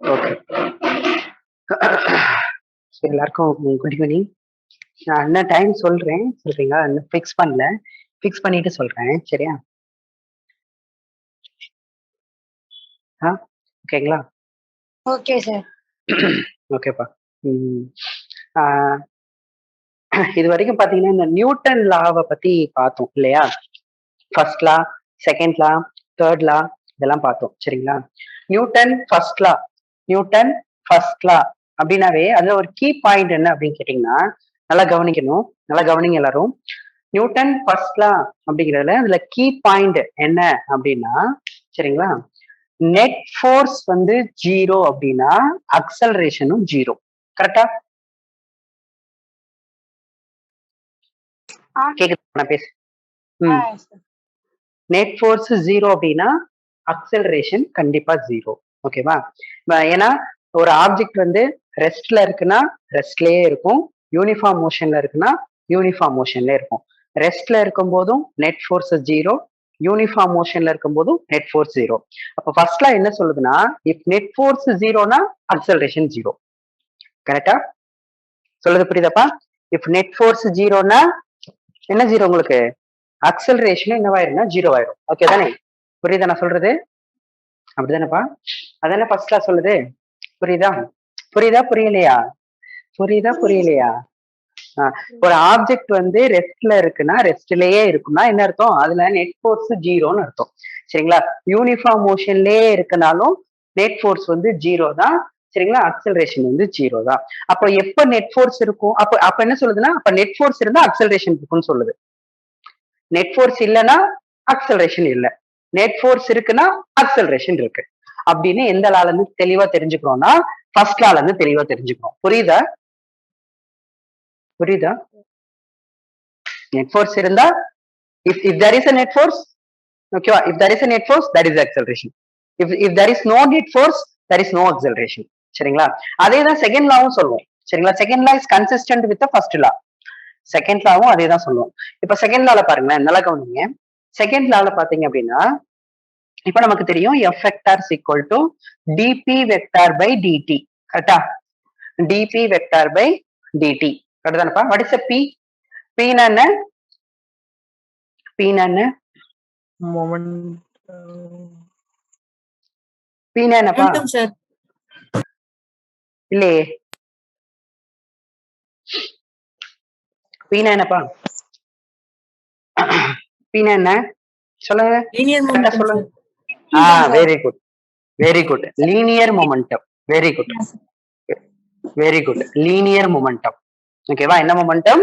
Okay. எல்லாருக்கும் good evening. நான் என்ன டைம் சொல்றேன் சொல்றீங்களா? இன்னும் ஃபிக்ஸ் பண்ணல. ஃபிக்ஸ் பண்ணிட்டு சொல்றேன். சரியா? ஓகேங்களா? Okay sir. ஓகேப்பா. ம். ஆ இதுவரைக்கும் பார்த்தீங்கன்னா, இந்த நியூட்டன் லாவ பத்தி பார்த்தோம் இல்லையா? First law, second law, third law இதெல்லாம் பார்த்தோம். சரிங்களா? நியூட்டன் ஃபர்ஸ்ட் லா அப்படின்னாவே அதுல ஒரு கீ பாயிண்ட் என்ன அப்படின்னு கேட்டீங்கன்னா, நல்லா கவனிக்கணும். நல்லா கவனிங்க எல்லாரும். நியூட்டன் ஃபர்ஸ்ட் லா அப்படிங்கிறதுல அதுல கீ பாயிண்ட் என்ன அப்படின்னா, சரிங்களா? நெட் ஃபோர்ஸ் வந்து 0 அப்படின்னா அக்சலரேஷனும் 0. கரெக்டா? கேக்குது நான் பேசு. நெட் ஃபோர்ஸ் 0 அப்படின்னா அக்சலரேஷன் கண்டிப்பா 0. ஓகேவா? ஏன்னா ஒரு ஆப்ஜெக்ட் வந்து ரெஸ்ட்ல இருக்குன்னா ரெஸ்ட்லயே இருக்கும், யூனிஃபார்ம் மோஷன்ல இருக்குன்னா யூனிஃபார்ம் மோஷன்ல இருக்கும். ரெஸ்ட்ல இருக்கும் போதும் நெட் ஃபோர்ஸ் 0, யூனிஃபார்ம் மோஷன்ல இருக்கும் போதும் நெட் ஃபோர்ஸ் 0. அப்ப ஃபர்ஸ்ட்ல என்ன சொல்லுதுன்னா, இஃப் நெட் ஃபோர்ஸ் 0னா அக்சலரேஷன் 0. கரெக்டா? சொல்லுது புரியுதாப்பா? இஃப் நெட் ஃபோர்ஸ் 0னா என்ன 0 உங்களுக்கு? அக்சலரேஷன் என்னவாயிரும்னா 0 ஆயிரும். ஓகே தானே? புரியுதா நான் சொல்றது? அப்படிதானேப்பா? அதானே ஃபர்ஸ்ட்ல சொல்லுது? புரியுதா? புரியுதா புரியலையா? புரியுதா புரியலையா? ஒரு ஆப்ஜெக்ட் வந்து ரெஸ்ட்ல இருக்குன்னா ரெஸ்ட்லயே இருக்குன்னா என்ன அர்த்தம்? அதுல நெட் ஃபோர்ஸ் 0ன்னு அர்த்தம். சரிங்களா? யூனிஃபார்ம் மோஷன்லயே இருக்கனாலும் நெட் ஃபோர்ஸ் வந்து 0 தான். சரிங்களா? அக்சலரேஷன் வந்து 0 தான். அப்ப எப்ப நெட் ஃபோர்ஸ் இருக்கும்? அப்ப அப்ப என்ன சொல்லுதுன்னா, அப்ப நெட் ஃபோர்ஸ் இருந்தா அக்சலரேஷன் இருக்குன்னு சொல்லுது. நெட் ஃபோர்ஸ் இல்லைன்னா அக்சலரேஷன் இல்ல. நெட் ஃபோர்ஸ் இருக்குன்னா அக்சலரேஷன் இருக்கு. அப்படின்னு எந்த லால இருந்து தெளிவா தெரிஞ்சுக்கிறோம்னா, ஃபர்ஸ்ட் லால இருந்து தெளிவா தெரிஞ்சுக்கிறோம். புரியுதா? புரியுதா? நெட் ஃபோர்ஸ் இருந்தா if there is a net force, okay, if there is a net force, that is acceleration. If there is no net force, there is no acceleration. சரிங்களா? அதே தான் செகண்ட் லாவும் சொல்லுவோம். சரிங்களா? Second law is consistent with first law. Second லாவும் அதே தான் சொல்லுவோம். இப்ப செகண்ட் லால பாருங்களேன், நல்லா கவனிங்க. செகண்ட் லால பாத்தீங்க அப்படின்னா, இப்ப நமக்கு தெரியும் F vector is equal to dp vector by dt. கரெக்டா? dp vector by dt. கரெக்டானப்பா? What is a p? p னா என்ன? p னா என்ன? மொமெண்ட். p னா என்னப்பா? சார். இல்லையே. p னா என்னப்பா? p னா என்ன? சொல்லுங்க. லீனியர் மொமெண்டம் சொல்லுங்க. Sir. Very good. Very good. Linear momentum. Very good. Very good. Linear momentum. ஓகேவா? என்ன மொமெண்டம்?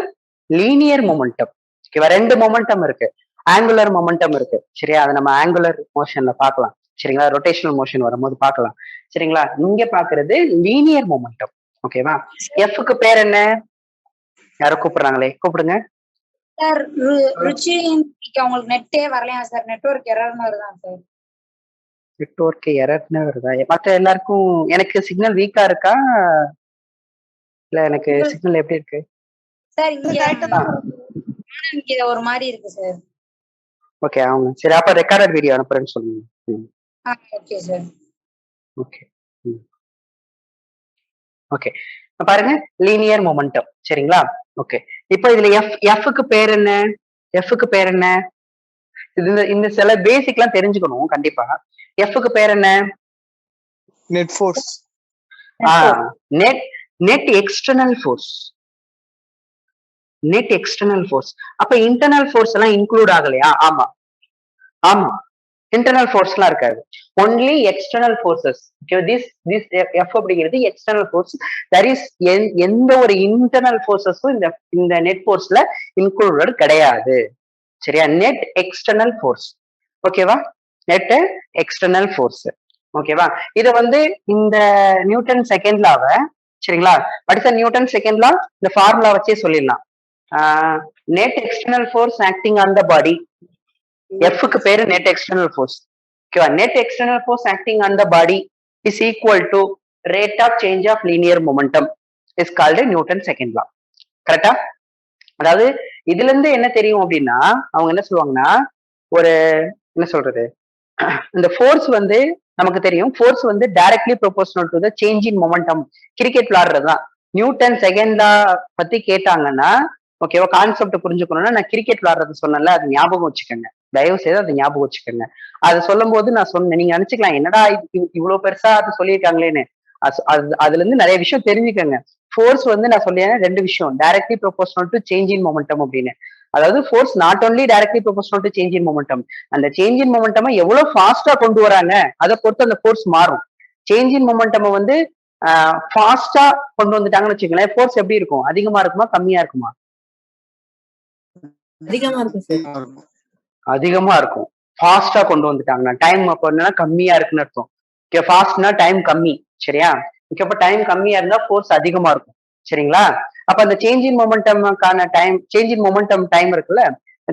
Linear momentum. ஓகேவா? ரெண்டு மொமெண்டம் இருக்கு. ஆங்குலர் மொமெண்டம் இருக்கு. சரியா? அதை நம்ம ஆங்குலர் மோஷன்ல பார்க்கலாம். சரிங்களா? ரொட்டேஷனல் மோஷன் வரும்போது பார்க்கலாம். சரிங்களா? இங்க பாக்குறது லீனியர் மொமெண்டம். ஓகேவா? எஃப்க்கு பேர் என்ன? யாரும் கூப்பிடுறாங்களே, கூப்பிடுங்க. சார் ருச்சி உங்களுக்கு நெட்டே வரலையா சார்? நெட்வொர்க் எரர்னு வருதான் சார். நெட்வொர்க் எரர்னு வருதா? மத்த எல்லாருக்கும் எனக்கு சிக்னல் வீக்கா இருக்கா? இல்ல எனக்கு சிக்னல் எப்படி இருக்கு? சார் இங்க ஒரு மாதிரி இருக்கு சார். ஓகே அவங்க சரி அப்ப ரெக்கார்டட் வீடியோ அனுப்புறேன்னு சொல்லுங்க. Okay sir. ஓகே. ஓகே. பாருங்க லீனியர் மொமெண்டம். சரிங்களா? ஓகே. இப்போ இதுல எஃப்க்கு பேர் என்ன? எஃப்க்கு பேர் என்ன? இந்த சில பேசிக்லாம் தெரிஞ்சுக்கணும் கண்டிப்பா. எஃப்க்கு பேர் என்ன? Net force. Net external force. Net external force. அப்ப இன்டர்னல் ஃபோர்ஸ் எல்லாம் இன்க்ளூட் ஆகலையா? ஆமா ஆமா. இன்டர்னல் ஃபோர்ஸ்லாம் இருக்காது. Only external forces. This F அப்படிங்கிறது எக்ஸ்டர்னல் ஃபோர்ஸ். தட் இஸ் எந்த ஒரு இன்டர்னல் ஃபோர்ஸஸும் இந்த நெட் ஃபோர்ஸ்ல இன்க்ளூடட் கிடையாது. சரியா? Net external force. ஓகேவா? Net external force. ஓகேவா? இத வந்து இந்த நியூட்டன் செகண்ட் லாவ, சரிங்களா? அடுத்த நியூட்டன் செகண்ட் லா இந்த ஃபார்முலா வச்சே சொல்லிடலாம். Net external force acting on the body. எஃப்க்கு பேரு நெட் எக்ஸ்டர்னல் ஃபோர்ஸ். ஓகேவா? Net external force acting on the body is equal to rate of change of linear momentum is called Newton second law. கரெக்டா? அதாவது இதுல இருந்து என்ன தெரியும் அப்படின்னா, அவங்க என்ன சொல்லுவாங்கன்னா, ஒரு என்ன சொல்றது, இந்த ஃபோர்ஸ் வந்து நமக்கு தெரியும் ஃபோர்ஸ் வந்து directly proportional to the change in momentum. Cricket விளையாடுறதுதான். நியூட்டன் செகண்ட் லா பத்தி கேட்டாங்கன்னா ஓகேவா, கான்செப்ட் புரிஞ்சுக்கணும்னா நான் கிரிக்கெட் விளையாடுறது சொன்னேன்ல, அது ஞாபகம் வச்சுக்கோங்க. தயவு செய்து அதை ஞாபகம் வச்சுக்கோங்க. அது சொல்லும் போது நான் சொன்னேன், நீங்க நினைச்சுக்கலாம் என்னடா இவ்வளவு பெருசா அது சொல்லியிருக்காங்களேன்னு. அதுல இருந்து நிறைய விஷயம் தெரிஞ்சுக்கோங்க. ஃபோர்ஸ் வந்து நான் சொல்லியேன் 2 விஷயம், directly proportional to change in momentum அப்படின்னு. அதாவது force not only directly proportional to change in momentum, அந்த சேஞ்ச் இன் மொமெண்டம் எவ்வளவு ஃபாஸ்டா கொண்டு வராங்க அதை பொறுத்து அந்த ஃபோர்ஸ் மாறும். சேஞ்ச் இன் மொமெண்டம் வந்து ஃபாஸ்டா கொண்டு வந்துட்டாங்கன்னு வச்சுக்கோங்களேன், ஃபோர்ஸ் எப்படி இருக்கும், அதிகமா இருக்குமா கம்மியா இருக்குமா? அதிகமா இருக்கும் சார். அதிகமா இருக்கும். ஃபாஸ்டா கொண்டு வந்துட்டாங்கன்னா டைம் அப்ப என்னன்னா கம்மியா இருக்குன்னு அர்த்தம். ஓகே, ஃபாஸ்ட்னா டைம் கம்மி, சரியா? ஓகே, அப்ப டைம் கம்மியா இருந்தா ஃபோர்ஸ் அதிகமா இருக்கும், சரிங்களா? அப்ப அந்த சேஞ்ச் இன் மொமெண்டம்கான time, change in momentum time இருக்குல்ல,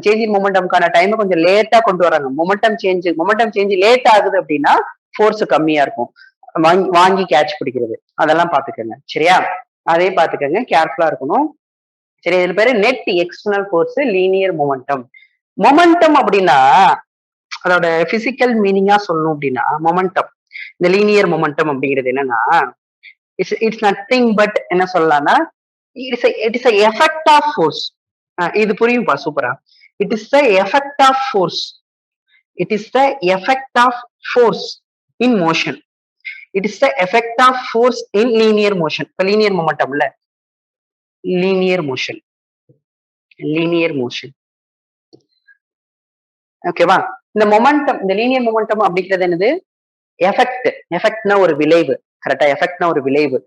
சேஞ்ச் இன் மொமெண்டம்கான டைம் கொஞ்சம் லேட்டா கொண்டு வராங்க. மொமெண்டம் சேஞ்ச் லேட் ஆகுது அப்படின்னா ஃபோர்ஸ் கம்மியா இருக்கும். வாங்கி கேட்ச் பிடிக்கிறது அதெல்லாம் பாத்துக்கோங்க, சரியா? அதே பாத்துக்கோங்க, கேர்ஃபுல்லா இருக்கணும். சரி, இதுல பேரு net external force, linear momentum. Momentum அப்படின்னா அதோட பிசிக்கல் மீனிங்கா சொல்லணும் அப்படின்னா மொமெண்டம், இந்த லீனியர் மொமெண்டம் அப்படிங்கிறது என்னன்னா இட்ஸ் நத்திங் பட் என்ன சொல்லலாம்னா it is effect of force. இது புரியும்பா சூப்பரா. It is the effect of force. It is the effect of force in motion. It is the effect of force in linear motion. இப்ப linear மொமெண்டம்ல linear motion, linear motion, ஓகேவா? இந்த momentum, இந்த linear momentum அப்படிங்கிறது என்னது? Effect. எஃபெக்ட்னா ஒரு விளைவு, கரெக்டா? எஃபெக்ட்னா ஒரு விளைவு.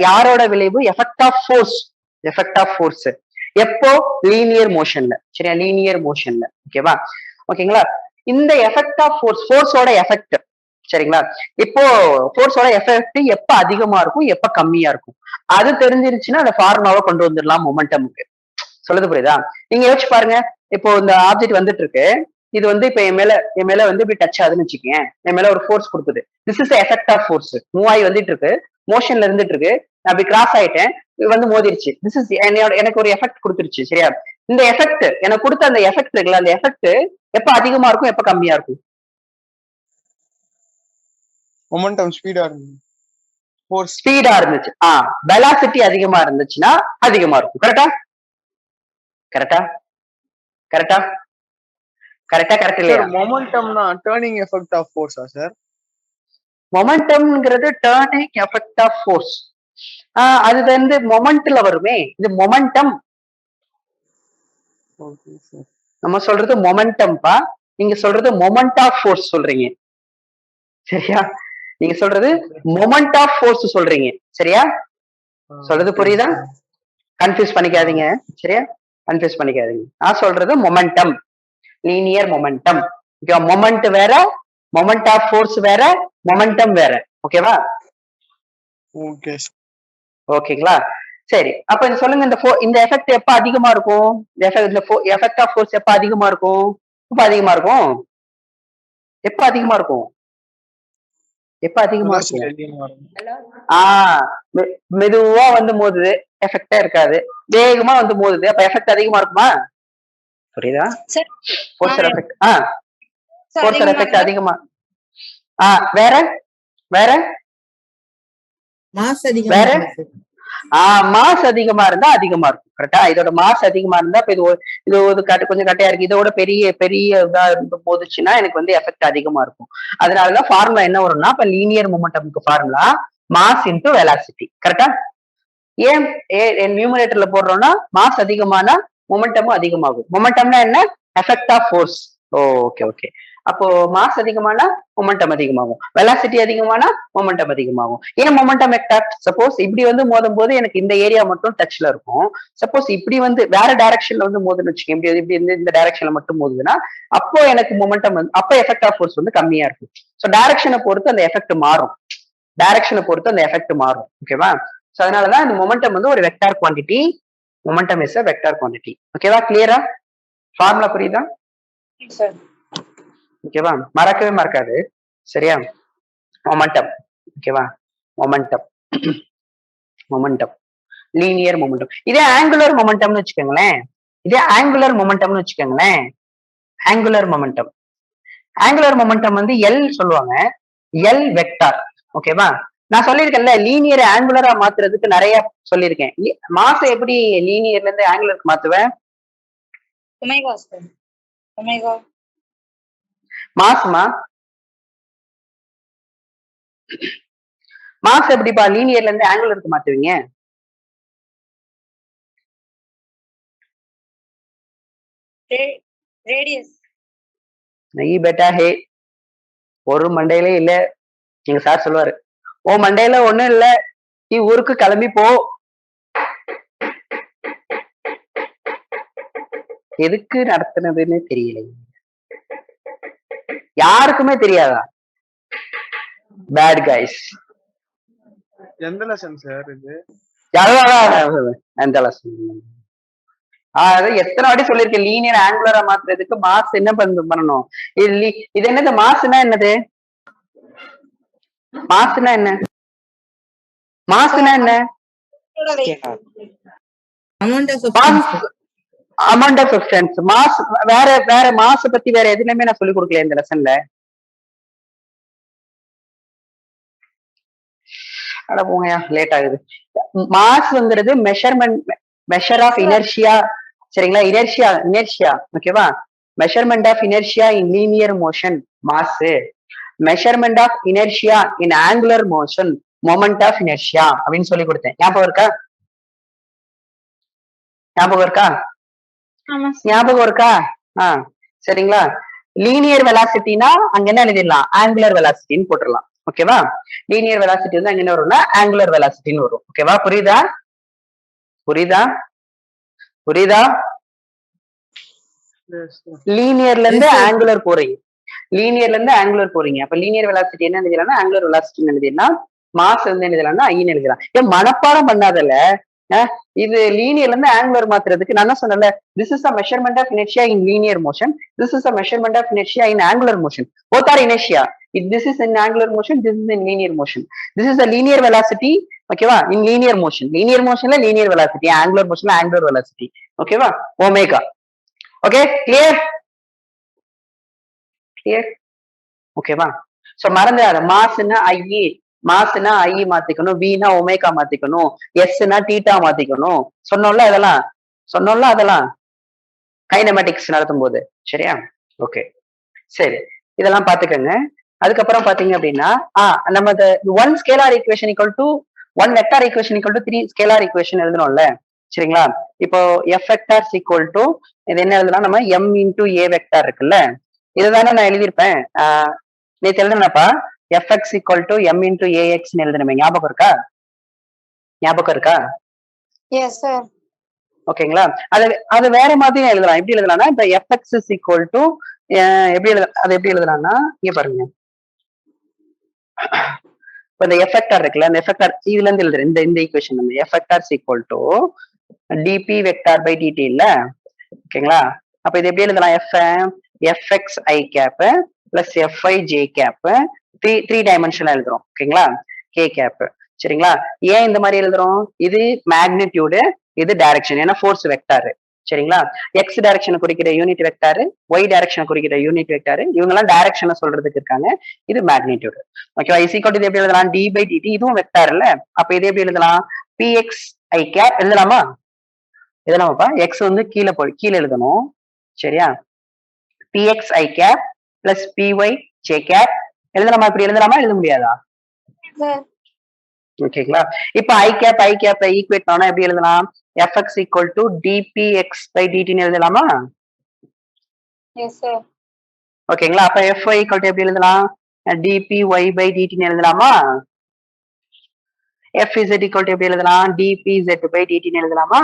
யாரோட விளைவு? Effect of force. Effect of force எப்போ? லீனியர் மோஷன்ல, சரியா? லீனியர் மோஷன்ல, ஓகேவா? ஓகேங்களா? இந்த எஃபெக்ட் ஆஃப் ஃபோர்ஸ், ஃபோர்ஸோட எஃபெக்ட், சரிங்களா? இப்போ ஃபோர்ஸோட எஃபெக்ட் எப்ப அதிகமா இருக்கும் எப்ப கம்மியா இருக்கும் அது தெரிஞ்சிருச்சுன்னா அந்த ஃபார்முலாவை கொண்டு வந்துடலாம் மொமெண்டமுக்கு. சொல்லுது புரியுதா? நீங்க யோசிச்சு பாருங்க, இப்போ இந்த ஆப்ஜெக்ட் வந்துட்டு இருக்கு, இது வந்து இப்ப என் மேல வந்து இப்படி டச் ஆகுதுன்னு வச்சுக்கேன், என் மேல ஒரு ஃபோர்ஸ் கொடுக்குது. This is effect of force. Move ஆகி வந்துட்டு இருக்கு, மோஷன்ல இருந்துட்டு இருக்கு, நான் அப்படி கிராஸ் ஆயிட்டேன், இது வந்து மோதிருச்சு. திஸ் இஸ் எனக்கு ஒரு எஃபெக்ட் கொடுத்துருச்சு, சரியா? இந்த எஃபெக்ட் எனக்கு கொடுத்த அந்த எஃபெக்ட் இருக்குல்ல, அந்த எஃபெக்ட் எப்ப அதிகமா இருக்கும் எப்ப கம்மியா இருக்கும்? மொமெண்டம் ஸ்பீடா இருக்கு, ஃபோர்ஸ் ஸ்பீடா இருந்துச்சு. வெலாசிட்டி அதிகமா இருந்துச்சுன்னா அதிகமா இருக்கும். கரெக்டா? கரெக்டா? கரெக்டா? கரெக்டா? கரெக்ட் இல்லையா? மொமெண்டம்னா டர்னிங் எஃபெக்ட் ஆஃப் ஃபோர்ஸா சார்? மொமெண்டம்ங்கிறது டர்னிங் எஃபெக்ட் ஆஃப் ஃபோர்ஸ். அது வந்து மொமெண்ட்ல வருமே, இது மொமெண்டம். Okay sir. நம்ம சொல்றது மொமெண்டம்பா, நீங்க சொல்றது மொமெண்ட் ஆஃப் ஃபோர்ஸ் சொல்றீங்க, சரியா? நீங்க சொல்றது மொமெண்ட் ஆஃப் ஃபோர்ஸ் சொல்றீங்க, சரியா? சொல்றது புரியுதா? கன்ஃபியூஸ் பண்ணிக்காதீங்க, சரியா? கன்ஃபியூஸ் பண்ணிக்காதீங்க. நான் சொல்றது மொமெண்டம், லீனியர் மொமெண்டம். மொமெண்ட் வேற, மொமெண்ட் ஆஃப் ஃபோர்ஸ் வேற, மொமெண்டம் வேற, ஓகேவா? ஓகே. ஓகேங்களா? சரி, அப்ப இந்த சொல்லுங்க, இந்த எஃபெக்ட் எப்ப அதிகமா இருக்கும்? எஃபெக்ட் ஆஃப் ஃபோர்ஸ் எப்ப அதிகமா இருக்கும்? எப்ப அதிகமா இருக்கும்? எப்ப அதிகமா இருக்கும்? எப்ப அதிகமா இருக்கும்? மெதுவா வந்து மோதுது, எஃபெக்டா இருக்காது. வேகமா வந்து மோதுது, அப்ப எஃபெக்ட் அதிகமா இருக்குமா? புரியுதா? ஃபோர்ஸ் எஃபெக்ட், ஃபோர்ஸ் எஃபெக்ட் அதிகமா. வேற வேற மாஸ் அதிகமா வேற இருக்கும். மாஸ் அதிகமா இருந்தா அதிகமா இருக்கும், கரெக்டா? இதோட மாஸ் அதிகமா இருந்தா இப்ப இது ஒரு கொஞ்சம் கட்டையா இருக்கு, இதோட பெரிய பெரிய இதா இருந்து போதுச்சுன்னா எனக்கு வந்து எஃபெக்ட் அதிகமா இருக்கும். அதனாலதான் ஃபார்முலா என்ன வரும்னா, இப்ப லீனியர் மொமெண்டம்க்கு ஃபார்முலா மாஸ் இன்டு வெலாசிட்டி, கரெக்டா? ஏன் நியூமரேட்டர்ல போடுறோம்னா மாஸ் அதிகமானா மொமெண்டமும் அதிகமாகும். மொமெண்டம்னா என்ன? Effect of force. Okay okay. அப்போ மாஸ் அதிகமானா மொமெண்டம் அதிகமாகும், வெலாசிட்டி அதிகமானா மொமெண்டம் அதிகமாகும். ஏன் மொமெண்டம் வெக்டார்? சப்போஸ் இப்படி வந்து மோதும் போது எனக்கு இந்த ஏரியா மட்டும் டச்ல இருக்கும். சப்போஸ் இப்படி வந்து வேற டைரக்ஷன்ல வந்து மோதுன்னு வச்சுக்கேன், இப்படி இந்த டைரக்ஷன்ல மட்டும் மோதுதுன்னா அப்போ எனக்கு மொமெண்டம் வந்து, அப்போ எஃபெக்ட் ஆஃப் ஃபோர்ஸ் வந்து கம்மியா இருக்கும். ஸோ டைரக்ஷனை பொறுத்து அந்த எஃபெக்ட் மாறும், டைரக்ஷனை பொறுத்து அந்த எஃபெக்ட் மாறும், ஓகேவா? ஸோ அதனாலதான் இந்த மொமெண்டம் வந்து ஒரு vector quantity. Momentum is a vector quantity, ஓகேவா? கிளியரா? ஃபார்முலா புரியுதா? ஓகேவா? மறக்கவே மறக்காது, சரியா? மொமெண்டம், ஓகேவா? Momentum, momentum, linear momentum. இதே ஆங்குலர் மொமெண்டம்னு வச்சுக்கோங்களேன், இதே ஆங்குலர் மொமெண்டம்னு வச்சுக்கோங்களேன். ஆங்குலர் மொமெண்டம், ஆங்குலர் மொமெண்டம் வந்து எல் சொல்லுவாங்க. L vector. ஓகேவா? நான் சொல்லியிருக்கேன்ல லீனியர் ஆங்குலரா மாத்துறதுக்கு நிறைய சொல்லியிருக்கேன். மாச எப்படி லீனியர்ல இருந்து ஆங்குலருக்கு மாத்துவேன்? Omega sir. ஒமேகா. மாசுமா மாஸ் எப்படிப்பா லீனியர்ல இருந்து ஆங்குலருக்கு மாத்துவீங்க? ரேடியஸ். நெய் பெட்டா ஹே ஒரு மண்டையிலே இல்ல. எங்க சார் சொல்லுவாரு, ஓ மண்டையில ஒண்ணும் இல்ல, நீ ஊருக்கு கிளம்பி போ. எதுக்கு நடத்துனதுன்னு தெரியல, யாருக்குமே தெரியாதா? Bad guys. எந்த லெசன் சார் இது? அந்த லெசன் எத்தனை வாட்டி சொல்லிருக்கேன், லீனியர் ஆங்குலரா மாத்துறதுக்கு மாஸ் என்ன பண்ணணும்? இது என்னது மாஸ்னா என்னது? மாஸ்னா என்ன? மாஸ்னா என்ன? Amount of substance. மாஸ் வேற வேற மாஸ் பத்தி வேற எதுலயுமே நான் சொல்லி கொடுக்கல இந்த லெசன்ல. அட போங்கயா, லேட் ஆகுது. மாஸ்ங்கிறது மெஷர் ஆஃப் இனர்ஷியா. சரிங்களா? இனர்ஷியா ஓகேவா? Measurement of inertia in linear motion mass. Measurement of inertia in angular motion moment of inertia அப்படின்னு சொல்லி கொடுத்தேன். ஞாபகம் இருக்கா? ஞாபகம் இருக்கா? ஞாபகம் இருக்கா? சரிங்களா? லீனியர் வெலாசிட்டினா அங்க என்ன எழுதிடலாம்? ஆங்குலர் வெலாசிட்டின்னு போட்டுடலாம். ஓகேவா? லீனியர் வெலாசிட்டி வந்து அங்க என்ன வரும்னா ஆங்குலர் வெலாசிட்டின்னு வரும். ஓகேவா? புரியுதா? புரியுதா? புரியுதா? லீனியர்ல இருந்து ஆங்குலர் போறீங்க. லீனியர்ல இருந்து ஆங்குலர் போறீங்க. அப்ப லீனியர் வெலாசிட்டி என்ன எழுதிடலாம்? ஆங்குலர் வெலாசிட்டி எழுதிடலாம். மாஸ் வந்து எழுதலாம்னா ஐன்னு எழுதலாம். ஏன் மனப்பாடம் பண்ணாதல? இது லீனியர்ல இருந்து ஆங்குலர் மாத்துறதுக்கு நான் தான் சொன்னேன்ல, this is a measurement of inertia in linear motion, this is a measurement of inertia in angular motion, both are inertia. If this is in angular motion, this is in linear motion. This is a linear velocity, ஓகேவா? in linear motion ல linear velocity, angular motion ல angular velocity. ஓகேவா? Omega. Okay, clear? Clear? ஓகேவா? So மறந்துடாத, மாஸ்னா ஐ, மாஸ்னா ஐ மாத்திக்கணும், வினா omega மாத்திக்கணும், எஸ்னா theta மாத்திக்கணும். சொன்னோம்ல அதெல்லாம், சொன்னோம்ல அதெல்லாம் கைனமேட்டிக்ஸ் நடத்தும் போது. சரியா? ஓகே, சரி, இதெல்லாம் பாத்துக்கோங்க. அதுக்கப்புறம் பாத்தீங்க அப்படின்னா நம்ம one scalar equation equal to one vector equation equal to 3 scalar equation எழுதணும்ல. சரிங்களா? இப்போ எஃப் வெக்டார் ஈக்குவல் டு இது என்ன எழுதலாம் நம்ம? எம் இன்டூ ஏ வெக்டார் இருக்குல்ல, இதுதானே நான் எழுதியிருப்பேன். நேற்று எழுதுனப்பா fx equal to m into ax ன்னு எழுதணுமே, ஞாபகம் இருக்கா? ஞாபகம் இருக்கா? S sir. ஓகேங்களா? அது வேற மாதிரி எழுதலாம். எப்படி எழுதலாம்னா இப்ப fx is equal to எப்படி எழுதலாம்னா இங்க பாருங்க, இப்ப இந்த எஃபெக்டார் இருக்குல்ல, அந்த எஃபெக்டார் இதுல இருந்து எழுதுறேன். இந்த ஈக்குவேஷன் வந்து F vector is equal to dp vector by dt இல்ல. ஓகேங்களா? அப்ப இது எப்படி எழுதலாம்? fx i cap plus fy j cap three டைமென்ஷன்ல எழுதுறோம். ஓகேங்களா? K cap. சரிங்களா? ஏன் இந்த மாதிரி எழுதுறோம்? இது மேக்னிடியூடு, இது டைரக்ஷன், ஏன்னா ஃபோர்ஸ் வெக்டாரு. சரிங்களா? எக்ஸ் டைரக்ஷனை குறிக்கிற யூனிட் வெக்டாரு, ஒய் டைரக்ஷனை குறிக்கிற யூனிட் வெக்டாரு, இவங்க எல்லாம் டைரக்ஷனை சொல்றதுக்கு இருக்காங்க. இது மேக்னிடியூடு. ஓகேவா? இஸ் ஈக்குவல் டு இது எப்படி எழுதலாம்? டி பை டிடி, இதுவும் வெக்டார் இல்ல. அப்ப இது எப்படி எழுதலாம்? பிஎக்ஸ் ஐ கேப் எழுதலாமா? எழுதலாமாப்பா? எக்ஸ் வந்து கீழே எழுதணும். சரியா? P X I cap plus P Y J cap எழுதலாமா? இப்படி எழுதலாமா? எழுத முடியாதா? ஓகேங்களா? இப்ப ஐ கேப் ஈக்குவேட் பண்ணா எப்படி எழுதலாம்? fx equal to dpx by dt ன்னு எழுதலாமா? Yes sir. ஓகேங்களா? அப்ப fy equal to எப்படி எழுதலாம்? dpy by dt ன்னு எழுதலாமா? fz equal to எப்படி எழுதலாம்? dpz by dt ன்னு எழுதலாமா?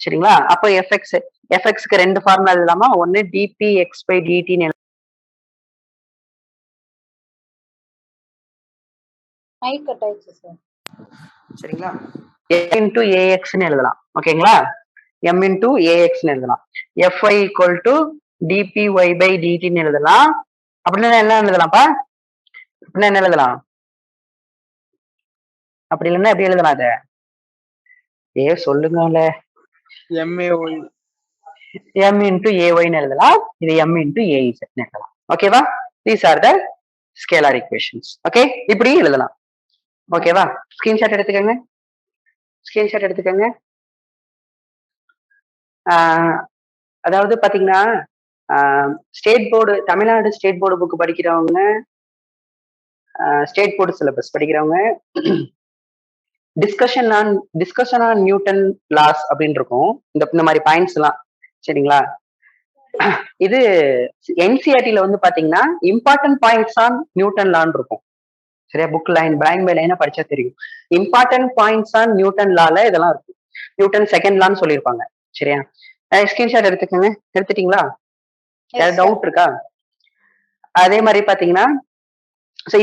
சரிங்களா? அப்ப fx க்கு ரெண்டு ஃபார்முலா எழுதலாமா? ஒன்னு dpx by dt ன்னு ஐ கட் ஆயிடுச்சு சார். சரிங்களா? m into ax ன்னு எழுதலாம். ஓகேங்களா? m into ax ன்னு எழுதலாம். fy equal to dpy by dt ன்னு எழுதலாம். அப்படின்னா என்ன எழுதலாம்ப்பா? அப்படின்னா என்ன எழுதலாம்? அப்படி இல்லைன்னா எப்படி எழுதலாம்? அத சொல்லுங்கல்ல. m into ay ன்னு எழுதலாம். இது m into az ன்னு எழுதலாம். ஓகேவா? These are the scalar equations. Okay, இப்படி எழுதலாம். ஓகேவா? ஸ்கிரீன்ஷாட் எடுத்துக்கோங்க, ஸ்கிரீன்ஷாட் எடுத்துக்கோங்க. அதாவது பாத்தீங்கன்னா state board, Tamil Nadu state board book படிக்கிறவங்க, ஸ்டேட் போர்டு சிலபஸ் படிக்கிறவங்க டிஸ்கஷன் ஆன் நியூட்டன் லாஸ் அப்படின்னு இருக்கும். இந்த மாதிரி பாயிண்ட்ஸ் எல்லாம் சரிங்களா? இது என்சிஆர்டில வந்து பாத்தீங்கன்னா இம்பார்ட்டன்ட் பாயிண்ட்ஸ் ஆன் நியூட்டன் லான்னு இருக்கும். சரியா? புக் லைன் பிளாங்க் பை லைனா படிச்சா தெரியும். இம்பார்ட்டன்ட் பாயிண்ட்ஸ் ஆன் நியூட்டன் லால இதெல்லாம் இருக்கும். நியூட்டன் செகண்ட் லான்னு சொல்லியிருப்பாங்க. சரியா? ஸ்கிரீன்ஷாட் எடுத்துக்கோங்க. எடுத்துட்டீங்களா? ஏதாவது டவுட் இருக்கா? அதே மாதிரி பாத்தீங்கன்னா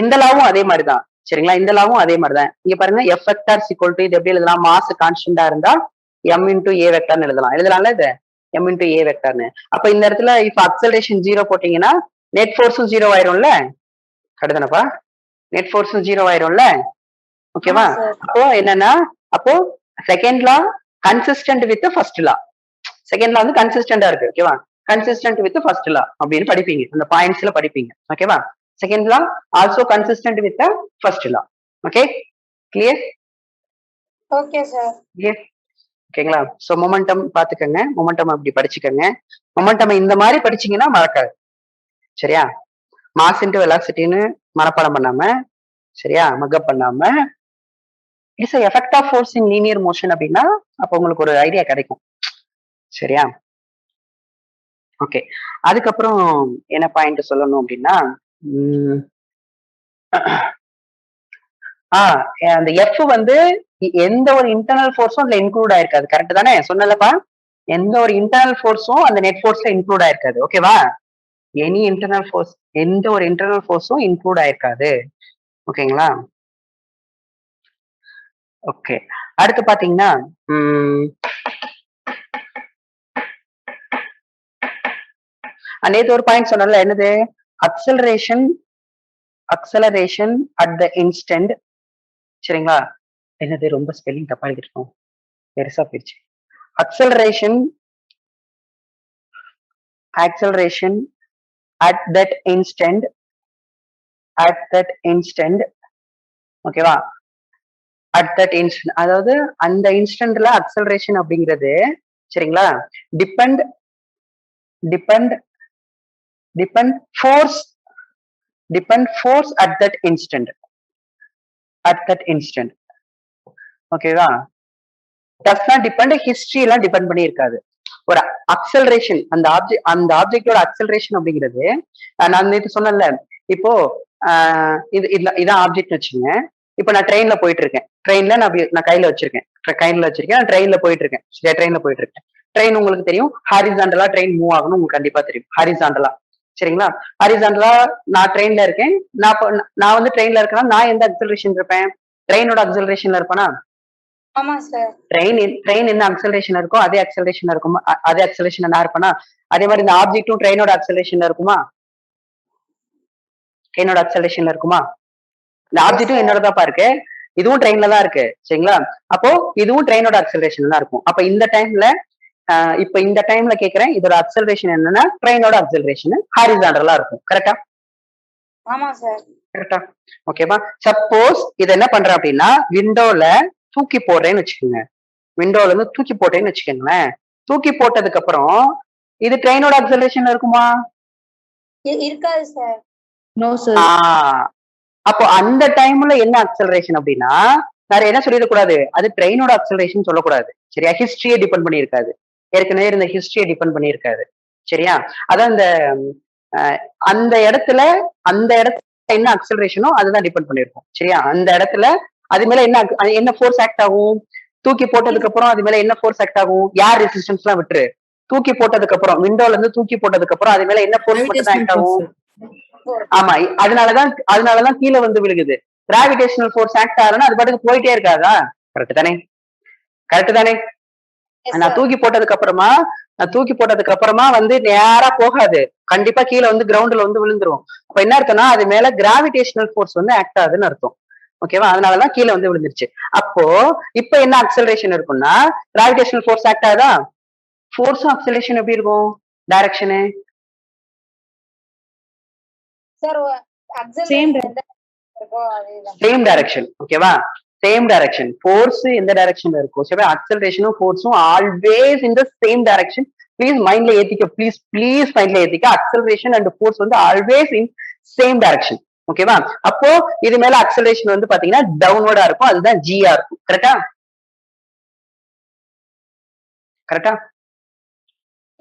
இந்த லாவும் அதே மாதிரிதான். சரிங்களா? இந்த லாவும் அதே மாதிரிதான். இங்க பாருங்க, எஃப் வெக்டார் சிக்வல் டு இது எப்படி எழுதலாம்? மாஸ் கான்ஸ்டன்டா இருந்தா எம் இன்டூ ஏ வெக்டார்னு எழுதலாம்ல இது எம் இன்டூ ஏ வெக்டார்னு. அப்ப இந்த இடத்துல இப்ப அக்சலரேஷன் 0 போட்டீங்கன்னா நெட் ஃபோர்ஸும் 0 ஆயிரும்ல. கரெக்டானப்பா? நெட் ஃபோர்ஸும் 0 ஆயிரும்ல. ஓகேவா? அப்போ என்னன்னா, அப்போ second law consistent with first law. Second law வந்து கன்சிஸ்டன்டா இருக்கு. ஓகேவா? கன்சிஸ்டன்ட் வித் ஃபர்ஸ்ட் லா அப்படின்னு படிப்பீங்க, அந்த பாயிண்ட்ஸ்ல படிப்பீங்க. ஓகேவா? Second law also consistent with first law. Okay, clear? Okay sir. Clear? ஓகேங்களா? சோ மொமெண்டம் பாத்துக்கங்க, மொமெண்டம் அப்படி படிச்சுக்கங்க. மொமெண்டம் இந்த மாதிரி படிச்சீங்கன்னா மறக்காது. சரியா? மாஸ் இன்டு வெலாசிட்டின்னு மனப்பாடம் பண்ணாம, சரியா, மக்கப் பண்ணாம, it's effect of force in linear motion அப்படின்னா அப்ப உங்களுக்கு ஒரு ஐடியா கிடைக்கும். சரியா? ஓகே, அதுக்கப்புறம் என்ன பாயிண்ட் சொல்லணும் அப்படின்னா, அந்த எஃப் வந்து எந்த ஒரு இன்டர்னல் ஃபோர்ஸும் அதுல இன்க்ளூட் ஆயிருக்காது. கரெக்ட் தானே? சொன்னலப்பா, எந்த ஒரு இன்டர்னல் ஃபோர்ஸும் அந்த நெட் ஃபோர்ஸ்ல இன்க்ளூட் ஆயிருக்காது. ஓகேவா? எனி இன்டர்னல் ஃபோர்ஸ், எந்த ஒரு இன்டர்னல் ஃபோர்ஸும் இன்க்ளூட் ஆயிருக்காது. ஓகேங்களா? ஓகே, அடுத்து பாத்தீங்கன்னா நேத்து ஒரு பாயிண்ட் சொன்னல, என்னது? Acceleration at the instant. சரிங்களா? என்னது, ரொம்ப ஸ்பெல்லிங் தப்பா எழுதிருக்கோம், பெருசா போயிடுச்சு. Acceleration at that instant. ஓகேவா? at that instant, அதாவது அந்த இன்ஸ்டன்ட்ல அக்சலரேஷன் அப்படிங்கிறது, சரிங்களா, depend force at that instant. ஓகேவா? டஸ் நாட் டிபெண்ட், ஹிஸ்டரி எல்லாம் டிபெண்ட் பண்ணி இருக்காது. ஒரு அக்சலரேஷன், அந்த ஆப்ஜெக்டோட அக்சலரேஷன் அப்படிங்கிறது, நான் நேற்று சொன்னேன்ல, இப்போ இதான் ஆப்ஜெக்ட் வச்சுங்க. இப்போ நான் ட்ரெயின்ல போயிட்டு இருக்கேன். ட்ரெயின்ல நான் கையில வச்சிருக்கேன், நான் ட்ரெயின்ல போயிட்டு இருக்கேன். சரியா? ட்ரெயின்ல போயிட்டு இருக்கேன். ட்ரெயின் உங்களுக்கு தெரியும், ஹாரிசாண்டலா ட்ரெயின் மூவ் ஆகணும், உங்களுக்கு கண்டிப்பா தெரியும். ஹாரிசாண்டலா, சரிங்களா? ஹாரிசாண்டலா நான் ட்ரெயின்ல இருக்கேன். நான் வந்து ட்ரெயின்ல இருக்கேன்னா நான் எந்த அக்சலரேஷன் இருப்பேன்? ட்ரெயினோட அக்சலரேஷன்ல இருப்பேனா? ஆமா சார். ட்ரெயின் என்ன அக்சலரேஷன் இருக்கோ அதே அக்சலரேஷன் இருக்குமா? அதே அக்சலரேஷன் நான் இருப்பேனா? அதே மாதிரி இந்த ஆப்ஜெக்டும் ட்ரெயினோட அக்சலரேஷன்ல இருக்குமா? ட்ரெயினோட அக்சலரேஷன்ல இருக்குமா? இந்த ஆப்ஜெக்டும் என்னோடதாப்பா இருக்கு, இதுவும் ட்ரெயின்ல தான் இருக்கு. சரிங்களா? அப்போ இதுவும் ட்ரெயினோட அக்சலரேஷன் தான் இருக்கும். அப்ப இந்த டைம்ல கேக்குறேன், இதோட அக்சலரேஷன் என்னன்னா ட்ரெயினோட அக்சலரேஷன் ஹாரிசாண்டலா இருக்கும். கரெக்டா? ஆமா சார். கரெக்டா? ஓகேவா? சப்போஸ் இது என்ன பண்றேன் அப்படின்னா, விண்டோல தூக்கி போடுறேன்னு வச்சுக்கோங்க. விண்டோல இருந்து தூக்கி போட்டேன்னு வச்சுக்கோங்களேன். தூக்கி போட்டதுக்கு அப்புறம் இது ட்ரெயினோட அக்சலரேஷன்ல இருக்குமா? இருக்காது சார். No sir. அப்போ அந்த டைம்ல என்ன அக்சலரேஷன் அப்படின்னா, வேற என்ன சொல்லிடக்கூடாது, அது ட்ரெயினோட அக்சலரேஷன் சொல்லக்கூடாது. சரியா? ஹிஸ்டரியை டிபெண்ட் பண்ணியிருக்காது, ஏற்கனவே இருந்த ஹிஸ்டரியை டிபெண்ட் பண்ணியிருக்காது. சரியா? அதான் அந்த இடத்துல என்ன அக்சலரேஷனோ அதுதான் டிபெண்ட் பண்ணிருக்கும். சரியா? அந்த இடத்துல அது மேல என்ன ஃபோர்ஸ் ஆக்ட் ஆகும்? தூக்கி போட்டதுக்கு அப்புறம் அது மேல என்ன ஃபோர்ஸ் ஆக்ட் ஆகும்? ஏர் ரெசிஸ்டன்ஸ் எல்லாம் விட்டுரு. தூக்கி போட்டதுக்கு அப்புறம், விண்டோல இருந்து தூக்கி போட்டதுக்கு அப்புறம் அது மேல என்ன ஃபோர்ஸ் மட்டும் தான் ஆக்ட் ஆகும்? ஆமா, அதனாலதான் கீழே வந்து விழுகுது. கிராவிடேஷனல் ஃபோர்ஸ் ஆக்ட் ஆகுதுன்னா அது பாட்டுக்கு போயிட்டே இருக்காதா? கரெக்ட் தானே? நான் தூக்கி போட்டதுக்கு அப்புறமா வந்து நேரா போகாது, கண்டிப்பா கீழே வந்து கிரவுண்ட்ல வந்து விழுந்துரும். அப்ப என்ன அர்த்தம்னா அது மேல கிராவிடேஷனல் ஃபோர்ஸ் வந்து ஆக்ட் ஆகுதுன்னு அர்த்தம். ஓகேவா? அதனாலதான் கீழே வந்து விழுந்துருச்சு. அப்போ இப்ப என்ன அக்சலரேஷன் இருக்கும்னா, கிராவிடேஷனல் ஃபோர்ஸ் ஆக்ட் ஆகுதா? ஃபோர்ஸும் அக்சலரேஷன் எப்படி இருக்கும்? டைரக்ஷனு சார் acceleration எந்த இருக்கோ அதேதான். Same direction. ஓகேவா? Same direction. ஃபோர்ஸ் எந்த டைரக்ஷன்ல இருக்கும்? சரி, அக்சலரேஷனும் ஃபோர்ஸும் always in the same direction. Please மைண்ட்ல ஏத்திக்க, ப்ளீஸ் மைண்ட்ல ஏத்திக்க. அக்சலரேஷன் அண்ட் ஃபோர்ஸ் வந்து ஆல்வேஸ் இன் சேம் டைரக்ஷன். ஓகேவா? அப்போ இது மேல அக்சலரேஷன் வந்து பாத்தீங்கன்னா டவுன்வர்டா இருக்கும், அதுதான் ஜியா இருக்கும். கரெக்டா? கரெக்டா?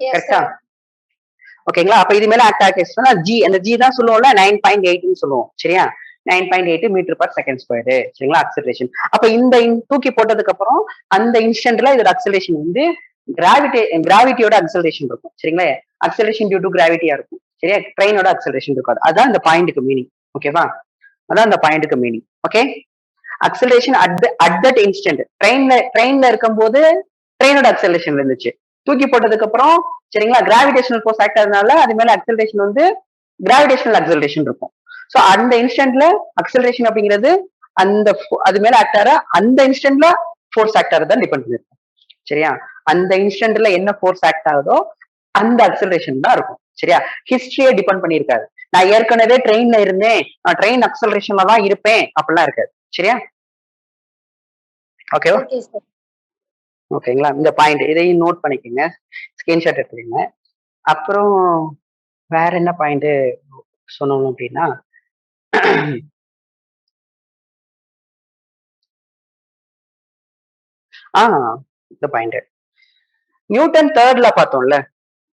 Yes, கரெக்டா? sir. ஓகேங்களா? அப்ப இது மேல ஆக்ட் ஆகிடுச்சுன்னா ஜி, அந்த ஜி தான் சொல்லுவோம்ல 9.8 சொல்லுவோம். சரியா? 9.8 மீட்டர் பர் செகண்ட் ஸ்கொயர். சரிங்களா? அக்சலரேஷன். அப்ப இந்த தூக்கி போட்டதுக்கு அப்புறம் அந்த இன்ஸ்டன்ட்ல இதோட அக்சலரேஷன் வந்து கிராவிட்டியோட அக்சலரேஷன் இருக்கும். சரிங்களா? அக்சலரேஷன் டியூ டு கிராவிட்டியா இருக்கும். சரியா? ட்ரெயினோட அக்சலரேஷன் இருக்காது. அதான் இந்த பாயிண்ட்க்கு மீனிங். ஓகேவா? அதான் இந்த பாயிண்ட்க்கு meaning. Okay, acceleration at that instant. ட்ரெயின்ல இருக்கும்போது ட்ரெயினோட அக்சலரேஷன் இருந்துச்சு. தூக்கி போட்டதுக்கு அப்புறம் சரிங்களா கிராவிடேஷனல் ஃபோர்ஸ் ஆக்ட் ஆகுறதுனால அது மேல அக்சலரேஷன் வந்து கிராவிடேஷனல் அக்சலரேஷன் இருக்கும். சோ அந்த இன்ஸ்டன்ட்ல அக்சலரேஷன் அப்படிங்கிறது அந்த அது மேல ஆக்ட் ஆகிற அந்த இன்ஸ்டன்ட்ல ஃபோர்ஸ் ஆக்ட் ஆகிறதா டிபெண்ட் பண்ணிருக்கும். சரியா? அந்த இன்ஸ்டன்ட்ல என்ன ஃபோர்ஸ் ஆக்ட் ஆகுதோ அந்த அக்சலரேஷன் தான் இருக்கும். சரியா? ஹிஸ்டரியே டிபெண்ட் பண்ணிருக்காது. நான் ஏற்கனவே ட்ரெயின்ல இருந்தேன், நான் ட்ரெயின் அக்சலரேஷன்ல தான் இருப்பேன் அப்படிலாம் இருக்காது. சரியா? ஓகேவா? Okay, sir. ஓகேங்களா? இந்த பாயிண்ட் இதையும் நோட் பண்ணிக்கோங்க, ஸ்கிரீன்ஷாட் எடுத்துக்கோங்க. அப்புறம் வேற என்ன பாயிண்ட் சொல்லணும் அப்படின்னா இந்த பாயிண்ட் நியூட்டன் தேர்ட்ல பார்த்தோம்ல,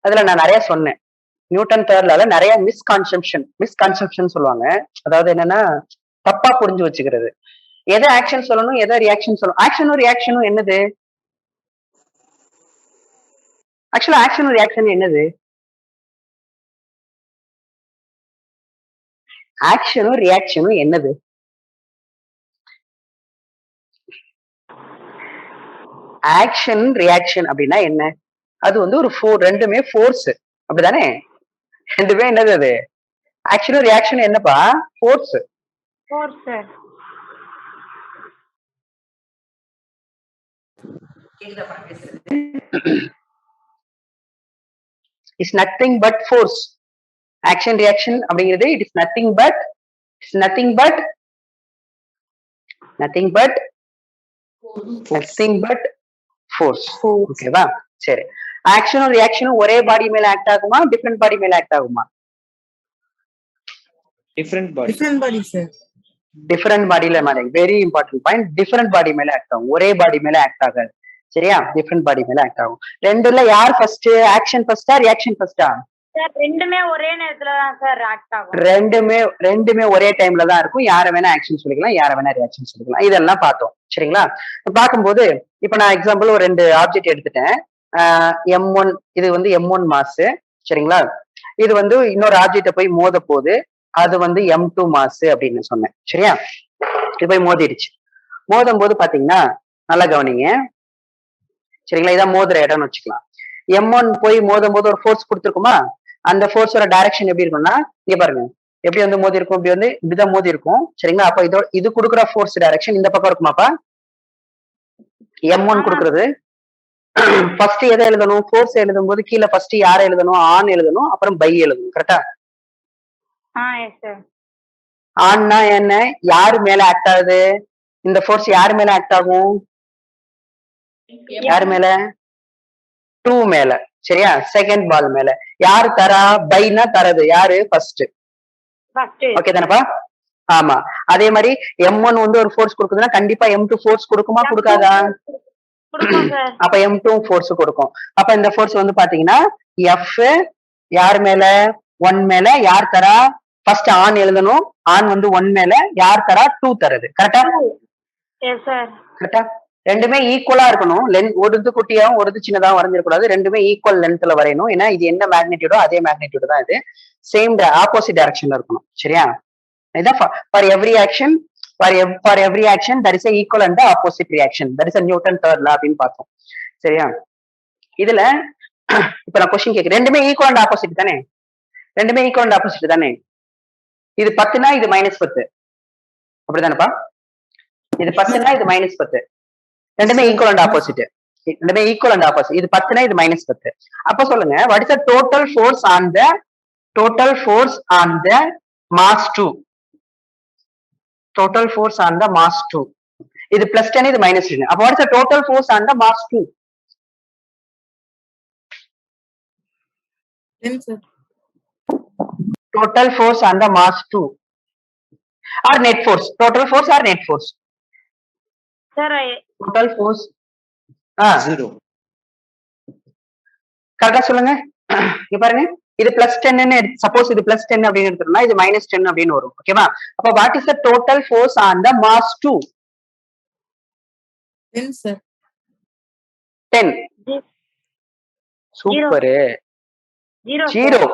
அதுல நான் நிறைய சொன்னேன். நியூட்டன் தேர்ட்ல நிறைய மிஸ்கன்செப்ஷன் சொல்லுவாங்க. அதாவது என்னன்னா தப்பா புரிஞ்சு வச்சுக்கிறது. எதை ஆக்ஷன் சொல்லணும், எதை ரியாக்ஷன் சொல்லணும். ஆக்ஷனும் ரியாக்ஷனும் என்னது? ஆக்சுவலா ஆக்ஷனும் ரியாக்ஷன் என்னது? ஆக்ஷனும் ரியாக்ஷனும் என்னது? ஆக்ஷன் ரியாக்ஷன் அப்படின்னா என்ன? அது வந்து ஒரு ரெண்டுமே ஃபோர்ஸ். அப்படிதானே? ரெண்டுமே என்னது? அது ஆக்ஷனும் ரியாக்ஷனும் என்னப்பா? Force. Force, sir. Is nothing but force. Action reaction அப்படிங்கிறது it is nothing but force. ஓகேவா? சரி, ஆக்ஷனும் ரியாக்ஷனும் ஒரே பாடி மேல ஆக்ட் ஆகுமா, டிஃபரெண்ட் பாடி மேல ஆக்ட் ஆகுமா? Different body. டிஃபரெண்ட் பாடியில மேல, வெரி இம்பார்ட்டன்ட் பாயிண்ட். டிஃபரெண்ட் பாடி மேல ஆக்ட் ஆகும், ஒரே பாடி மேல ஆக்ட் ஆகாது. சரியா? டிஃபரெண்ட் பாடி மேல ஆக்ட் ஆகும். ரெண்டுல யார் ஃபர்ஸ்ட்? ஆக்ஷன் ஃபர்ஸ்டா ரியாக்ஷன் ஃபர்ஸ்டா? Sir, ரெண்டுமே ஒரே நேரத்துல தான் சார் ஆக்ட் ஆகும். ரெண்டுமே ஒரே டைம்ல தான் இருக்கும். யார வேணா ஆக்ஷன் சொல்லிக்கலாம், யார வேணா ரியாக்ஷன் சொல்லிக்கலாம். இதெல்லாம் பார்த்தோம். சரிங்களா? பார்க்கும்போது இப்ப நான் எக்ஸாம்பிள் ஒரு 2 ஆப்ஜெக்ட் எடுத்துட்டேன். M1, இது வந்து M1 மாஸ். சரிங்களா? இது வந்து இன்னொரு ஆப்ஜெக்ட போய் மோத போகுது, அது வந்து M2 மாஸ் அப்படின்னு சொன்னேன். சரியா? இது போய் மோதிடுச்சு. மோதும் போது பாத்தீங்கன்னா நல்லா கவனிங்க. சரிங்களா? இதான் மோதுற இடம்னு வச்சுக்கலாம். M1 போய் மோதும் போது ஒரு ஃபோர்ஸ் கொடுத்துருக்குமா? அந்த ஃபோர்ஸோட டைரக்ஷன் எப்படி இருக்கும்னா, இங்க பாருங்க, எப்படி வந்து மோதி இருக்கும், இப்படி வந்து இப்படிதான் மோதி இருக்கும். சரிங்களா? அப்ப இது கொடுக்குற ஃபோர்ஸ் டைரக்ஷன் இந்த பக்கம் இருக்குமாப்பா? M1 கொடுக்குறது ஃபர்ஸ்ட் எதை எழுதணும்? ஃபோர்ஸ் எழுதும் போது கீழே ஃபர்ஸ்ட் யாரை எழுதணும்? ஆன் எழுதணும், அப்புறம் பை எழுதணும். கரெக்டா? Yes, sir. ஆன்னா என்ன? யாரு மேல ஆக்ட் ஆகுது? இந்த ஃபோர்ஸ் யாரு மேல ஆக்ட் ஆகும்? யாரு மேல? 2 மேல. சரியா? செகண்ட் பால் மேல. யாரு தரா? பைனா தரது யாரு? ஃபர்ஸ்ட். ஓகே தானப்பா? ஆமா. அதே மாதிரி M1 வந்து ஒரு ஃபோர்ஸ் கொடுக்குதுன்னா கண்டிப்பா M2 ஃபோர்ஸ் கொடுக்குமா, கொடுக்காதா? அப்ப M2 ஃபோர்ஸ் கொடுக்கும். அப்ப இந்த ஃபோர்ஸ் வந்து பாத்தீங்கன்னா F யார் மேல? 1 மேல. யார் தரா? ஃபர்ஸ்ட் ஆன் எழுதணும். ஆன் வந்து 1 மேல. யார் தரா? 2 தரது. கரெக்டா? கரெக்டா? ரெண்டுமே ஈக்குவலா இருக்கணும். ஒரு குட்டியாவும் ஒரு சின்னதாவும் வரைஞ்சிடக்கூடாது. ரெண்டுமே ஈக்குவல் லென்த்ல வரையணும். ஏன்னா இது என்ன மேக்னிடியூடோ அதே மேக்னிடியூட் தான் இது. சேம் ஆப்போசிட் டைரக்ஷன்ல இருக்கணும். சரியா? இதான் for every action there is a equal and the opposite reaction. That is a Newton third law அப்படின்னு பார்த்தோம். சரியா? இதுல இப்ப நான் கொஸ்டின் கேட்கிறேன், ரெண்டுமே ஈக்குவல் அண்ட் ஆப்போசிட் தானே? ரெண்டுமே ஈக்குவல் அண்ட் ஆப்போசிட் தானே? இது 10னா இது -10. அப்படிதானப்பா? இது 10னா இது -10. ரெண்டுமே ஈக்குவல் அண்ட் ஆப்போசிட். இது 10னா இது -10. அப்ப சொல்லுங்க, what is the total force on the mass 2? total force on the mass 2. இது plus 10, இது minus 10. அப்போ what's the total force on the mass 2? 10 sir. Total force on the mass 2 or net force. Total force or net force. Sir, Total force. Zero. கரெக்டா சொல்லுங்க. இங்க பாருங்க, இது plus 10 suppose இது plus 10 அப்படின்னு எடுத்தோம்னா இது மைனஸ் 10 அப்படின்னு வரும். ஓகேவா? அப்ப what is the total force on the mass 2? 10 sir. 10. Super. 0.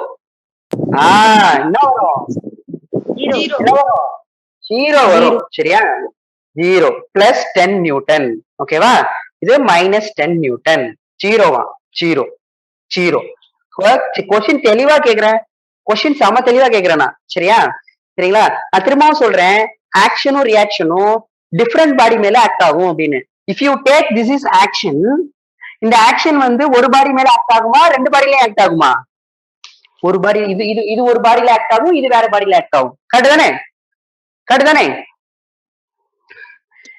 என்ன வரும்? 0 வரும். சரியா? 0 பிளஸ் 10 நியூட்டன். ஓகேவா? இது மைனஸ் 10 நியூட்டன். 0வா? 0. கொஸ்டின் தெளிவா கேக்குறேன். கொஸ்டின் செம தெளிவா கேக்குறேன். சரியா? சரிங்களா? நான் திரும்பவும் சொல்றேன், ஆக்ஷனும் ரியாக்ஷனும் டிஃபரெண்ட் பாடி மேல ஆக்ட் ஆகும் அப்படின்னு. If you take this is action, இந்த ஆக்ஷன் வந்து ஒரு பாடி மேல ஆக்ட் ஆகுமா, ரெண்டு பாடியிலயும் ஆக்ட் ஆகுமா? ஒரு பாடி, இது ஒரு பாடியில ஆக்ட் ஆகும், இது வேற பாடியில ஆக்ட் ஆகும். கரெக்ட் தானே? கரெக்ட் தானே?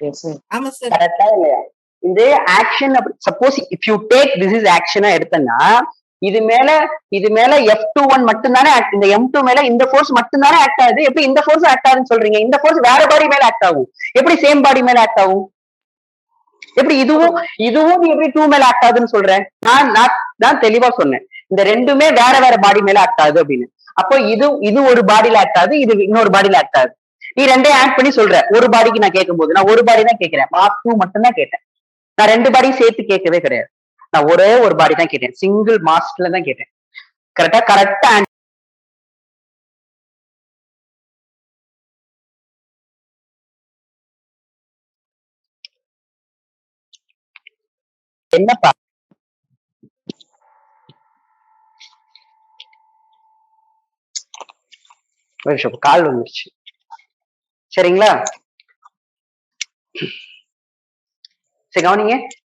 Yes, sir. ஆமா sir. கரெக்டா இல்லையா? இந்த action suppose if you take this is ஆக்ஷனா எடுத்தனா, இது மேல F21 மட்டும் தானே, இந்த M2 மேல இந்த ஃபோர்ஸ் மட்டும் தானே ஆக்ட் ஆகுது. எப்படி இந்த ஃபோர்ஸ் ஆக்ட் ஆகுதுன்னு சொல்றீங்க? இந்த ஃபோர்ஸ் வேற பாடி மேல ஆக்ட் ஆகும். எப்படி சேம் பாடி மேல ஆக்ட் ஆகும்? எப்படி இதுவும் நீ எப்படி 2 மேல ஆக்ட் ஆகுதுன்னு சொல்றேன்? நான் தெளிவா சொன்னேன், இந்த ரெண்டுமே வேற வேற பாடி மேல ஆக்ட் ஆகுது அப்படின்னு. அப்போ இது ஒரு பாடியில ஆக்ட் ஆகுது, இது இன்னொரு பாடியில ஆக்ட் ஆகுது. நீ ரெண்டையும் ஆட் பண்ணி சொல்ற. ஒரு பாடிக்கு நான் கேட்கும்போது நான் ஒரு பாடி தான் கேட்கிறேன், மாஸ் 2 மட்டும் தான் கேட்டேன். நான் ரெண்டு பாடியும் சேர்த்து கேட்கவே கிடையாது. நான் ஒரே ஒரு பாடி தான் கேட்டேன், சிங்கிள் மாஸ்ல தான் கேட்டேன். கரெக்டா என்னப்பா? கால் வந்துருச்சு. சரிங்களா? சரி கவனிங்க,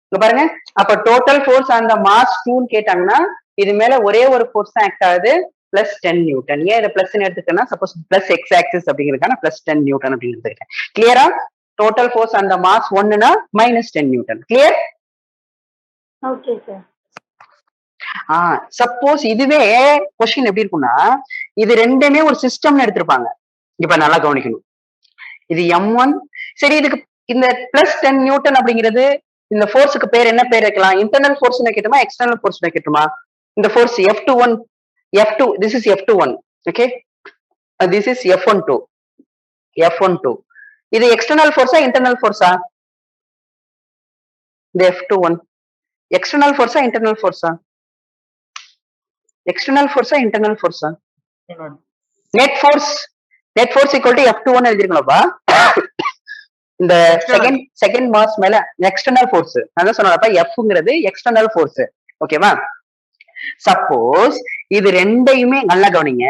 இங்க பாருங்க. அப்ப டோட்டல் ஃபோர்ஸ் அந்த மாஸ் 2 கேட்டாங்கன்னா இது மேல ஒரே ஒரு ஃபோர்ஸ் தான் ஆக்ட் ஆகுது, பிளஸ் 10 நியூட்டன். ஏன் இதை பிளஸ் எடுத்துக்கன்னா, சப்போஸ் பிளஸ் எக்ஸ் ஆக்சிஸ் அப்படிங்கிறதுக்கான பிளஸ் 10 நியூட்டன் அப்படின்னு எடுத்துக்கிட்டேன். கிளியரா? டோட்டல் ஃபோர்ஸ் அந்த மாஸ் 1னா minus 10 Newton. Clear? Okay sir. Suppose இதுவே கொஸ்டின் எப்படி இருக்கும்னா, இது ரெண்டுமே ஒரு சிஸ்டம்னு எடுத்திருப்பாங்க. இப்ப நல்லா கவனிக்கணும். இது M1. சரி, இதுக்கு இந்த பிளஸ் 10 நியூட்டன் அப்படிங்கிறது இந்த ஃபோர்ஸுக்கு பேர் என்ன பேர் வைக்கலாம்? இன்டர்னல் ஃபோர்ஸ் வைக்கட்டுமா, எக்ஸ்டர்னல் ஃபோர்ஸ் வைக்கட்டுமா? இந்த force F2, this is F21. okay, this is F12. இது எக்ஸ்டர்னல் ஃபோர்ஸா இன்டர்னல் ஃபோர்ஸா? இந்த F21 எக்ஸ்டர்னல் ஃபோர்ஸா இன்டர்னல் ஃபோர்ஸா? எக்ஸ்டர்னல் ஃபோர்ஸா இன்டர்னல் ஃபோர்ஸா? Net force equal to F21 எழுதிருக்கலாம்ப்பா. இந்த செகண்ட் மாஸ் மேல எக்ஸ்டர்னல் ஃபோர்ஸ் நான் தான் சொன்னப்ப, Fங்கிறது எக்ஸ்டர்னல் ஃபோர்ஸ். ஓகேவா? சப்போஸ் இது ரெண்டையுமே நல்லா கவனிங்க.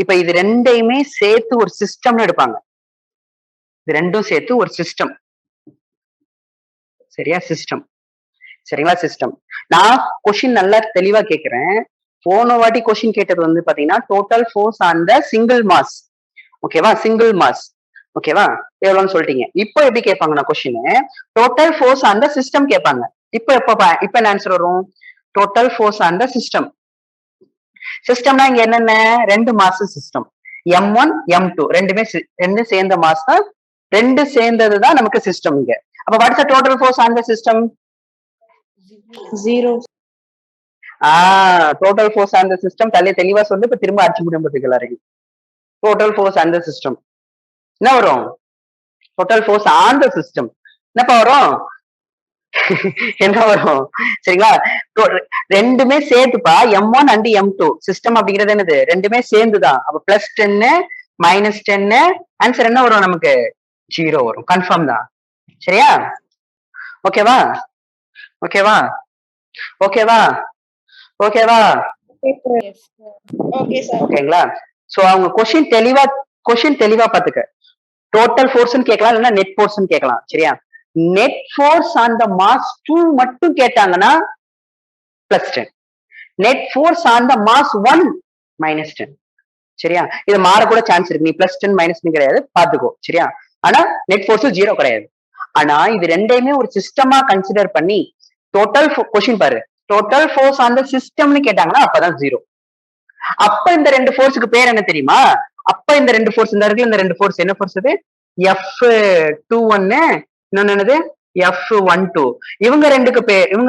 இப்ப இது ரெண்டையுமே சேர்த்து ஒரு சிஸ்டம்னு எடுப்பாங்க. இது ரெண்டும் சேர்த்து ஒரு சிஸ்டம். சரியா? சிஸ்டம். சரிங்களா? சிஸ்டம். நான் கொஸ்டின் நல்லா தெளிவா கேட்கிறேன். போன வாட்டி கொஸ்டின் கேட்டது வந்து பாத்தீங்கன்னா total force on the single mass. ஓகேவா? Single mass. ஓகேவா? எவ்வளவுன்னு சொல்லிட்டீங்க. இப்போ எப்படி கேட்பாங்கன்னா question total force on the system கேட்பாங்க. இப்ப என்ன ஆன்சர் வரும்? Total force on the system. சிஸ்டம்னா இங்க என்னென்ன? ரெண்டு மாஸ் சிஸ்டம். M1 M2 ரெண்டு சேர்ந்த மாஸ் தான், ரெண்டு சேர்ந்ததுதான் நமக்கு சிஸ்டம் இங்க. அப்ப what is the total force on the system? 0. Total force on the system தெளிவா சொல்லு. இப்ப திரும்ப அடிச்சு முடியும் பார்த்துக்கலாம். Total force on the system என்ன வரும்? Total force on the system என்னப்பா வரும்? என்ன வரும்? சரிங்களா? ரெண்டுமே சேர்த்துப்பா, M1 and M2 சிஸ்டம் அப்படிங்கிறது என்னது? ரெண்டுமே சேர்ந்துதான். அப்ப பிளஸ் 10 மைனஸ் 10 ஆன்சர் என்ன வரும் நமக்கு? 0 வரும். கன்ஃபார்ம் தான். சரியா? ஓகேவா? ஓகேங்களா? சோ அவங்க கொஸ்டின் தெளிவா பாத்துக்க. டோட்டல் ஃபோர்ஸ் கேட்கலாம், இல்லைன்னா நெட் ஃபோர்ஸ் கேட்கலாம். சரியா? Net force on the mass 2 மட்டும் கேட்டாங்கன்னா plus 10. Net force on the mass 1 minus 10. சரியா? இது மாறக்கூட சான்ஸ் இருக்கு. நீ +10 -10 கிடையாது, பாத்துக்கோ. சரியா? ஆனா நெட் ஃபோர்ஸ் 0 கிடையாது. ஆனா இது ரெண்டையுமே ஒரு சிஸ்டமா கன்சிடர் பண்ணி டோட்டல் கொஸ்டின் பாரு, டோட்டல் ஃபோர்ஸ் ஆன் த சிஸ்டம்னு கேட்டாங்கன்னா அப்பதான் 0. அப்ப இந்த ரெண்டு ஃபோர்ஸுக்கு பேர் என்ன தெரியுமா? அப்ப இந்த ரெண்டு ஃபோர்ஸ் இந்த இருக்குல்ல, இந்த ரெண்டு ஃபோர்ஸ் என்ன ஃபோர்ஸ் அது? F21 இன்னொன்னு என்னது? F12. இவங்க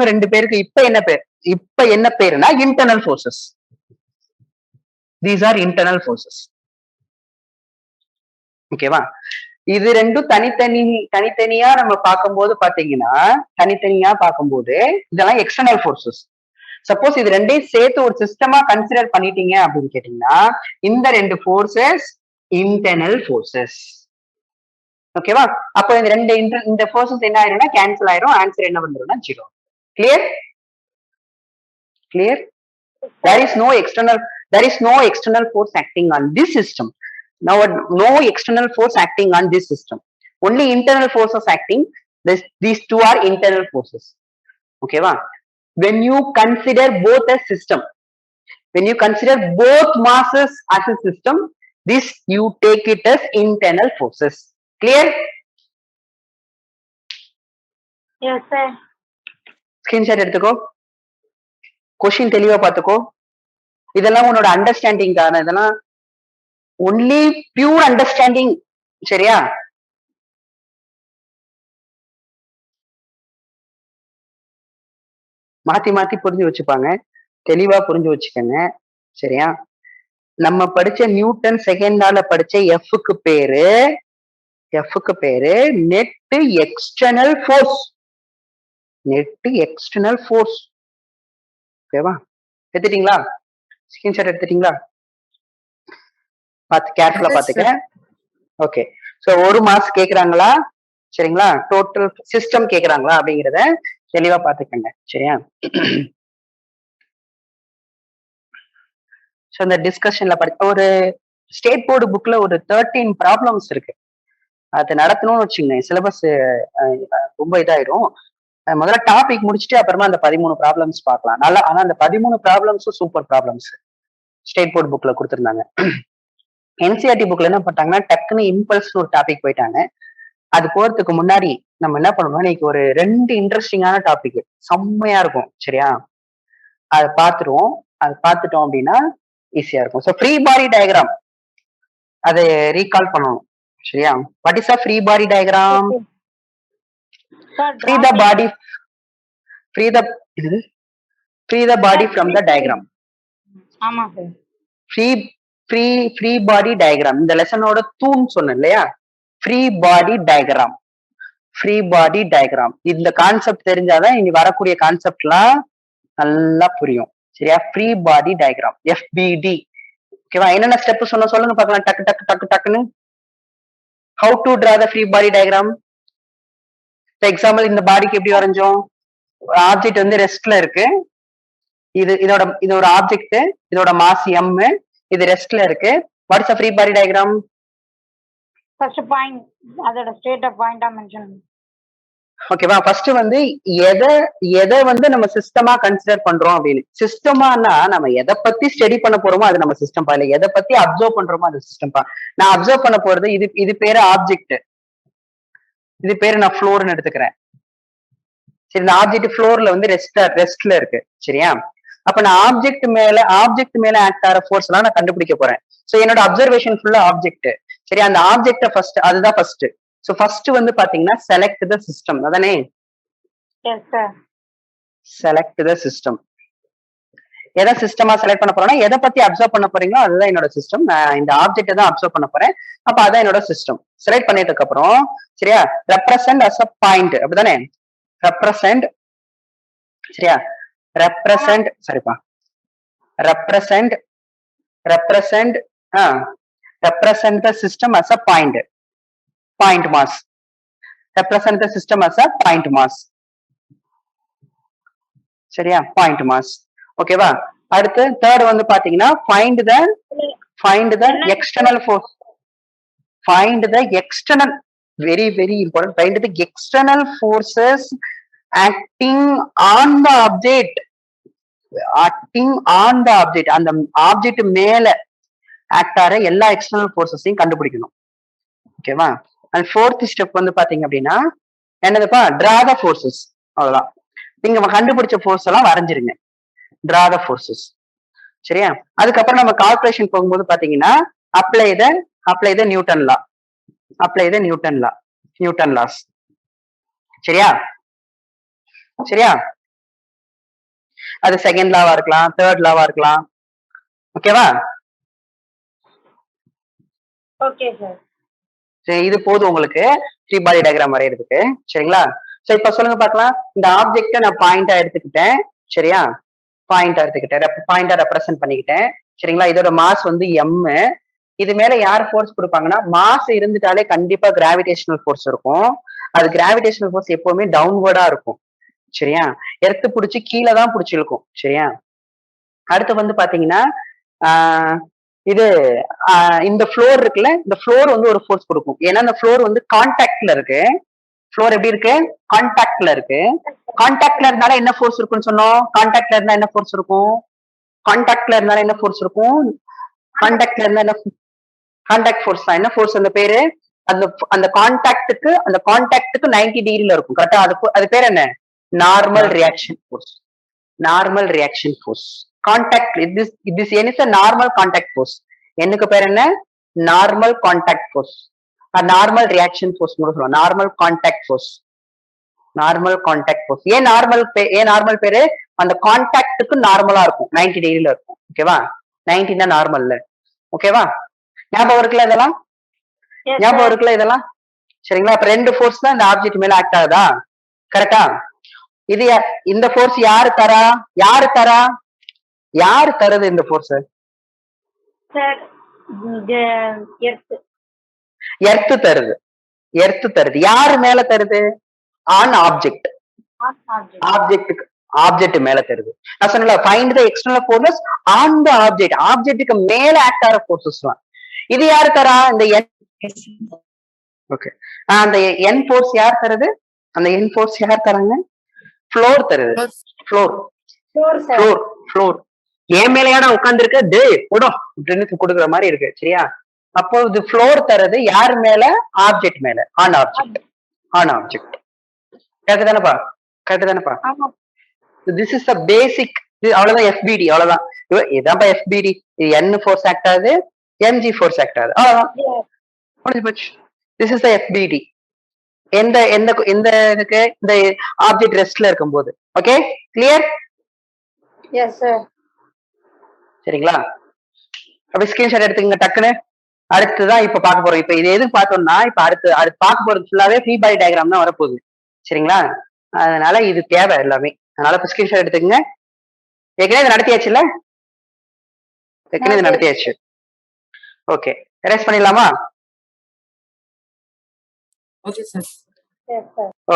ரெண்டு பேருக்கு இப்ப என்ன பேருனா internal forces. These are internal forces. ஓகேவா? இது ரெண்டும் தனித்தனியா நம்ம பார்க்கும்போது பாத்தீங்கன்னா, இதெல்லாம் எக்ஸ்டர்னல் ஃபோர்ஸஸ். சப்போஸ் இது ரெண்டையும் சேர்த்து ஒரு சிஸ்டமா கன்சிடர் பண்ணிட்டீங்க அப்படின்னு கேட்டீங்கன்னா, இந்த ரெண்டு ஃபோர்ஸஸ் இன்டர்னல் ஃபோர்ஸஸ். ஓகேவா? அப்போ இந்த ஃபோர்ஸஸ் என்ன ஆயிரும்னா கேன்சல் ஆயிரும். ஆன்சர் என்ன வந்துரும்னா 0. Clear? There is no external force acting on this system. Now, no external force acting on this system. Only internal forces acting. These two are internal forces. Okay, va? When you consider both a system, when you consider both masses as a system, this you take it as internal forces. Clear? Yes, sir. Screenshot எடுத்துக்கோ. Question தெளிவா பாத்துக்கோ. இதெல்லாம் உன்னோட understanding தானே. இதெல்லாம் only pure understanding. சரியா? மாத்தி புரிஞ்சு வச்சுப்பாங்க. தெளிவா புரிஞ்சு வச்சுக்கோங்க. சரியா? நம்ம படிச்ச நியூட்டன் செகண்ட் லால படிச்ச எஃப்க்கு பேரு நெட் எக்ஸ்டர்னல் ஃபோர்ஸ். ஓகேவா? எடுத்துட்டீங்களா? ஸ்கிரீன்ஷாட் எடுத்துட்டீங்களா? கேர்ஃபுல்லா பாத்துக்க. ஓகே. சோ ஒரு மாஸ் கேக்குறாங்களா? சரிங்களா? டோட்டல் சிஸ்டம் கேக்குறாங்களா அப்படிங்கறத தெளிவா பாத்துக்கங்க. சரியா? சோ இந்த டிஸ்கஷன்ல ஒரு ஸ்டேட் போர்டு புக்ல ஒரு 13 ப்ராப்ளம்ஸ் இருக்கு. அது நடத்தணும்னு வச்சுக்கோங்க. சிலபஸ் ரொம்ப இதாயிரும். முதல்ல டாபிக் முடிச்சுட்டு அப்புறமா அந்த 13 ப்ராப்ளம்ஸ் பார்க்கலாம். நல்லா. ஆனா அந்த 13 ப்ராப்ளம்ஸும் சூப்பர் ப்ராப்ளம்ஸ் ஸ்டேட் போர்டு புக்ல கொடுத்திருந்தாங்க. என்சிஆர்டி புக்ல என்ன பண்ணிட்டாங்கன்னா டக்குன்னு இம்பல்ஸ் ஒரு டாபிக் போயிட்டாங்க. அது போறதுக்கு முன்னாடி நம்ம என்ன பண்ணணும், இன்னைக்கு ஒரு 2 இன்ட்ரெஸ்டிங்கான டாபிக் செம்மையா இருக்கும். சரியா? அதை பார்த்துருவோம். அதை பார்த்துட்டோம் அப்படின்னா ஈஸியா இருக்கும். ஸோ ஃப்ரீ பாடி டயக்ராம் அதை ரீகால் பண்ணணும். சரியா? What is a free body diagram? Free the body from the diagram. ஆமா சார். ஃப்ரீ பாடி டயக்ராம் இந்த லெசனோட தூண் சொன்னேன் இல்லையா? Free body diagram. இந்த கான்செப்ட் தெரிஞ்சாதான் இனி வரக்கூடிய கான்செப்ட்லாம் நல்லா புரியும். சரியா? Free body diagram FBD. ஓகேவா? என்னென்ன ஸ்டெப் சொல்லுங்க பார்க்கலாம். டக்குன்னு. How to draw the free body diagram? Example இந்த பாடிக்கு எப்படி வரைஞ்சோம்? ஆப்ஜெக்ட் வந்து ரெஸ்ட்ல இருக்கு. இது ஒரு ஆப்ஜெக்ட். இதோட மாஸ் m. இது ரெஸ்ட்ல இருக்கு. What is a free body diagram? First point அதோட ஸ்டேட் ஆஃப் பாயிண்டா மென்ஷன். ஓகேவா? ஃபர்ஸ்ட் வந்து எதை வந்து நம்ம சிஸ்டமா கன்சிடர் பண்றோம் அப்படின்னு. சிஸ்டமானா நம்ம எதை பத்தி ஸ்டடி பண்ண போறோமோ அது நம்ம சிஸ்டம் பா. இல்ல எதை பத்தி அப்சர்வ் பண்றோமோ அது சிஸ்டம் பா. நான் அப்சர்வ் பண்ண போறது இது பேரு ஆப்ஜெக்ட். இது பேரு நான் ஃப்ளோர்னு எடுத்துக்கிறேன். சரி, இந்த ஆப்ஜெக்ட் ஃப்ளோர்ல வந்து ரெஸ்ட்ல இருக்கு. சரியா? அப்ப நான் ஆப்ஜெக்ட் மேல ஆக்ட் ஆகிற ஃபோர்ஸ் எல்லாம் நான் கண்டுபிடிக்க போறேன். சோ என்னோட அப்சர்வேஷன் ஃபுல்லா ஆப்ஜெக்ட். சரி, அந்த ஆப்ஜெக்ட ஃபர்ஸ்ட், அதுதான் ஃபர்ஸ்ட். சோ ஃபர்ஸ்ட் வந்து பாத்தீங்கன்னா செலக்ட் த சிஸ்டம். அதானே? Yes sir. Select the system. எதை சிஸ்டமா செலக்ட் பண்ண போறேன்னா எதை பத்தி அப்சர்வ் பண்ண போறீங்களோ அதுதான் என்னோட சிஸ்டம். நான் இந்த ஆப்ஜெக்ட தான் அப்சர்வ் பண்ண போறேன். அப்ப அதான் என்னோட சிஸ்டம். செலக்ட் பண்ணிட்டதுக்கு அப்புறம் சரியா, ரெப்ரசன்ட் அஸ் அ பாயிண்ட். அப்படிதானே? ரெப்ரசன்ட். சரியா? Represent the system as a point mass. Represent the system as a point mass. சரியா? point mass. ஓகேவா? அடுத்து தேர்ட் வந்து பாத்தீங்கன்னா find the external force. Find the external, very important. Find the external forces acting on the object. அந்த object மேல act ஆகிற எல்லா external ஃபோர்ஸஸையும் கண்டுபிடிக்கணும். ஓகேவா? அண்ட் ஃபோர்த் ஸ்டெப் வந்து பாத்தீங்க அப்படின்னா என்னதுப்பா, டிரா த ஃபோர்ஸஸ். அவ்வளவுதான். நீங்க கண்டுபிடிச்ச ஃபோர்ஸ் எல்லாம் வரைஞ்சிருங்க. Draw the forces. சரியா? அதுக்கப்புறம் நம்ம கால்குலேஷன் போகும்போது பாத்தீங்கன்னா apply the Newton law. Newton laws. சரியா? அது செகண்ட் லாவா இருக்கலாம், தேர்ட் லாவா இருக்கலாம். ஓகேவா? Okay sir. சரி, இது போதும் உங்களுக்கு ஃப்ரீ பாடி டயக்ராம் வரையறதுக்கு. சரிங்களா? சோ இப்ப சொல்லுங்க பார்க்கலாம். இந்த ஆப்ஜெக்ட நான் பாயிண்டா எடுத்துக்கிட்டேன். சரியா? பாயிண்டா ரெப்ரசென்ட் பண்ணிக்கிட்டேன். சரிங்களா? இதோட மாஸ் வந்து m. இது மேல யார் ஃபோர்ஸ் கொடுப்பாங்கன்னா, மாஸ் இருந்துட்டாலே கண்டிப்பா கிராவிடேஷனல் ஃபோர்ஸ் இருக்கும். அது கிராவிடேஷனல் ஃபோர்ஸ் எப்பவுமே டவுன்வர்டா இருக்கும். சரியா? எர்த்து பிடிச்சி கீழே தான் பிடிச்சி இழுக்கும். சரியா? அடுத்து வந்து பாத்தீங்கன்னா இது இந்த ஃப்ளோர் இருக்குல்ல, இந்த ஃப்ளோர் வந்து ஒரு ஃபோர்ஸ் கொடுக்கும். ஏன்னா இந்த ஃப்ளோர் வந்து கான்டாக்ட்ல இருக்கு. ஃப்ளோர் எப்படி இருக்கு? கான்டாக்ட்ல இருக்கு. கான்டாக்ட்ல இருந்தாலும் என்ன ஃபோர்ஸ் இருக்குன்னு சொன்னோம்? கான்டாக்ட்ல இருந்தா என்ன ஃபோர்ஸ் இருக்கும்? கான்டாக்ட்ல இருந்தாலும் என்ன ஃபோர்ஸ் இருக்கும்? கான்டாக்ட்ல இருந்தா என்ன? கான்டாக்ட் ஃபோர்ஸ் தான். என்ன ஃபோர்ஸ் அந்த பேரு? அந்த கான்டாக்டுக்கு 90 டிகிரில இருக்கும். கரெக்டா? அது பேர் என்ன? Normal reaction force. Contact this n is a normal contact force. என்னக்கு பேர் என்ன? Normal contact force. Normal reaction force சொல்லுவோம். Normal contact force. ஏன் நார்மல் பேரு? அந்த கான்டாக்டுக்கு நார்மலா இருக்கும். 90 டிகிரில இருக்கும். ஓகேவா? 90 தான் நார்மல்ல. ஓகேவா? ஞாபகம் இருக்குல்ல இதெல்லாம்? சரிங்களா? அப்ப ரெண்டு ஃபோர்ஸ் தான் இந்த ஆப்ஜெக்ட் மேல ஆக்ட் ஆகுதா? கரெக்டா? இது இந்த ஃபோர்ஸ் யாரு தருது இந்த ஃபோர்ஸ்? சார் எர்த் தருது. யாரு மேல தருது? An object. ஆப்ஜெக்ட் மேல தருது. நான் சொன்னல, find the external forces on the object. ஆப்ஜெக்ட்டுக்கு மேல ஆக்ட் ஆகிற ஃபோர்ஸஸ்லாம். இது யாரு தரா? இந்த n. ஓகே, அந்த n ஃபோர்ஸ் யார் தருது? தராங்க? ஃப்ளோர் தருது. ஃப்ளோர் ஏன் மேலையாடா உட்கார்ந்துருக்க, டே போடும் அப்படின்னு கொடுக்குற மாதிரி இருக்கு. சரியா? அப்போ இது ஃப்ளோர் தருது யார் மேல? ஆப்ஜெக்ட் மேல. An object. கரெக்ட் தானப்பா? திஸ் இஸ் த பேசிக். அவ்வளவுதான் FBD. அவ்வளவுதான். இதான்ப்பா FBD. இது n ஃபோர்ஸ் ஆக்ட் ஆகுது, mg ஃபோர்ஸ் ஆக்ட் ஆகுது. அவ்வளவுதான். This is the FBD. எந்த இதுக்கு? இந்த ஆப்ஜெக்ட் ரெஸ்ட்ல இருக்கும்போது. Okay, clear? Yes sir. சரிங்களா? அப்ப ஸ்கிரீன்ஷாட் எடுத்துக்கங்க டக்குன்னு. அடுத்துதான் இப்ப பார்க்க போறோம். இப்ப இது எதுக்கு பார்த்தோம்னா, இப்ப அடுத்து பார்க்க போறது ஃபுல்லாவே ஃப்ரீ பாடி டயக்ராம் தான் வரப்போகுது. சரிங்களா? அதனால இது தேவை எல்லாமே. அதனால இப்ப ஸ்கிரீன்ஷாட் எடுத்துக்கங்க. ஏற்கனவே நடத்தியாச்சு. ஓகே, எரேஸ் பண்ணிடலாமா?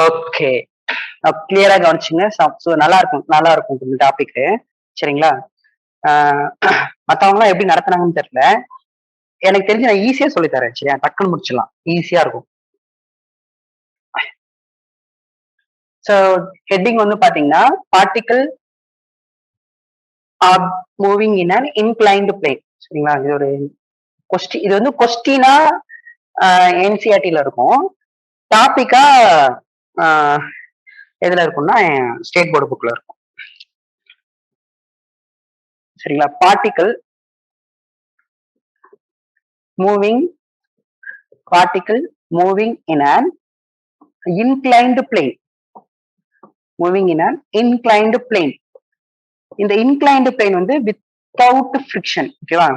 ஓகே, கிளியரா கவனிச்சுங்க. நல்லா இருக்கும் இந்த டாபிக். சரிங்களா? மத்தவங்க எல்லாம் எப்படி நடத்துனாங்கன்னு தெரியல. எனக்கு தெரிஞ்சு நான் ஈஸியா சொல்லித்தரேன். சரியா? டக்குன்னு முடிச்சிடலாம். ஈஸியா இருக்கும். சோ ஹெட்டிங் வந்து பாத்தீங்கன்னா, particle are moving in an inclined plane. சரிங்களா? இது ஒரு கொஸ்டின். இது வந்து கொஸ்டினா NCERT-ல இருக்கும். டாபிக்கா எதுல இருக்கும்னா ஸ்டேட் போர்டு புக்ல இருக்கும். சரிங்களா? Particle moving in an inclined plane. இந்த inclined plane வந்து வித்தவுட் ஃபிரிக்ஷன். ஓகேவா?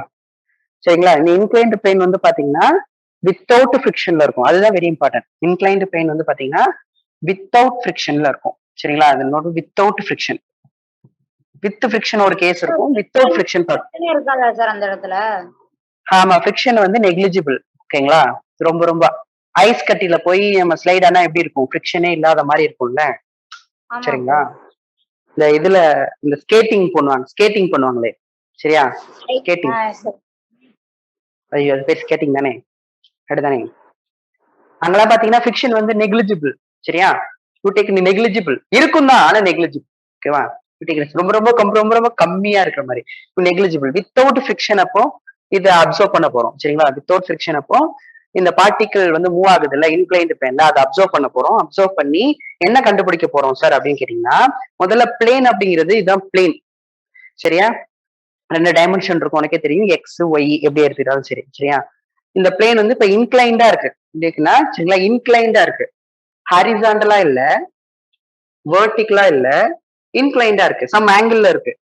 சரிங்களா? இந்த inclined plane வந்து பாத்தீங்கன்னா வித்தவுட் ஃபிரிக்ஷன்ல இருக்கும். அதுதான் வெரி இம்பார்ட்டன்ட். inclined plane வந்து பாத்தீங்கன்னா வித்தவுட் ஃபிரிக்ஷன்ல இருக்கும். சரிங்களா? அது வித்தவுட் ஃபிரிக்ஷன். வித் ஃபிரிக்ஷன் ஒரு கேஸ் இருக்கும். வித்தவுட் ஃபிரிக்ஷன் இருக்காதா சார் அந்த இடத்துல? ஆமா, ஃபிரிக்ஷன் வந்து நெக்லிஜிபிள். ஓகேங்களா? ரொம்ப ஐஸ் கட்டில போய் நம்ம ஸ்லைட் ஆனா எப்படி இருக்கும்? ஃபிரிக்ஷனே இல்லாத மாதிரி இருக்கும்ல. சரிங்களா? இந்த ஸ்கேட்டிங் பண்ணுவாங்களே. சரியா? ஸ்கேட்டிங். ஐயோ, அது பேர் ஸ்கேட்டிங் தானே? அப்படிதானே? அங்கெல்லாம் பாத்தீங்கன்னா ஃபிரிக்ஷன் வந்து நெக்லிஜிபிள். சரியா? நெக்லிஜிபிள் இருக்கும் தான், ஆனா நெக்லிஜிபிள். ஓகேவா? ரொம்ப கம்மியா இருக்கிற மாதிரி நெக்லிஜிபிள். வித்தவுட் ஃபிரிக்ஷன் அப்போ இதை அப்சர்வ் பண்ண போறோம். சரிங்களா? வித்தவுட் ஃபிரிக்ஷன் அப்போ இந்த பார்ட்டிகிள் வந்து மூவ் ஆகுது இல்ல இன்க்ளைன்ட் பிளேன்ல, அதை அப்சர்வ் பண்ண போறோம். அப்சர்வ் பண்ணி என்ன கண்டுபிடிக்க போறோம் சார் அப்படின்னு கேட்டீங்கன்னா, முதல்ல பிளேன் அப்படிங்கிறது இதுதான் பிளேன். சரியா? 2 டைமென்ஷன் இருக்கும், உனக்கே தெரியும், எக்ஸ் ஒய் எப்படி எடுத்துக்கிட்டாலும் சரி. சரியா? இந்த பிளேன் வந்து இப்ப இன்க்ளைண்டா இருக்கு இருக்குன்னா, சரிங்களா, இன்க்ளைண்டா இருக்கு, ஹாரிசாண்டலா இல்ல, வெர்டிகலா இல்ல, இன்க்ளைண்டா இருக்கு, சம் ஆங்கிள் இருக்கு.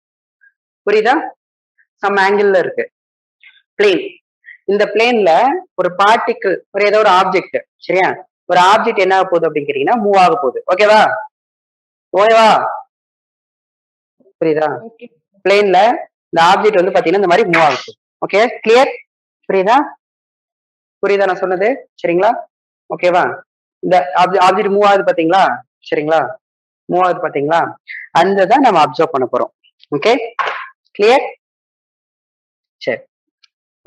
புரியுதா? சம் ஆங்கிள் இருக்கு பிளேன். இந்த பிளேன்ல ஒரு பார்ட்டிகிள், ஒரு ஏதோ ஒரு ஆப்ஜெக்ட், சரியா, ஒரு ஆப்ஜெக்ட் என்ன ஆக போகுது அப்படின்னு கேட்டீங்கன்னா மூவ் ஆக போகுது. ஓகேவா? ஓகேவா? புரியுதா? பிளேன்ல இந்த ஆப்ஜெக்ட் வந்து பாத்தீங்கன்னா இந்த மாதிரி மூவ் ஆக போகுது. Okay, clear? புரியுதா? புரியுதா நான் சொன்னது? சரிங்களா? ஓகேவா? இந்த ஆப்ஜெக்ட் மூவ் ஆகுது பாத்தீங்களா? சரிங்களா? மூவ் ஆகுது பாத்தீங்களா? அந்த தான் நம்ம அப்சர்வ் பண்ண போறோம். Okay, clear? சரி,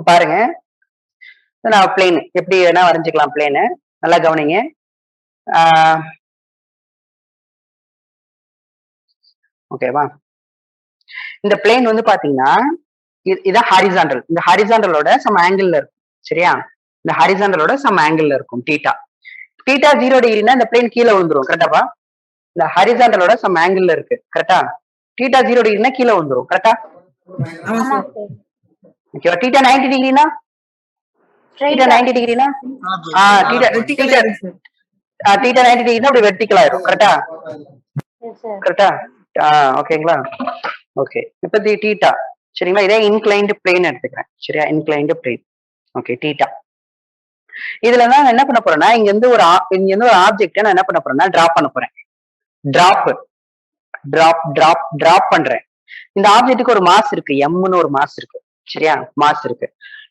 பாருங்க, நான் பிளேன் எப்படி வேணா வரைஞ்சுக்கலாம். பிளேனு நல்லா கவனிங்க. ஓகேவா? இந்த பிளேன் வந்து பாத்தீங்கன்னா இதான் ஹாரிசாண்டல். இந்த ஹாரிசாண்டலோட சம் ஆங்கிள் இருக்கும். சரியா? இந்த ஹாரிசாண்டலோட சம் ஆங்கிள் இருக்கும், தீட்டா. தீட்டா 0 டிகிரினா இந்த பிளேன் கீழே விழுந்துரும். கரெக்டாப்பா? இந்த ஹாரிசாண்டலோட சம் ஆங்கிள் இருக்கு. கரெக்டா? தீட்டா 0 டிகிரினா கீழே விழுந்துரும். கரெக்டா? ஓகேவா? தீட்டா 90 டிகிரினா, தீட்டா 90 டிகிரினா தீட்டா 90 டிகிரினா அப்படி வெர்டிகல் ஆயிரும். கரெக்டா? கரெக்டா? ஓகேங்களா? ஓகே, இப்ப தீட்டா, சரிங்களா, இதே இன்க்ளைன்டு பிளேன் எடுத்துக்கிறேன். சரியா? Inclined plane. Okay, theta. இதுல நான் என்ன பண்ண போறேன்னா, இங்க இருந்து ஒரு ஆப்ஜெக்ட் நான் என்ன பண்ண போறேன்னா டிராப் பண்ண போறேன். டிராப் பண்றேன். இந்த ஆப்ஜெக்ட்டுக்கு ஒரு மாஸ் இருக்கு, எம்னு ஒரு மாஸ் இருக்கு. சரியா? மாஸ் இருக்கு.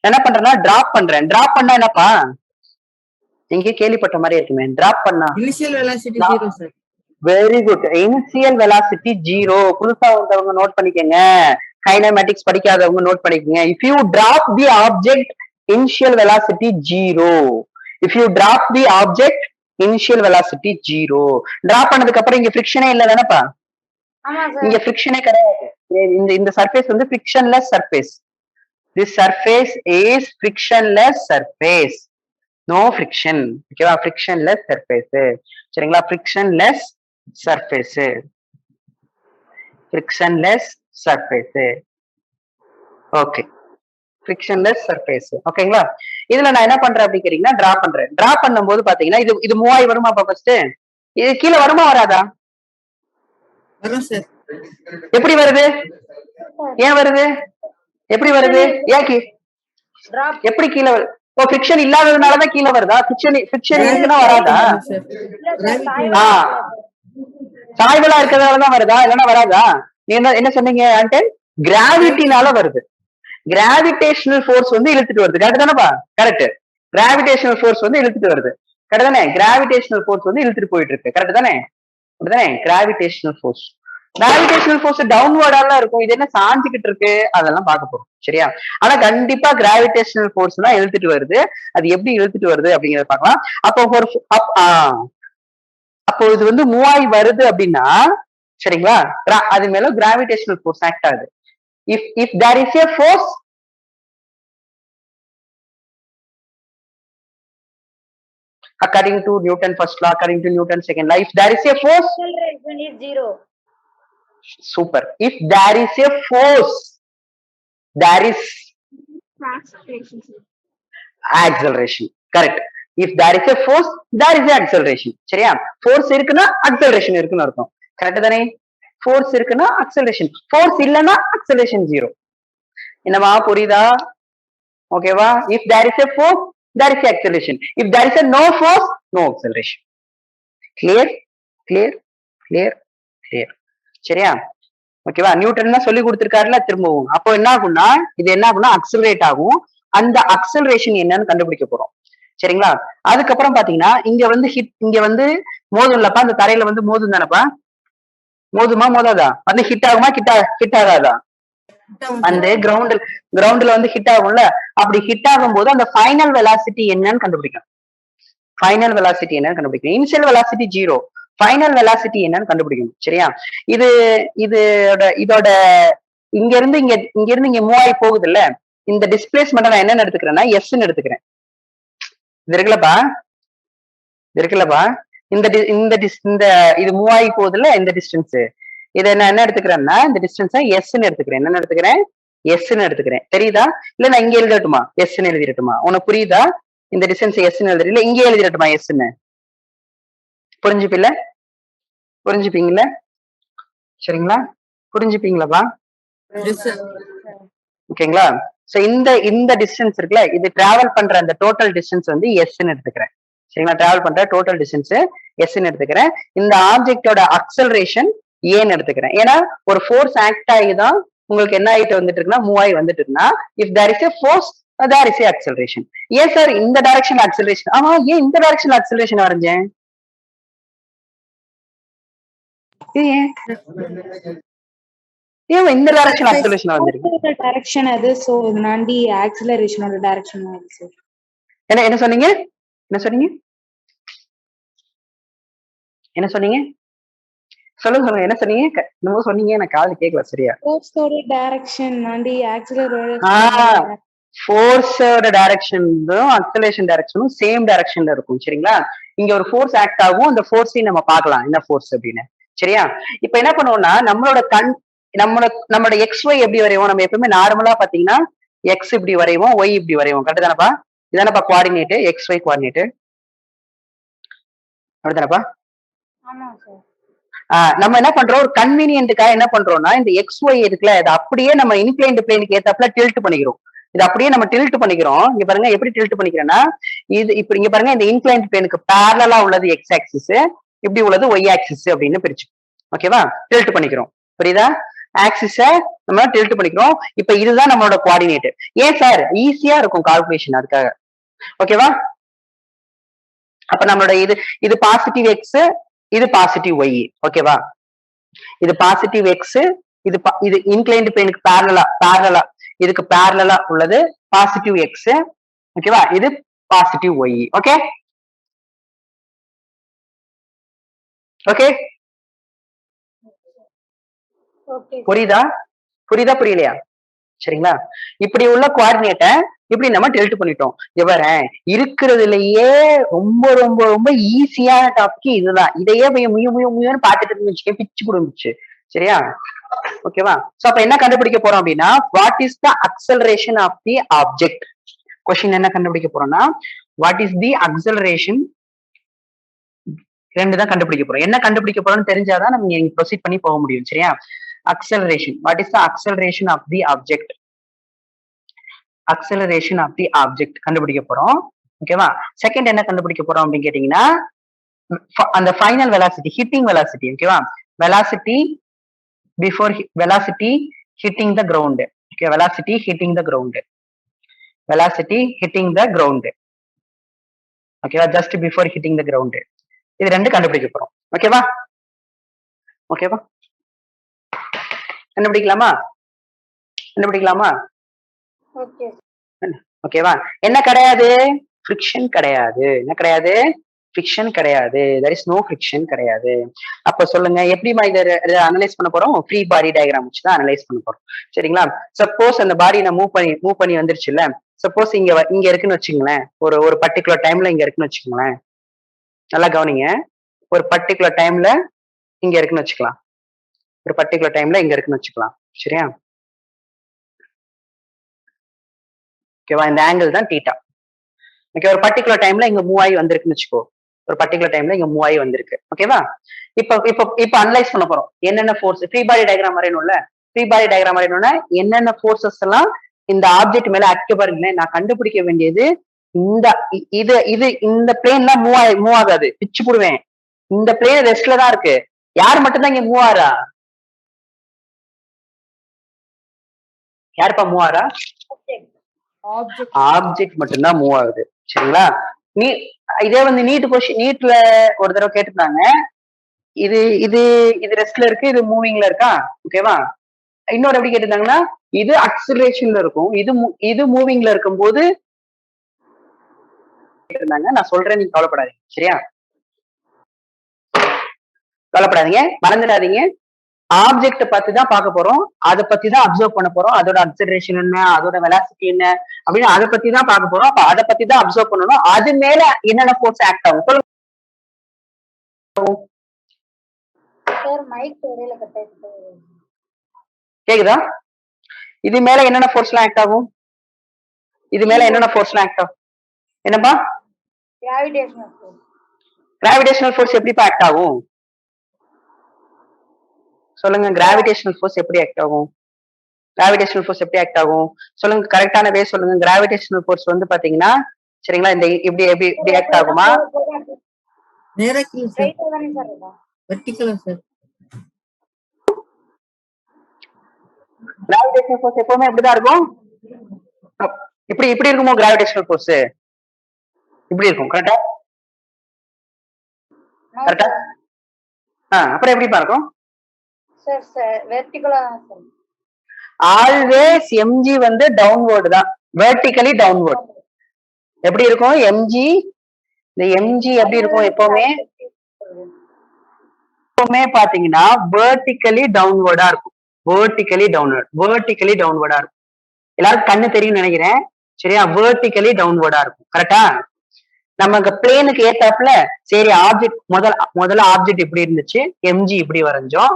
என்ன பண்றேன்னா டிராப் பண்றேன். டிராப் பண்ணா என்னப்பா, எங்க கேள்விப்பட்ட மாதிரி இருக்குமே, டிராப் பண்ணா initial velocity 0 sir. Very good, initial velocity 0. புதுசா வந்தவங்க நோட் பண்ணிக்கங்க, கைனமேட்டிக்ஸ் படிக்காதவங்க நோட் பண்ணிக்கங்க. If you drop the object, initial velocity 0. If you drop the object, initial velocity 0. Drop பண்ணதுக்கு அப்புறம் இங்க ஃபிரிக்ஷனே இல்ல தானேப்பா? இங்க ஃபிரிக்ஷனே கிடையாது. இந்த சர்ஃபேஸ் வந்து frictionless surface. This surface is frictionless surface. No friction. ஓகேவா? frictionless surface. சரிங்களா? frictionless surface. frictionless surface. Okay, frictionless surface. ஓகேங்களா? இதுல நான் என்ன பண்றேன் அப்படி கேட்டீங்கன்னா டிரா பண்றேன். டிரா பண்ணும்போது பாத்தீங்கன்னா இது மூவாய் வருமா? ஃபர்ஸ்ட் இது கீழே வருமா வராதா? வரும் சார். எப்படி வருது? ஏன் வருது? எப்படி வருது? ஏன் எப்படி கீழே வருது? ஓ, ஃபிரிக்ஷன் இல்லாததுனாலதான் கீழே வருதா? ஃபிரிக்ஷன் இருக்குன்னா வராதா? சாய்வலா இருக்கிறதுனாலதான் வருதா, இல்லைன்னா வராதா? நீ என்ன சொன்னீங்க? கிராவிட்டினால வருது. கிராவிடேஷனல் ஃபோர்ஸ் வந்து இழுத்துட்டு வருது. கரெக்ட் தானேப்பா? கரெக்ட். கிராவிடேஷனல் ஃபோர்ஸ் வந்து இழுத்துட்டு வருது. கரெக்ட் தானே? கிராவிடேஷனல் ஃபோர்ஸ் வந்து இழுத்துட்டு போயிட்டு இருக்கு. கரெக்ட் தானே? அப்படிதானே? Gravitational force. கிராவிடேஷனல் ஃபோர்ஸ் டவுன்வர்டாலாம் இருக்கும். இது என்ன சாஞ்சுக்கிட்டு இருக்கு, அதெல்லாம் பார்க்க போறோம். சரியா? ஆனா கண்டிப்பா கிராவிடேஷனல் ஃபோர்ஸ் தான் இழுத்துட்டு வருது. அது எப்படி இழுத்துட்டு வருது அப்படிங்கறத பார்க்கலாம். அப்போ இது வந்து மூவாய் வருது அப்படின்னா, சரிங்களா, அது மேல கிராவிடேஷனல் ஃபோர்ஸ் ஆக்ட் ஆகுது. if there is a force, according to Newton first law, according to Newton second law, if there is a force, acceleration is 0. Super. If there is a force, there is acceleration. Correct. If there is a force, there is a acceleration. சரியா? force இருக்குன்னா acceleration இருக்குன்னு அர்த்தம். Correct தானே? force இருக்குன்னா acceleration, force இல்லைன்னா acceleration 0. என்னமா புரியுதா? ஓகேவா? if there is a force, there is acceleration. If there is a no force, no acceleration. Clear? Clear? Clear? Clear? சரியா? ஓகேவா? நியூட்டன் தான் சொல்லி கொடுத்திருக்காருல திரும்பவும். அப்போ என்ன ஆகும்னா, இது என்ன ஆகும்னா அக்சலரேட் ஆகும். அந்த அக்சலரேஷன் என்னன்னு கண்டுபிடிக்க போறோம். சரிங்களா? அதுக்கப்புறம் பாத்தீங்கன்னா இங்க வந்து மோதும்லப்பா, அந்த தரையில வந்து மோதும் தானப்பா? மோதுமா மோதாதா? வந்து ஹிட் ஆகுமா? ஹிட் ஆகாதா? அந்த கிரவுண்ட்ல வந்து ஹிட் ஆகும்ல. அப்படி ஹிட் ஆகும் போது அந்த ஃபைனல் வெலாசிட்டி என்னன்னு கண்டுபிடிக்கணும். ஃபைனல் வெலாசிட்டி என்னன்னு கண்டுபிடிக்கணும். இனிஷியல் வெலாசிட்டி 0, ஃபைனல் வெலாசிட்டி என்னன்னு கண்டுபிடிக்கணும். சரியா? இதோட இங்க இருந்து இங்க மூவ் ஆகி போகுது இல்ல, இந்த டிஸ்பிளேஸ்மெண்ட் நான் என்னன்னு எடுத்துக்கிறேன்னா எஸ்ன்னு எடுத்துக்கிறேன். இது இருக்குல்லப்பா, இது இருக்குல்லப்பா, இந்த இது மூவ் ஆகி போகுதுல்ல இந்த டிஸ்டன்ஸ், இதை நான் என்ன எடுத்துக்கிறேன்னா இந்த டிஸ்டன்ஸை எஸ்ன்னு எடுத்துக்கிறேன். என்னன்னு எடுத்துக்கிறேன்? எஸ்ன்னு எடுத்துக்கிறேன். தெரியுதா? இல்ல நான் இங்க எழுதிடட்டுமா? எஸ்ன்னு எழுதிடட்டுமா? உனக்கு புரியுதா? இந்த டிஸ்டன்ஸ் எஸ்ன்னு எழுதுற இல்ல இங்கே எழுதிடட்டுமா எஸ்ன்னு? புரிஞ்சுப்பில்ல? புரிஞ்சுப்பீங்களா? சரிங்களா? புரிஞ்சுப்பீங்களாப்பா? Yes, sir. ஓகேங்களா? சோ இந்த டிஸ்டன்ஸ் இருக்குல்ல, இது டிராவல் பண்ற அந்த டோட்டல் டிஸ்டன்ஸ் வந்து எஸ்ன்னு எடுத்துக்கிறேன். சரிங்களா? டிராவல் பண்ற டோட்டல் டிஸ்டன்ஸ் எஸ்ன்னு எடுத்துக்கிறேன். இந்த ஆப்ஜெக்டோட அக்சலரேஷன் ஏன்னு எடுத்துக்கிறேன். ஏன்னா ஒரு ஃபோர்ஸ் ஆக்ட் ஆகிதான் உங்களுக்கு என்ன ஆகிட்டு வந்துட்டு இருக்குன்னா மூவ் ஆகி வந்துட்டு இருக்குன்னா, if there is a force there is a acceleration. ஏன் சார் இந்த டைரக்ஷன் அக்சலரேஷன்? ஆமா, ஏன் இந்த டைரக்ஷன் அக்சலரேஷன் வரைஞ்சேன்? ஏன் ஏன் இந்த டைரக்ஷன் அக்சலரேஷன் வந்திருக்கு? டைரக்ஷன் அது, சோ நாண்டி ஆக்சிலரேஷனோட டைரக்ஷன் அது சார். என்ன சொன்னீங்க? என்ன சொன்னீங்க? என்ன சொன்னீங்க? சொல்லுங்க என்ன சொன்னீங்க? என்னமோ சொன்னீங்க, எனக்கு காது கேட்கல சரியா. ஃபோர்ஸோட டைரக்ஷன் நாண்டி ஆக்சிலரோட ஃபோர்ஸோட டைரக்ஷனும் அக்சலரேஷன் டைரக்ஷனும் சேம் டைரக்ஷன்ல இருக்கும். சரிங்களா? இங்க ஒரு ஃபோர்ஸ் ஆக்ட் ஆகும், அந்த ஃபோர்ஸையும் நம்ம பார்க்கலாம் என்ன ஃபோர்ஸ் அப்படின்னு. சரியா? இப்ப என்ன பண்ணுவோம்னா நம்மளோட எக்ஸ் ஒய் எப்படி வரைவோம்? நம்ம எப்பவுமே நார்மலா பாத்தீங்கன்னா எக்ஸ் இப்படி வரைவோம், ஒய் இப்படி வரைவோம். கரெக்ட் தானப்பா? இதானப்பா கோஆர்டினேட், எக்ஸ் ஒய் கோஆர்டினேட். அப்படிதானப்பா? ஆமா சார். நம்ம என்ன பண்றோம், ஒரு கன்வீனியன்ட்டுக்காக என்ன பண்றோம்னா இந்த எக்ஸ் ஒய் இருக்குல்ல, இது அப்படியே நம்ம இன்க்ளைன்ட் பிளேனுக்கு ஏத்தாப்புல டில்ட் பண்ணிக்கிறோம். இது அப்படியே நம்ம டில்ட் பண்ணிக்கிறோம். இங்க பாருங்க எப்படி டில்ட் பண்ணிக்கிறேன்னா, இது இப்ப இங்க பாருங்க இந்த இன்க்ளைன்ட் பிளேனுக்கு பேரலா உள்ளது எக்ஸ் ஆக்சிஸ், இப்படி உள்ளது ஒய் ஆக்சிஸ் அப்படின்னு பிரிச்சு. ஓகேவா? டில்ட் பண்ணிக்கிறோம். புரியுதா? ஆக்சிஸ நம்ம டில்ட் பண்ணிக்கிறோம். இப்ப இதுதான் நம்மளோட கோஆர்டினேட். ஏன் சார்? ஈஸியா இருக்கும் கால்குலேஷன், அதுக்காக. ஓகேவா? அப்ப நம்மளோட இது பாசிட்டிவ் எக்ஸ், இது பாசிட்டிவ் ஒய். ஓகேவா? இது பாசிட்டிவ் எக்ஸ், இது இன்க்ளைன்ட் பிளேனுக்கு பேரலா இதுக்கு பேரலா உள்ளது பாசிட்டிவ் எக்ஸ். ஓகேவா? இது positive Y. Okay okay okay. புரியுதா? புரியலையா? சரிங்களா? இப்படி உள்ள கோஆர்டினேட்டை இப்படி நம்ம டெல்ட் பண்ணிட்டோம். எவரேன் இருக்கிறதுலயே ரொம்ப ரொம்ப ரொம்ப ஈஸியான டாபிக் இதுதான். இதையே முயன்னு பார்த்துட்டு இருந்துச்சு, பிச்சு கொடுந்துச்சு. சரியா? ஓகேவா? சோ அப்ப என்ன கண்டுபிடிக்க போறோம் அப்படின்னா, what is the acceleration of the object? Question என்ன கண்டுபிடிக்க போறோம்னா, வாட் இஸ் தி அக்சலரேஷன்? ரெண்டு தான் கண்டுபிடிக்க போறோம். என்ன கண்டுபிடிக்க போறோம்னு தெரிஞ்சாதான் நம்ம இங்க ப்ரொசீட் பண்ணி போக முடியும். சரியா? Acceleration, what is the acceleration of the object? Acceleration of the object கண்டுபிடிக்க போறோம். ஓகேவா? செகண்ட் என்ன கண்டுபிடிக்க போறோம் அப்படின்னு கேட்டீங்கன்னா, அந்த ஃபைனல் வெலாசிட்டி, ஹிட்டிங் வெலாசிட்டி. ஓகேவா? Velocity before velocity hitting the ground. Okay, velocity hitting the ground. Velocity hitting the ground. ஓகேவா? Just before hitting the ground. இது ரெண்டு கண்டுபிடிக்க போறோம். ஓகேவா? ஓகேவா? கண்டுபிடிக்கலாமா? ஓகே. ஓகேவா? என்ன கிடையாது? ஃபிரிக்ஷன் கிடையாது. என்ன கிடையாது? ஃபிரிக்ஷன் கிடையாது. தேர் இஸ் நோ ஃபிரிக்ஷன் கிடையாது. அப்ப சொல்லுங்க, எப்படிமா இதை அனலைஸ் பண்ண போறோம்? ஃப்ரீ பாடி டயக்ராம் வச்சு தான் அனலைஸ் பண்ண போறோம். சரிங்களா? சப்போஸ் அந்த பாடி நான் மூவ் பண்ணி வந்துருச்சுல்ல, சப்போஸ் இங்க இருக்குன்னு வச்சுங்களேன், ஒரு பர்டிகுலர் டைம்ல இங்க இருக்குன்னு வச்சுக்கோங்களேன். நல்லா கவனிங்க. ஒரு பர்டிகுலர் டைம்ல இங்க இருக்குன்னு வச்சுக்கலாம். ஒரு பர்டிகுலர் டைம்ல இங்க இருக்குன்னு வச்சுக்கலாம். சரியா? ஓகேவா? இந்த ஆங்கிள் தான் தீட்டா. ஓகே, ஒரு பர்டிகுலர் டைம்ல இங்க மூவ் ஆகி வந்திருக்குன்னு வச்சுக்கோ. ஒரு பர்டிகுலர் டைம்ல இங்க மூவ் ஆகி வந்திருக்கு. ஓகேவா? இப்ப அனலைஸ் பண்ண போறோம். என்னென்ன ஃபோர்ஸ், ஃப்ரீ பாடி டயக்ராம் வரையணும்ல, ஃப்ரீ பாடி டயக்ராம் வரையணும்னா என்னென்ன ஃபோர்ஸஸ் எல்லாம் இந்த ஆப்ஜெக்ட் மேல ஆக்ட் பாருங்களேன். நான் கண்டுபிடிக்க வேண்டியது இந்த பிளேன்லாம் மூவ் ஆகாது, பிச்சு போடுவேன். இந்த பிளேன் ரெஸ்ட்ல தான் இருக்கு. யார் மட்டும்தான் இங்க மூவ் ஆறா? யாருப்பா மூவ் ஆறா? ஆப்ஜெக்ட் மட்டும்தான் மூவ் ஆகுது. சரிங்களா? இதே நீட்ல ஒரு தடவை கேட்டுருந்தாங்க, இது ரெஸ்ட்ல இருக்கு, இது மூவிங்ல இருக்கா? ஓகேவா? இன்னொரு எப்படி கேட்டிருந்தாங்கன்னா, இது அக்சலரேஷன்ல இருக்கும், இது மூவிங்ல இருக்கும் போது கேட்டிருந்தாங்க. நான் சொல்றேன், நீங்க கவலைப்படாதீங்க. சரியா? கவலைப்படாதீங்க, மறந்துடாதீங்க. ஆப்ஜெக்ட் பத்தி தான் பார்க்க போறோம், அதை பத்தி தான் அப்சர்வ் பண்ண போறோம், அதோட அக்சலரேஷன் என்ன, அதோட வெலாசிட்டி என்ன அப்படின்னு அதை பத்தி தான் பார்க்க போறோம். அப்ப அதை பத்தி தான் அப்சர்வ் பண்ணணும். அது மேல என்னென்ன ஃபோர்ஸ் ஆக்ட் ஆகும் சொல்லுங்க. சார் மைக் இடையில கட் ஆயிட்டு கேக்குதா? இது மேல என்னென்ன ஃபோர்ஸ்லாம் ஆக்ட் ஆகும்? இது மேல என்னென்ன ஃபோர்ஸ்லாம் ஆக்ட் ஆகும்? என்னப்பா? Gravitational force. கிராவிடேஷனல் ஃபோர்ஸ் எப்படிப்பா ஆக்ட் ஆகும் சொல்லுங்க. கிராவிடேஷனல் ஃபோர்ஸ் எப்படி ஆக்ட் ஆகும்? கிராவிடேஷனல் ஃபோர்ஸ் எப்படி ஆக்ட் ஆகும் சொல்லுங்க. கரெக்டான வே சொல்லுங்க. கிராவிடேஷனல் ஃபோர்ஸ் வந்து பாத்தீங்கன்னா சரிங்களா, இந்த இப்படி எப்படி இப்படி ஆக்ட் ஆகுமா? நேரா கீழ சார். ஸ்ட்ரைட்டா தானே சார் இருக்கும். வெர்டிகலா சார். கிராவிடேஷனல் ஃபோர்ஸ் எப்பவுமே இப்படிதான் இருக்கும். இப்படி இப்படி இருக்குமோ கிராவிடேஷனல் ஃபோர்ஸ்? இப்படி இருக்கும். கரெக்டா? கரெக்டா? அப்புறம் எப்படிப்பா இருக்கும்? சார் சார் வெர்டிகலா தான் சார். ஆல்வேஸ் எம்ஜி வந்து டவுன்வர்டு தான், வெர்டிகலி டவுன்வர்ட். எப்படி இருக்கும் எம்ஜி? இந்த எம்ஜி எப்படி இருக்கும் எப்பவுமே? எப்பவுமே பாத்தீங்கன்னா வெர்டிகலி டவுன்வர்டா இருக்கும். வெர்டிகலி டவுன்வர்ட், வெர்டிகலி டவுன்வர்டா இருக்கும். எல்லாரும் கண்ணு தெரியும் நினைக்கிறேன். சரியா? வெர்டிகலி டவுன்வர்டா இருக்கும். கரெக்டா? நமக்கு பிளேனுக்கு ஏத்தாப்புல சரி ஆப்ஜெக்ட் முதல்ல ஆப்ஜெக்ட் இப்படி இருந்துச்சு, எம்ஜி இப்படி வரைஞ்சோம்,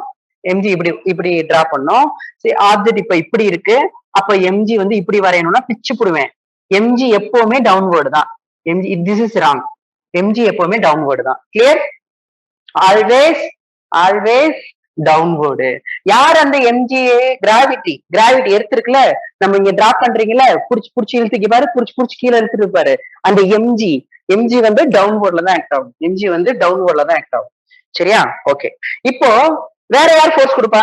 எம்ஜி இப்படி இப்படி டிரா பண்ணோம். சரி ஆப்ஜெக்ட் இப்ப இப்படி இருக்கு, அப்ப எம்ஜி வந்து இப்படி வரையணும்னா பிச்சு போடுவேன். எம்ஜி எப்பவுமே டவுன்வர்டு தான். MG this is wrong. MG எப்பவுமே டவுன்வர்டு தான். கிளியர்? Always always downward. யார் அந்த எம்ஜி? கிராவிட்டி. கிராவிட்டி எர்த் இருக்குல்ல, நம்ம இங்க டிரா பண்றீங்கல்ல, புடிச்சு புடிச்சு இழுத்துக்கு பாரு, புடிச்சு கீழே இழுத்துட்டு இருப்பாரு. அந்த எம்ஜி வந்து டவுன்வர்ட்ல தான் ஆக்ட் ஆகும். எம்ஜி வந்து டவுன்வர்ட்ல தான் ஆக்ட் ஆகும். சரியா? ஓகே. இப்போ வேற யார் ஃபோர்ஸ் கொடுப்பா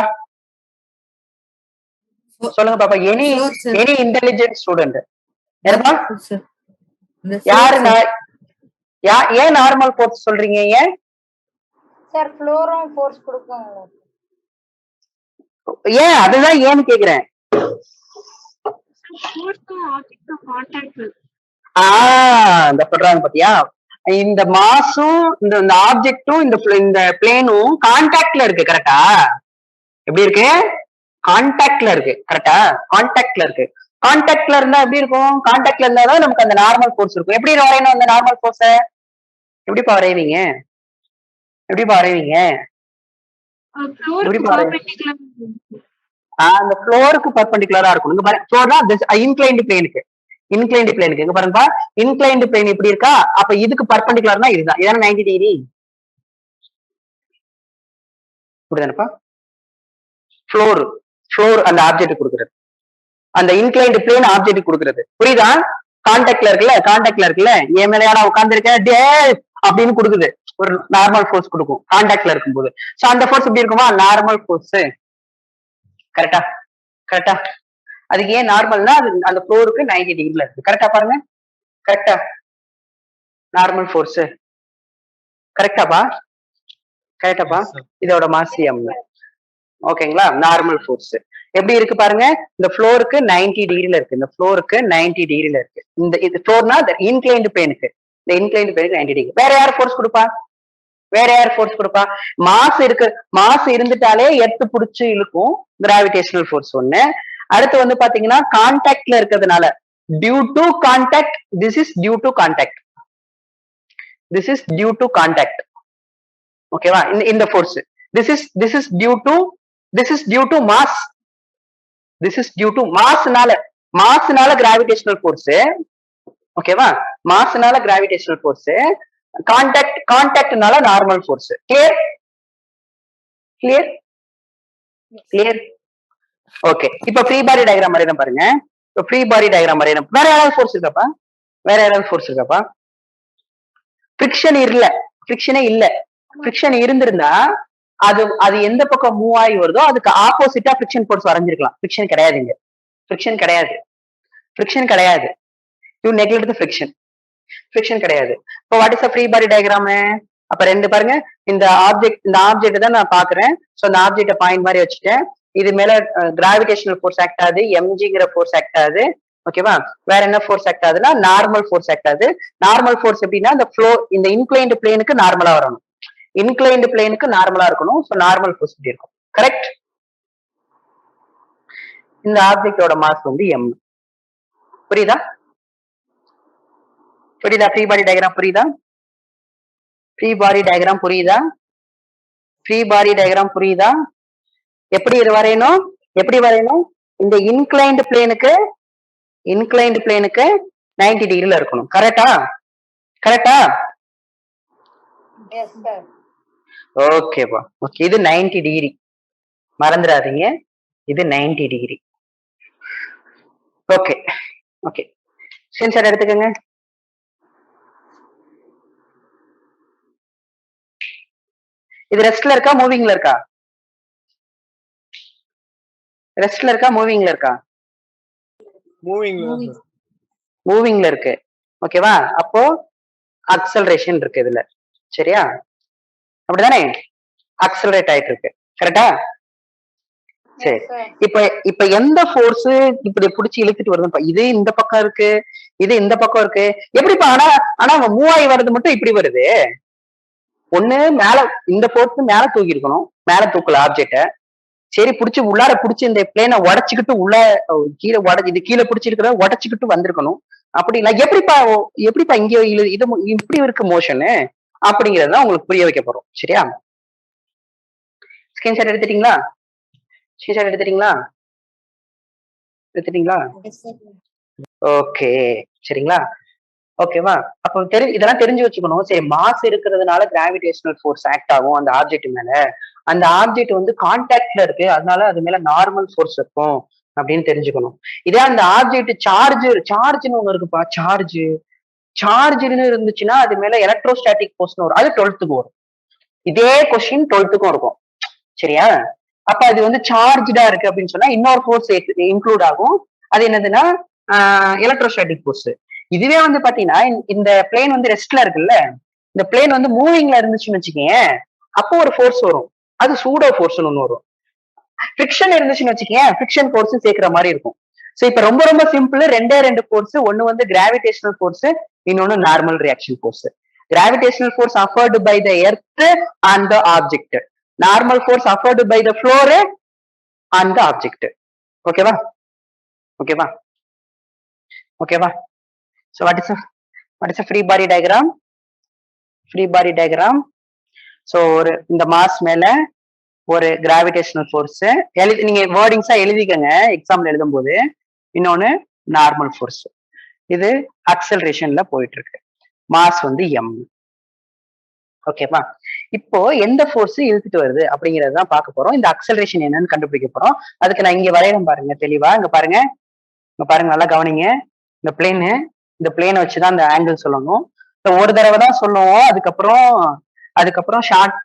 சொல்லுங்க பாப்பா. எனி இன்டெலிஜென்ட் ஸ்டூடெண்ட் என்னப்பா? யாரு? ஏன் நார்மல் ஃபோர்ஸ் சொல்றீங்க? ஏன் சார் ஃப்ளோரும் ஃபோர்ஸ் கொடுக்குங்க. ஏன் அதுதான் ஏன்னு கேக்குறேன். இந்த சொல்றாங்க பாத்தியா, இந்த மாஸும் இந்த ஆப்ஜெக்டும் இந்த பிளேனும் கான்டாக்ட்ல இருக்கு. கரெக்டா? எப்படி இருக்கு? கான்டாக்ட்ல இருக்கு. கரெக்டா? கான்டாக்ட்ல இருக்கு. கான்டாக்ட்ல இருந்தா எப்படி இருக்கும்? கான்டாக்ட்ல இருந்தாதான் நமக்கு அந்த நார்மல் ஃபோர்ஸ் இருக்கும். எப்படி வரையணும் அந்த நார்மல் ஃபோர்ஸ? எப்படிப்பா வரைவீங்க? எப்படிப்பா வரைவீங்க? அந்த ஃப்ளோருக்கு பர்பெண்டிகுலரா இருக்கும். இங்க பாருங்க, ஃப்ளோர்னா இன்க்ளைன்டு பிளேனுக்கு, இன்க்ளைன்டு பிளேனுக்கு இங்க பாருங்கப்பா, இன்க்ளைன்டு பிளேன் இப்படி இருக்கா, அப்ப இதுக்கு பர்பெண்டிகுலர்னா இதுதான். இதான 90 டிகிரி. புரியுதானப்பா? ஃப்ளோர் அந்த ஆப்ஜெக்ட் கொடுக்குறது, அந்த இன்க்ளைன்டு பிளேன் ஆப்ஜெக்ட் கொடுக்குறது. புரியுதா? கான்டாக்ட்ல இருக்குல்ல, என் மேலையா நான் உட்கார்ந்துருக்கேன் டே அப்படின்னு கொடுக்குது, ஒரு நார்மல் ஃபோர்ஸ் கொடுக்கும் கான்டாக்ட்ல இருக்கும்போது. சோ அந்த ஃபோர்ஸ் எப்படி இருக்குமா? Normal force. கரெக்டா? கரெக்டா? அதுக்கு ஏன் நார்மல்னா அது அந்த ஃப்ளோருக்கு 90 டிகிரில இருக்கு. கரெக்டா? பாருங்க. கரெக்டா? Normal force. கரெக்டாப்பா? கரெக்டாப்பா? இதோட மாசியம். ஓகேங்களா? நார்மல் ஃபோர்ஸ் எப்படி இருக்கு பாருங்க. இந்த ஃப்ளோருக்கு 90 டிகிரில இருக்கு. இந்த ஃப்ளோருக்கு 90 டிகிரில இருக்கு. இது ஃப்ளோர்னா இன்க்ளைன்டு பிளேனுக்கு, இந்த இன்க்ளைன்டு பிளேனுக்கு 90 டிகிரி. வேற யார் ஃபோர்ஸ் கொடுப்பா? வேற யார் ஃபோர்ஸ் கொடுப்பா? மாஸ் இருக்கு. மாஸ் இருந்துட்டாலே எர்த் புடிச்சு இழுக்கும், கிராவிடேஷனல் ஃபோர்ஸ் ஒண்ணு. அடுத்து வந்து பாத்தீங்கன்னா கான்டாக்ட்ல இருக்கிறதுனால, due to contact, this is due to contact, this is due to contact. ஓகேவா? இந்த force this is due to mass, this is due to மாஸ்னால கிராவிடேஷனல் ஃபோர்ஸ். ஓகேவா? மாஸ்னால கிராவிடேஷனல் ஃபோர்ஸ், கான்டாக்ட்னால normal force. Clear? Clear? Clear? Okay. இப்ப free body diagram வரையணும் பாருங்க. இப்ப ஃப்ரீ பாடி டயக்ராம் வரையணும். வேற யாராவது ஃபோர்ஸ் இருக்காப்பா? வேற யாராவது ஃபோர்ஸ் இருக்காப்பா? ஃபிரிக்ஷன் இல்ல, ஃபிரிக்ஷனே இல்ல. ஃபிரிக்ஷன் இருந்திருந்தா அது எந்த பக்கம் மூவ் ஆகி வருதோ அதுக்கு ஆப்போசிட்டா ஃபிரிக்ஷன் ஃபோர்ஸ் வரைஞ்சிருக்கலாம். ஃபிரிக்ஷன் கிடையாதுங்க. ஃபிரிக்ஷன் கிடையாது. ஃபிரிக்ஷன் கிடையாது. You neglect the friction. Friction கிடையாது. இப்போ what is a free body diagram? அப்ப ரெண்டு பாருங்க, இந்த ஆப்ஜெக்ட் தான் நான் பாக்குறேன். சோ அந்த ஆப்ஜெக்ட பாயிண்ட் மாதிரி வச்சுட்டேன். இது மேல கிராவிடேஷனல் ஃபோர்ஸ் ஆக்ட் ஆகுது, எம்ஜிங்கிற ஃபோர்ஸ் ஆக்ட் ஆகுது. ஓகேவா? வேற என்ன ஃபோர்ஸ் ஆக்ட் ஆகுதுன்னா நார்மல் ஃபோர்ஸ் ஆக்ட் ஆகுது. நார்மல் ஃபோர்ஸ் எப்படின்னா இந்த இன்க்ளைன்டு பிளேனுக்கு நார்மலா வரணும், இன்க்ளைன்டு பிளேனுக்கு நார்மலா இருக்கணும். சோ நார்மல் ஃபோர்ஸ் இப்படி இருக்கும். கரெக்ட். இந்த ஆப்ஜெக்டோட மாஸ் வந்து m. புரியுதா? புரியுதா? ஃப்ரீ பாடி டயக்ராம் புரியுதா? ஃப்ரீ பாடி டயக்ராம் புரியுதா? ஃப்ரீ பாடி டயக்ராம் புரியுதா? எப்படி இது வரையணும்? எப்படி வரையணும்? இந்த இன்க்ளைன்டு பிளேனுக்கு 90 டிகிரில இருக்கணும். கரெக்டா? கரெக்டா? Yes sir. ஓகேப்பா. ஓகே, இது 90 டிகிரி, மறந்துடாதீங்க. இது 90 டிகிரி. ஓகே ஓகே, ஸ்கிரீன்ஷாட் எடுத்துக்கோங்க. இது ரெஸ்ட்ல இருக்கா மூவிங்ல இருக்கா? ரெஸ்ட்ல இருக்கா மூவிங்ல இருக்கா? மூவிங்ல தான் சார். மூவிங்ல இருக்கு. ஓகேவா? அப்போ அக்சலரேஷன் இருக்கு இதுல. சரியா? அப்படிதானே? அக்சலரேட் ஆயிட்டு இருக்கு. கரெக்டா? சரி. S sir. இப்ப எந்த ஃபோர்ஸ் இப்படி புடிச்சு இழுத்துட்டு வருதுப்பா? இது இந்த பக்கம் இருக்கு, இது இந்த பக்கம் இருக்கு. எப்படிப்பா? ஆனா ஆனா மூவ் ஆகி வர்றது மட்டும் இப்படி வருது. ஒண்ணு மேல, இந்த ஃபோர்ஸ் மேல தூக்கி இருக்கணும், மேல தூக்கல ஆப்ஜெக்ட. சரி, புடிச்சு உள்ளார புடிச்சு இந்த பிளேனை உடைச்சுக்கிட்டு உள்ள கீழே இது கீழே பிடிச்சிருக்கிறத உடைச்சுக்கிட்டு வந்திருக்கணும். அப்படி இல்ல எப்படிப்பா இங்க இது இப்படி இருக்கு மோஷனு அப்படிங்கறத உங்களுக்கு புரிய வைக்க போறோம். சரியா? ஸ்கிரீன்ஷாட் எடுத்துட்டீங்களா? ஸ்கிரீன்ஷாட் எடுத்துட்டீங்களா? எடுத்துட்டீங்களா? Yes sir. ஓகே, சரிங்களா? ஓகேவா? அப்போ இதெல்லாம் தெரிஞ்சு வச்சுக்கணும். சரி, மாஸ் இருக்கிறதுனால கிராவிடேஷனல் ஃபோர்ஸ் ஆக்ட் ஆகும் அந்த ஆப்ஜெக்ட் மேல. அந்த ஆப்ஜெக்ட் வந்து கான்டாக்ட்ல இருக்கு, அதனால அது மேல நார்மல் ஃபோர்ஸ் இருக்கும் அப்படின்னு தெரிஞ்சுக்கணும். இதே அந்த ஆப்ஜெக்ட் சார்ஜ்னு ஒண்ணு இருக்குப்பா. சார்ஜ்னு இருந்துச்சுன்னா அது மேல எலக்ட்ரோஸ்டாட்டிக் ஃபோர்ஸ்னு வரும். அது 12க்கு வரும். இதே கொஸ்டின் 12க்கும் இருக்கும். சரியா? அப்ப அது வந்து சார்ஜா இருக்கு அப்படின்னு சொன்னா இன்னொரு ஃபோர்ஸ் இன்க்ளூட் ஆகும். அது என்னதுன்னா எலக்ட்ரோஸ்டாட்டிக் ஃபோர்ஸ். இதுவே வந்து பாத்தீங்கன்னா இந்த பிளேன் வந்து ரெஸ்ட்ல இருக்குல்ல, இந்த பிளேன் வந்து மூவிங்ல இருந்துச்சுன்னு வச்சுக்கீங்க, அப்போ ஒரு ஃபோர்ஸ் வரும். அது சூடோ ஃபோர்ஸ்னு ஒண்ணு வரும். ஃபிரிக்ஷன் இருந்துச்சுன்னு வச்சுக்கீங்க, ஃபிரிக்ஷன் ஃபோர்ஸ் சேர்க்கிற மாதிரி இருக்கும். சோ இப்ப ரொம்ப ரொம்ப சிம்பிள். ரெண்டு ஃபோர்ஸ். ஒன்னு வந்து கிராவிடேஷனல் ஃபோர்ஸ், இன்னொன்னு normal reaction force. Gravitational force afforded by the earth and the object. Normal force afforded by the floor and the object. ஓகேவா? ஓகேவா? ஓகேவா? So what is a free body diagram? Free body diagram. So இந்த mass மேல ஒரு gravitational force நீங்க வேர்டிங்ஸா எழுதிக்கங்க எக்ஸாம்ல எழுதும் போது. இன்னொன்னு நார்மல் ஃபோர்ஸ். இது அக்சலரேஷன்ல போயிட்டு இருக்கு. மாஸ் வந்து m. ஓகேவா? இப்போ எந்த ஃபோர்ஸ் இழுத்துட்டு வருது அப்படிங்கறதான் பார்க்க போறோம். இந்த அக்சலரேஷன் என்னன்னு கண்டுபிடிக்க போறோம். அதுக்கு நான் இங்க வரையணும் பாருங்க தெளிவா. இங்க பாருங்க, நல்லா கவனிங்க. இந்த பிளேனை வச்சுதான் அந்த ஆங்கிள் சொல்லணும். ஒரு தடவை தான் சொல்லுவோம். அதுக்கப்புறம் ஷார்ட்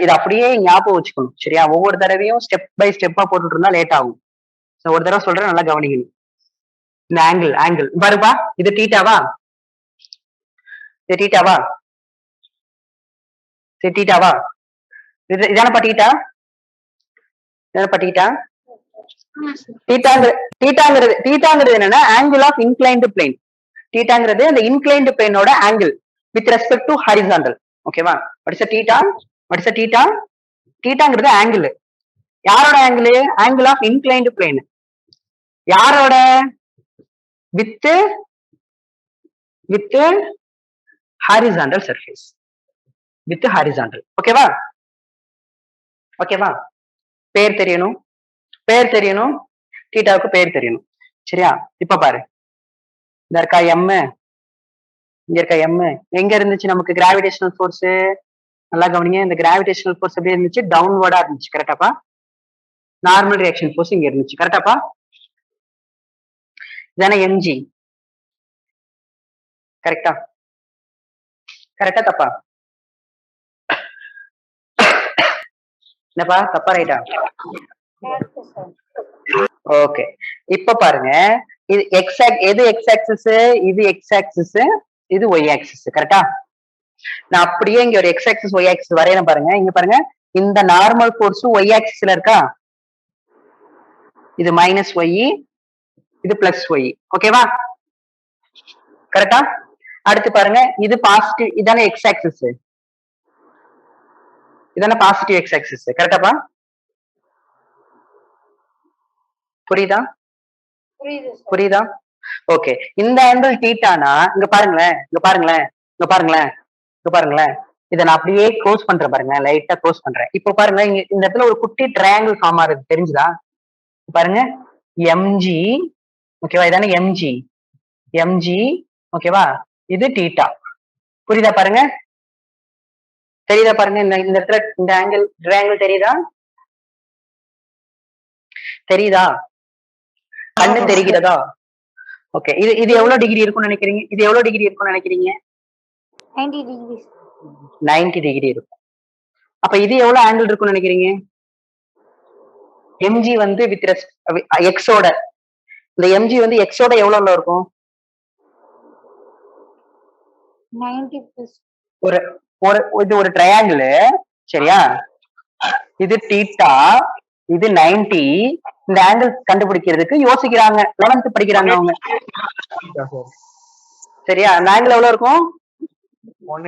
இது அப்படியே ஞாபகம் வச்சுக்கணும். சரியா? ஒவ்வொரு தடவையும் ஸ்டெப் பை ஸ்டெப்பா போட்டுட்டு இருந்தா லேட் ஆகும். ஒரு தடவை சொல்றேன், நல்லா கவனிக்கணும். இந்த ஆங்கிள் பாருப்பா, இது டீட்டாவா? இது டீட்டாவா? இதானப்பா டீட்டா? டீட்டாங்கிறது என்னன்னா ஆங்கிள் ஆஃப் இன்க்ளைன்டு பிளேன். டீட்டாங்கிறது அந்த இன்க்ளைன்டு பிளேனோட angle with respect to horizontal. ஓகேவா? What is theta? டீட்டாங்கிறது ஆங்கிள். யாரோட angle? Angle of inclined plane. யாரோட? With horizontal surface. With horizontal. ஓகேவா? பேர் தெரியணும். டீட்டாவுக்கு பேர் தெரியணும். சரியா? இப்ப பாரு, இந்த இருக்கா எம், இங்க இருக்கா எம். எங்க இருந்துச்சு நமக்கு கிராவிடேஷனல் ஃபோர்ஸ்? நல்லா கவனிங்க. இந்த கிராவிடேஷனல் ஃபோர்ஸ் எப்படி இருந்துச்சு? டவுன்வர்டா இருந்துச்சு. கரெக்டாப்பா? நார்மல் ரியாக்ஷன் ஃபோர்ஸ் இங்க இருந்துச்சு. கரெக்டாப்பா? இதானே எம்ஜி. கரெக்டா தப்பா? என்னப்பா, தப்பா ரைட்டா? ஓகே. இப்ப பாருங்க, இது எது எக்ஸ் ஆக்சிஸ், இது எக்ஸ் ஆக்சிஸ், இது ஒய் ஆக்சிஸ். கரெக்டா? நான் அப்படியே இங்க ஒரு எக்ஸ் ஆக்சிஸ் ஒய் ஆக்சிஸ் வரையணும் பாருங்க. இங்க பாருங்க, இந்த நார்மல் ஃபோர்ஸ் ஒய் ஆக்சிஸ்ல இருக்கா? இது மைனஸ் ஒய், இது பிளஸ் ஒய். ஓகேவா? கரெக்டா? அடுத்து பாருங்க, இது பாசிட்டிவ். இதானே எக்ஸ் ஆக்சிஸ், இதானே பாசிட்டிவ் எக்ஸ் ஆக்சிஸ். கரெக்டாப்பா? புரியுதா புரியுது சார். புரியுதா ஓகே இந்த ஆங்கிள் தீட்டானா இங்க பாருங்களேன் இங்க பாருங்களேன் இங்க பாருங்களேன் இங்க பாருங்களேன் இதை நான் அப்படியே க்ளோஸ் பண்றேன் பாருங்க லைட்டா க்ளோஸ் பண்றேன் இப்போ பாருங்க இங்க இந்த இடத்துல ஒரு குட்டி ட்ரையாங்கிள் ஃபார்ம் ஆகுது தெரிஞ்சுதா பாருங்க எம்ஜி ஓகேவா இதானே எம்ஜி எம்ஜி ஓகேவா இது தீட்டா புரியுதா பாருங்க தெரியுதா பாருங்க இந்த இடத்துல இந்த ஆங்கிள் ட்ரையாங்கிள் தெரியுதா தெரியுதா கண்ணு தெரிகிறதா ஓகே இது இது எவ்வளவு டிகிரி இருக்கும்னு நினைக்கிறீங்க இது எவ்வளவு டிகிரி இருக்கும்னு நினைக்கிறீங்க 90 டிகிரி 90 டிகிரி இருக்கும் அப்ப இது எவ்வளவு ஆங்கிள் இருக்கும்னு நினைக்கிறீங்க எம்ஜி வந்து வித் எக்ஸோட இந்த எம்ஜி வந்து எக்ஸோட எவ்வளவுல இருக்கும் 90 பிளஸ் ஒரு ஒரு இது ஒரு ட்ரையாங்கிள் சரியா இது தீட்டா இது 90 இந்த ஆங்கிள் கண்டுபிடிக்கிறதுக்கு யோசிக்கிறாங்க 11th படிக்கிறாங்க அவங்க சரியா அந்த ஆங்கிள் எவ்வளவு இருக்கும்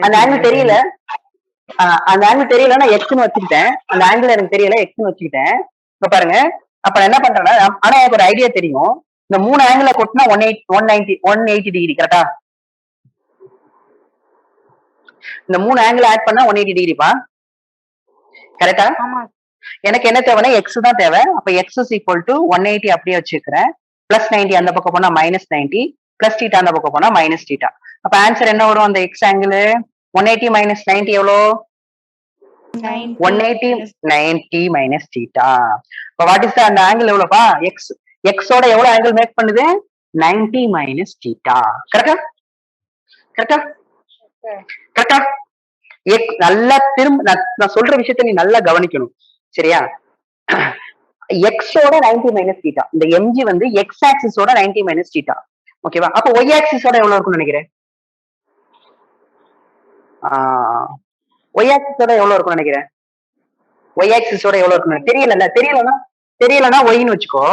அந்த ஆங்கிள் தெரியல அந்த ஆங்கிள் தெரியலன்னா எக்ஸ்னு வச்சுக்கிட்டேன் அந்த ஆங்கிள் எனக்கு தெரியல எக்ஸ்னு வச்சுக்கிட்டேன் இப்ப பாருங்க அப்ப நான் என்ன பண்றேன்னா ஆனா எனக்கு ஒரு ஐடியா தெரியும் இந்த 3 ஆங்கிள் கொட்டினா 180 டிகிரி கரெக்டா இந்த 3 ஆங்கிள் ஆட் பண்ணா 180 டிகிரிப்பா கரெக்டா ஆமா எனக்கு என்ன தேவைன்னா எக்ஸ் தான் தேவை அப்ப எக்ஸ் இஸ் ஈக்குவல் டு 180 அப்படியே வச்சுக்கிறேன் பிளஸ் 90 அந்த பக்கம் போனா மைனஸ் 90 பிளஸ் தீட்டா அந்த பக்கம் போனா மைனஸ் தீட்டா அப்ப ஆன்சர் என்ன வரும் அந்த எக்ஸ் ஆங்கிள் 180 மைனஸ் 90 எவ்வளோ 180 மைனஸ் தீட்டா இப்ப வாட் இஸ் அந்த ஆங்கிள் எவ்வளவுப்பா எக்ஸ் எக்ஸோட எவ்வளவு ஆங்கிள் மேக் பண்ணுது 90 மைனஸ் தீட்டா கரெக்டா கரெக்டா கரெக்டா நல்லா திரும்ப நான் சொல்ற விஷயத்த நீ நல்லா கவனிக்கணும் சரியா எக்ஸோட 90 மைனஸ் தீட்டா இந்த எம்ஜி வந்து எக்ஸ் ஆக்சிஸோட 90 மைனஸ் தீட்டா ஓகேவா அப்ப ஒய் ஆக்சிஸோட எவ்வளவு இருக்கும்னு நினைக்கிறேன் ஒய் ஆக்சிஸோட எவ்வளவு இருக்கும்னு நினைக்கிறேன் ஒய் ஆக்சிஸோட எவ்வளவு இருக்கும்னு தெரியலன்னா ஒய்னு வச்சுக்கோ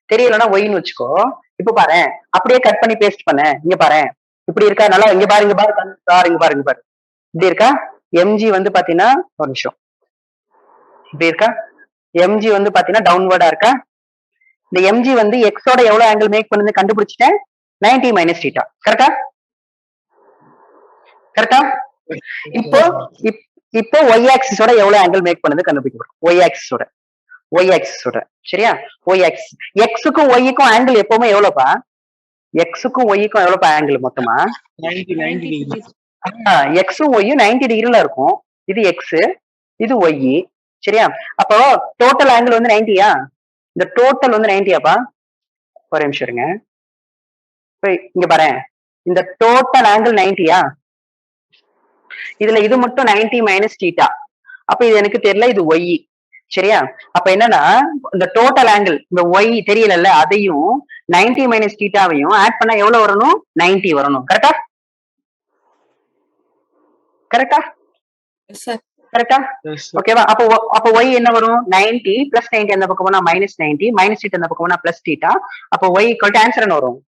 தெரியலன்னா ஒய்னு வச்சுக்கோ இப்ப பாரு அப்படியே கட் பண்ணி பேஸ்ட் பண்ண இங்க பாரு இப்படி இருக்கா நல்லா இங்க பாரு இங்க பாரு இப்படி இருக்கா எம்ஜி வந்து பாத்தீங்கன்னா ஒரு நிமிஷம் இப்படி இருக்கா எம்ஜி வந்து பாத்தீங்கன்னா டவுன்வர்டா இருக்கா இந்த எம்ஜி வந்து எக்ஸோட எவ்வளவு ஆங்கிள் மேக் பண்ணுது கண்டுபிடிச்சிட்டேன் 90 மைனஸ் தீட்டா கரெக்டா கரெக்டா இப்போ ஒய் ஆக்சிஸோட எவ்வளவு ஆங்கிள் மேக் பண்ணுது கண்டுபிடிக்கிறோம் ஒய் ஆக்சிஸோட சரியா ஒய் ஆக்சிஸ் எக்ஸுக்கும் ஒய்க்கும் ஆங்கிள் எப்பவுமே எவ்வளவுப்பா எக்ஸுக்கும் ஒய்க்கும் எவ்வளவுப்பா ஆங்கிள் மொத்தமா 90 டிகிரி எக்ஸும் ஒய்யும் 90 டிகிரில இருக்கும் இது எக்ஸ் இது ஒய் சரியா அப்போ டோட்டல் ஆங்கிள் வந்து 90யா இந்த டோட்டல் வந்து 90யாப்பா ஒரு நிமிஷம் இருங்க இங்க பாரு இந்த டோட்டல் ஆங்கிள் 90யா இதுல இது மட்டும் 90 மைனஸ் தீட்டா அப்ப இது எனக்கு தெரியல இது ஒய் சரியா அப்ப என்னன்னா இந்த டோட்டல் ஆங்கிள் இந்த ஒய் தெரியல அதையும் 90 மைனஸ் தீட்டாவையும் ஆட் பண்ணா எவ்வளவு வரணும் 90 வரணும் கரெக்டா கரெக்டா கரெக்டா ஓகேவா அப்போ ஒய் என்ன வரும் 90 பிளஸ் 90 அந்த பக்கம் போனா மைனஸ் 90 மைனஸ் தீட்டா அந்த பக்கம் போனா பிளஸ் தீட்டா அப்போ ஒய் ஈக்குவல் டு ஆன்சர் என்ன வரும்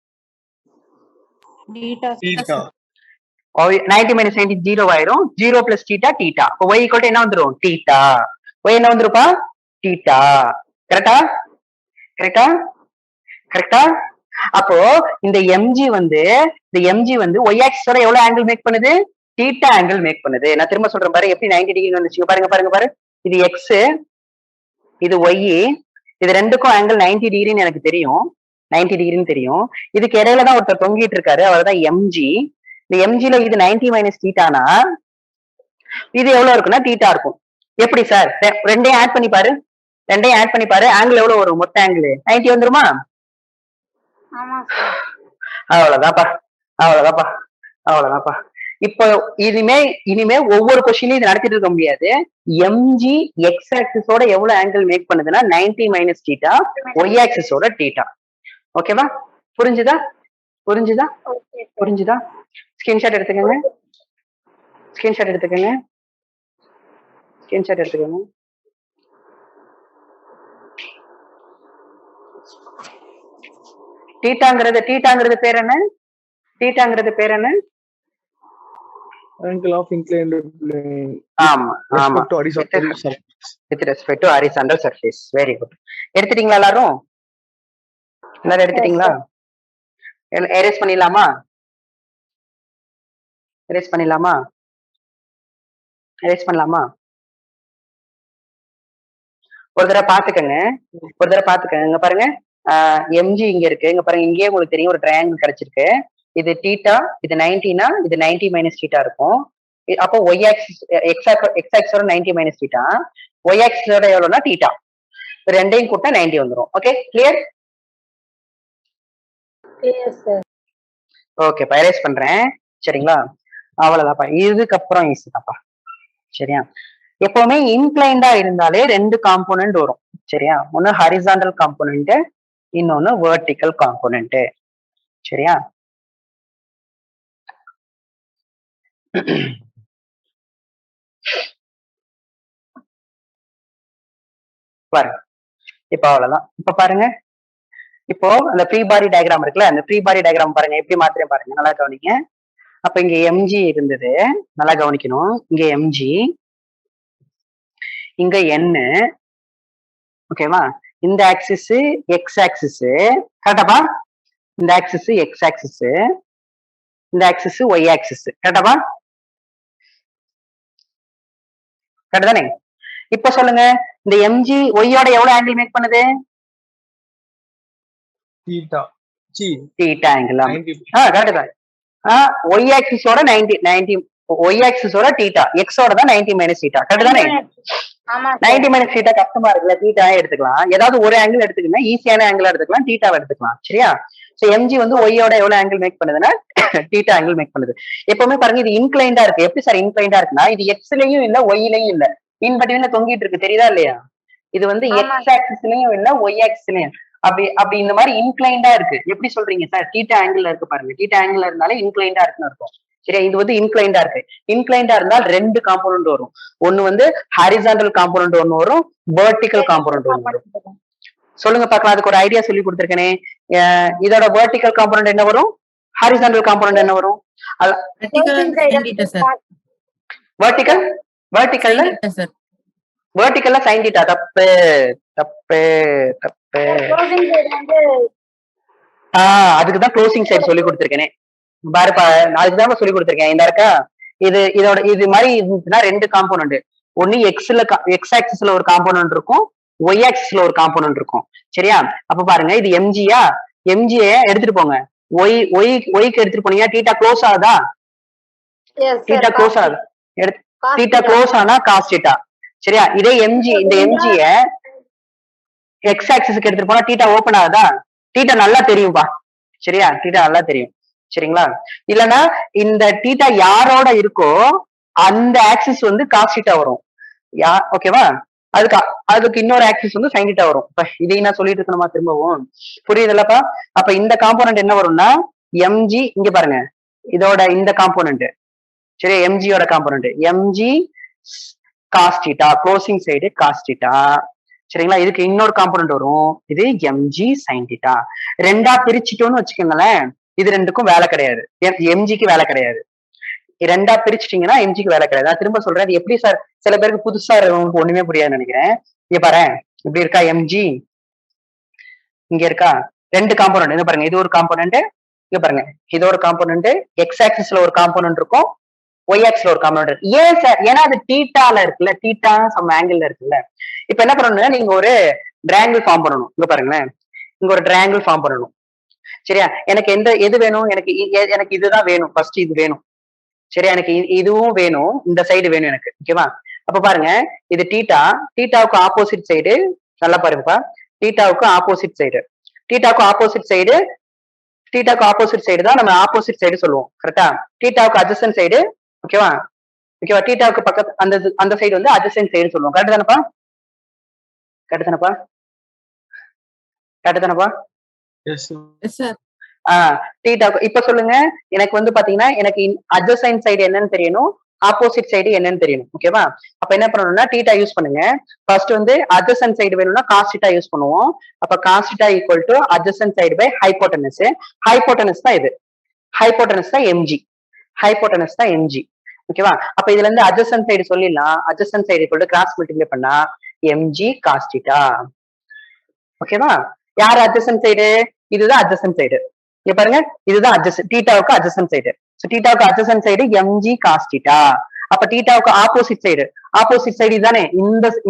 90 மைனஸ் 90 ஜீரோ ஆயிரும் 0 பிளஸ் தீட்டா தீட்டா அப்போ ஒய் ஈக்குவல் டு என்ன வந்துரும் தீட்டா ஒய் என்ன வந்துருப்பா தீட்டா கரெக்டா கரெக்டா கரெக்டா அப்போ இந்த எம்ஜி வந்து ஒய் ஆக்சிஸோட எவ்வளவு ஆங்கிள் மேக் பண்ணுது தீட்டா ஆங்கிள் மேக் பண்ணுது நான் திரும்ப சொல்றேன் பாரு எப்படி 90 டிகிரி வந்துச்சு பாருங்க இது எக்ஸ் இது ஒய் இது ரெண்டுக்கும் ஆங்கிள் 90 டிகிரின்னு எனக்கு தெரியும் 90 டிகிரின்னு தெரியும் இதுக்கு இடையில தான் ஒருத்தர் தொங்கிட்டு இருக்காரு அவர் தான் எம்ஜி இந்த எம்ஜில இது 90 மைனஸ் தீட்டானா இது எவ்வளவு இருக்குன்னா தீட்டா இருக்கும் எப்படி சார் ரெண்டையும் ஆட் பண்ணி பாரு ஆங்கிள் எவ்வளவு வரும் மொத்த ஆங்கிள் 90 வந்துருமா அவ்வளவுதான்ப்பா இப்போ இனிமே ஒவ்வொரு கொஸ்டினையும் இது நடத்திட்டு இருக்க முடியாது எம்ஜி எக்ஸ் ஆக்சிஸோட எவ்வளவு ஆங்கிள் மேக் பண்ணுதுன்னா 90 மைனஸ் தீட்டா ஒய் ஆக்சிஸோட தீட்டா ஓகேவா புரிஞ்சுதா ஸ்கிரீன்ஷாட் எடுத்துக்கோங்க தீட்டாங்கிறது பேர் என்ன angle of inclined plane ஆமா with respect to horizontal surface very good எடுத்துட்டீங்களா எல்லாரும் எல்லாரும் எடுத்துட்டீங்களா? எரேஸ் பண்ணிடலாமா? எரேஸ் பண்ணிடலாமா? எரேஸ் பண்ணலாமா? ஒரு தடவை பாத்துக்கங்க, ஒரு தடவை பாத்துக்கங்க. இங்க பாருங்க, எம்ஜி இங்க இருக்கு. இங்க பாருங்க, இங்கேயே உங்களுக்கு தெரியும் ஒரு ட்ரையாங்கிள் கிடைச்சிருக்கு. இது தீட்டா, இது 90னா இது 90 மைனஸ் தீட்டா இருக்கும். அப்போ ஒய் ஆக்சிஸ் எக்ஸ் ஆக்சிஸோட 90 மைனஸ் தீட்டா, ஒய் ஆக்சிஸோட எவ்வளவுனா தீட்டா. ரெண்டையும் கூட்டா 90 வந்துரும். Okay, clear? ஓகேப்பா, எரேஸ் பண்றேன். சரிங்களா? அவ்வளவுதான்ப்பா. இதுக்கப்புறம் ஈஸி தான்ப்பா. சரியா? எப்பவுமே இன்க்ளைண்டா இருந்தாலே ரெண்டு காம்போனன்ட் வரும். சரியா? ஒன்னு ஹரிசாண்டல் காம்போனன்ட், இன்னொன்னு வெர்டிக்கல் காம்போனன்ட். சரியா? பாருங்க, இப்ப அவ்வளவுதான். இப்ப பாருங்க, இப்போ அந்த ஃப்ரீ பாடி டயக்ராம் இருக்குல்ல, அந்த ஃப்ரீ பாடி டயக்ராம் பாருங்க எப்படி மாத்திரம் பாருங்க, நல்லா கவனிங்க. அப்ப இங்க எம்ஜி இருந்தது, நல்லா கவனிக்கணும். இங்க எம்ஜி, இங்க என், ஓகேவா? இந்த ஆக்சிஸ் எக்ஸ் ஆக்சிஸ், கரெக்டாப்பா? இந்த ஆக்சிஸ் எக்ஸ் ஆக்சிஸ், இந்த ஆக்சிஸ் ஒய் ஆக்சிஸ், கரெக்டாப்பா? கரெக்ட் தானே? இப்ப சொல்லுங்க, இந்த எம்ஜி ஒய்யோட எவ்வளவு ஆங்கிள் மேக் பண்ணுது? Theta c theta angle. 90. Correct தான். ஒய் ஆக்சிஸோட 90 ஒய் ஆக்சிஸோட தீட்டா, எக்ஸோட தான் 90 மைனஸ் தீட்டா, கரெக்ட் தானே? ஆமா 90 மைனஸ் தீட்டா கஷ்டமா இருக்குல்ல, தீட்டா எடுத்துக்கலாம். ஏதாவது ஒரு ஆங்கிள் எடுத்துக்கணும், ஈஸியான ஆங்கிள் எடுத்துக்கலாம், தீட்டாவை எடுத்துக்கலாம். சரியா? சோ எம்ஜி வந்து ஒய்யோட எவ்வளவு ஆங்கிள் மேக் பண்ணுதுன்னா தீட்டா ஆங்கிள் மேக் பண்ணுது. எப்பவுமே பாருங்க, இது இன்க்ளைண்டா இருக்கு. எப்படி சார் இன்க்ளைண்டா இருக்குன்னா, இது எக்ஸ்லயும் இல்ல ஒய்லயும் இல்ல, இன் பிட்வீன்ல தொங்கிட்டு இருக்கு, தெரியுதா இல்லையா? இது வந்து எக்ஸ் ஆக்சிஸ்லயும் இல்ல ஒய் ஆக்சிஸ்லயும், அப்படி இந்த மாதிரி இன்க்ளைண்டா இருக்கு. எப்படி சொல்றீங்க சார்? தீட்டா ஆங்கிள் இருக்கு பாருங்க, தீட்டா ஆங்கிள் இருந்தாலே இன்க்ளைண்டா இருக்குன்னு இருக்கும். சரியா? இது வந்து இன்க்ளைண்டா இருக்கு. இன்க்ளைண்டா இருந்தால் ரெண்டு காம்போனன்ட் வரும். ஒன்னு வந்து ஹாரிசாண்டல் காம்போனன்ட் ஒன்னு வரும், வெர்டிக்கல் காம்போனன்ட் ஒன்னு வரும். சொல்லுங்க பார்க்கலாம், அதுக்கு ஒரு ஐடியா சொல்லி கொடுத்துருக்கேனே. இதோட வெர்டிக்கல் காம்போனன்ட் என்ன வரும், ஹாரிசாண்டல் காம்போனன்ட் என்ன வரும்? வெர்டிக்கல் வெர்டிக்கல்ல சைன் தீட்டா. தப்பு தப்பு தப்பு. அதுக்குதான் க்ளோசிங் சைடு சொல்லி கொடுத்துருக்கேனே. பாருப்பா, அதுக்குதான் சொல்லி கொடுத்துருக்கேன். இந்த இருக்கா, இதோட இது மாதிரி இருந்துச்சுன்னா ரெண்டு காம்போனன்ட், ஒன்னு எக்ஸ் ஆக்சிஸ்ல ஒரு காம்போனன்ட் இருக்கும், ஒய் ஆக்சிஸ்ல ஒரு காம்போனன்ட் இருக்கும். சரியா? அப்ப பாருங்க, இது எம்ஜியா, எம்ஜிய எடுத்துட்டு போங்க, ஒய்க்கு எடுத்துட்டு போனீங்க, தீட்டா க்ளோஸ் ஆகுதா? தீட்டா க்ளோஸ் ஆகுது, தீட்டா க்ளோஸ் ஆனா காஸ் தீட்டா. சரியா? இதே எம்ஜி, இந்த எம்ஜிய எக்ஸ் ஆக்சிஸ்க்கு எடுத்துட்டு போனா தீட்டா ஓபன் ஆகுதா? தீட்டா நல்லா தெரியும்பா. சரியா? தீட்டா நல்லா தெரியும். சரிங்களா? இல்லனா இந்த தீட்டா யாரோட இருக்கோ அந்த ஆக்சிஸ் வந்து காஸ் தீட்டா வரும். ஓகேவா? அதுக்கு இன்னொரு ஆக்சிஸ் வந்து சைன் தீட்டா வரும். இதையும் நான் சொல்லிட்டு இருக்கணுமா திரும்பவும்? புரியுதுல்லப்பா? அப்ப இந்த காம்போனன்ட் என்ன வரும்னா எம்ஜி, இங்க பாருங்க, இதோட இந்த காம்போனன்ட். சரி, எம்ஜியோட component mg cos theta, closing side cos theta. சரிங்களா? இதுக்கு இன்னொரு காம்போனன்ட் வரும், இது எம்ஜி சைன் தீட்டா. ரெண்டா பிரிச்சுட்டோம்னு வச்சுக்கோங்களேன், இது ரெண்டுக்கும் வேலை கிடையாது, எம்ஜிக்கு வேலை கிடையாது. ரெண்டா பிரிச்சுட்டீங்கன்னா எம்ஜிக்கு வேலை கிடையாது. நான் திரும்ப சொல்றேன், அது எப்படி சார்? சில பேருக்கு புதுசா இருக்கவங்களுக்கு ஒண்ணுமே புரியாதுன்னு நினைக்கிறேன். இங்க பாரு, இப்படி இருக்கா எம்ஜி, இங்க இருக்கா ரெண்டு காம்போனன்ட். இங்க பாருங்க, இது ஒரு காம்போனன்ட், இங்க பாருங்க இது ஒரு காம்போனன்ட். எக்ஸ் ஆக்சிஸ்ல ஒரு காம்போனன்ட் இருக்கும், ஒய் ஆக்சிஸ்ல ஒரு காம்போனன்ட். ஏன் சார்? ஏன்னா அது தீட்டால இருக்குல்ல, தீட்டா சம் ஆங்கிள் இருக்குல்ல. இப்ப என்ன பண்ணணும்னா, நீங்க ஒரு ட்ரையாங்கிள் ஃபார்ம் பண்ணணும். இங்க பாருங்களேன், இங்க ஒரு ட்ரையாங்கிள் ஃபார்ம் பண்ணணும். சரியா? எனக்கு எது வேணும்? எனக்கு இதுதான் வேணும், ஃபர்ஸ்ட் இது வேணும். சரியா? எனக்கு இதுவும் வேணும், இந்த சைடு வேணும் எனக்கு. ஓகேவா? அப்ப பாருங்க, இது தீட்டா, தீட்டாவுக்கு ஆப்போசிட் சைடு. நல்லா பாருங்கப்பா, தீட்டாவுக்கு ஆப்போசிட் சைடு, தீட்டாவுக்கு ஆப்போசிட் சைடு, தீட்டாவுக்கு ஆப்போசிட் சைடு தான் நம்ம ஆப்போசிட் சைடு சொல்லுவோம். கரெக்டா? தீட்டாவுக்கு அட்ஜசன்ட் சைடு. ஓகேவா? ஓகேவா? தீட்டாவுக்கு பக்கத்து அந்த சைடு வந்து அட்ஜசன்ட் சைடு சொல்லுவோம். கரெக்ட் தானப்பா? கரெக்ட் தானப்பா? கரெக்ட் தானப்பா? தீட்டாவுக்கு இப்ப சொல்லுங்க, எனக்கு வந்து பாத்தீங்கன்னா, எனக்கு அட்ஜசன்ட் சைடு என்னன்னு தெரியணும், ஆப்போசிட் சைடு என்னன்னு தெரியணும். ஓகேவா? அப்ப என்ன பண்ணணும்னா, தீட்டா யூஸ் பண்ணுங்க. ஃபர்ஸ்ட் வந்து அட்ஜசன்ட் சைடு வேணும்னா காஸ் தீட்டா யூஸ் பண்ணுவோம். அப்ப cos theta equal to adjacent side by hypotenuse. Hypotenuse தான் இது, ஹைபோட்டனஸ் தான் எம்ஜி, ஹைபோட்டனஸ் தான் எம்ஜி. ஓகேவா? அப்ப இதுல இருந்து அட்ஜசன்ட் சைடு சொல்லிடலாம், adjacent side equal to cross multiply பண்ணா எம்ஜி காஸ் தீட்டா. ஓகேவா? யார் அட்ஜசன்ட் சைடு? இதுதான் அட்ஜசன்ட் சைடு. இங்க பாருங்க, இதுதான் அட்ஜசன்ட், தீட்டாவுக்கு அட்ஜசன்ட் சைடு. சோ தீட்டாவுக்கு அட்ஜசன்ட் சைடு mg cos θ. அப்ப தீட்டாவுக்கு ஆப்போசிட் சைடு, ஆப்போசிட் சைடு இதுதானே,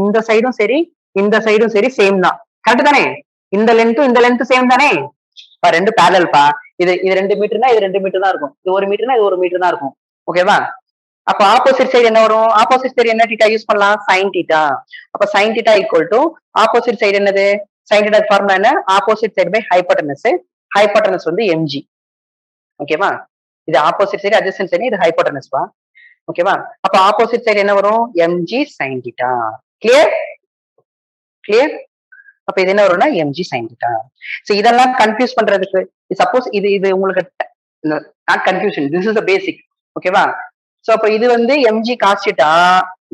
இந்த சைடும் சரி இந்த சைடும் சரி சேம் தான், கரெக்ட் தானே? இந்த லென்த்தும் இந்த லென்த் சேம் தானே? ரெண்டு பேரலல் பா. இது 2 மீட்டர்னா இது 2 மீட்டர் தான் இருக்கும், இது 1 மீட்டர்னா இது 1 மீட்டர் தான் இருக்கும். ஓகேவா? அப்ப ஆப்போசிட் சைடு என்ன வரும்? ஆப்போசிட் சைடு என்ன தீட்டா யூஸ் பண்ணலாம்? sin θ. அப்ப sin θ equal to opposite side என்னது? sin θ ஃபார்முலா என்ன? Opposite side by hypotenuse. Hypotenuse வந்து mg. ஓகேவா? இது ஆப்போசிட் சைடு, அட்ஜசன்ட் சைடு, இது ஹைபோடெனஸ் பா. ஓகேவா? அப்ப ஆப்போசிட் சைடு என்ன வரும்? mg sin θ. கிளியர்? கிளியர்? அப்ப இது என்ன வரும்னா mg sin θ. சோ இதெல்லாம் கன்ஃபியூஸ் பண்றதுக்கு, சப்போஸ் இது உங்களுக்கு not confusion, this is the basic. ஓகேவா? சோ அப்ப இது வந்து mg cos θ.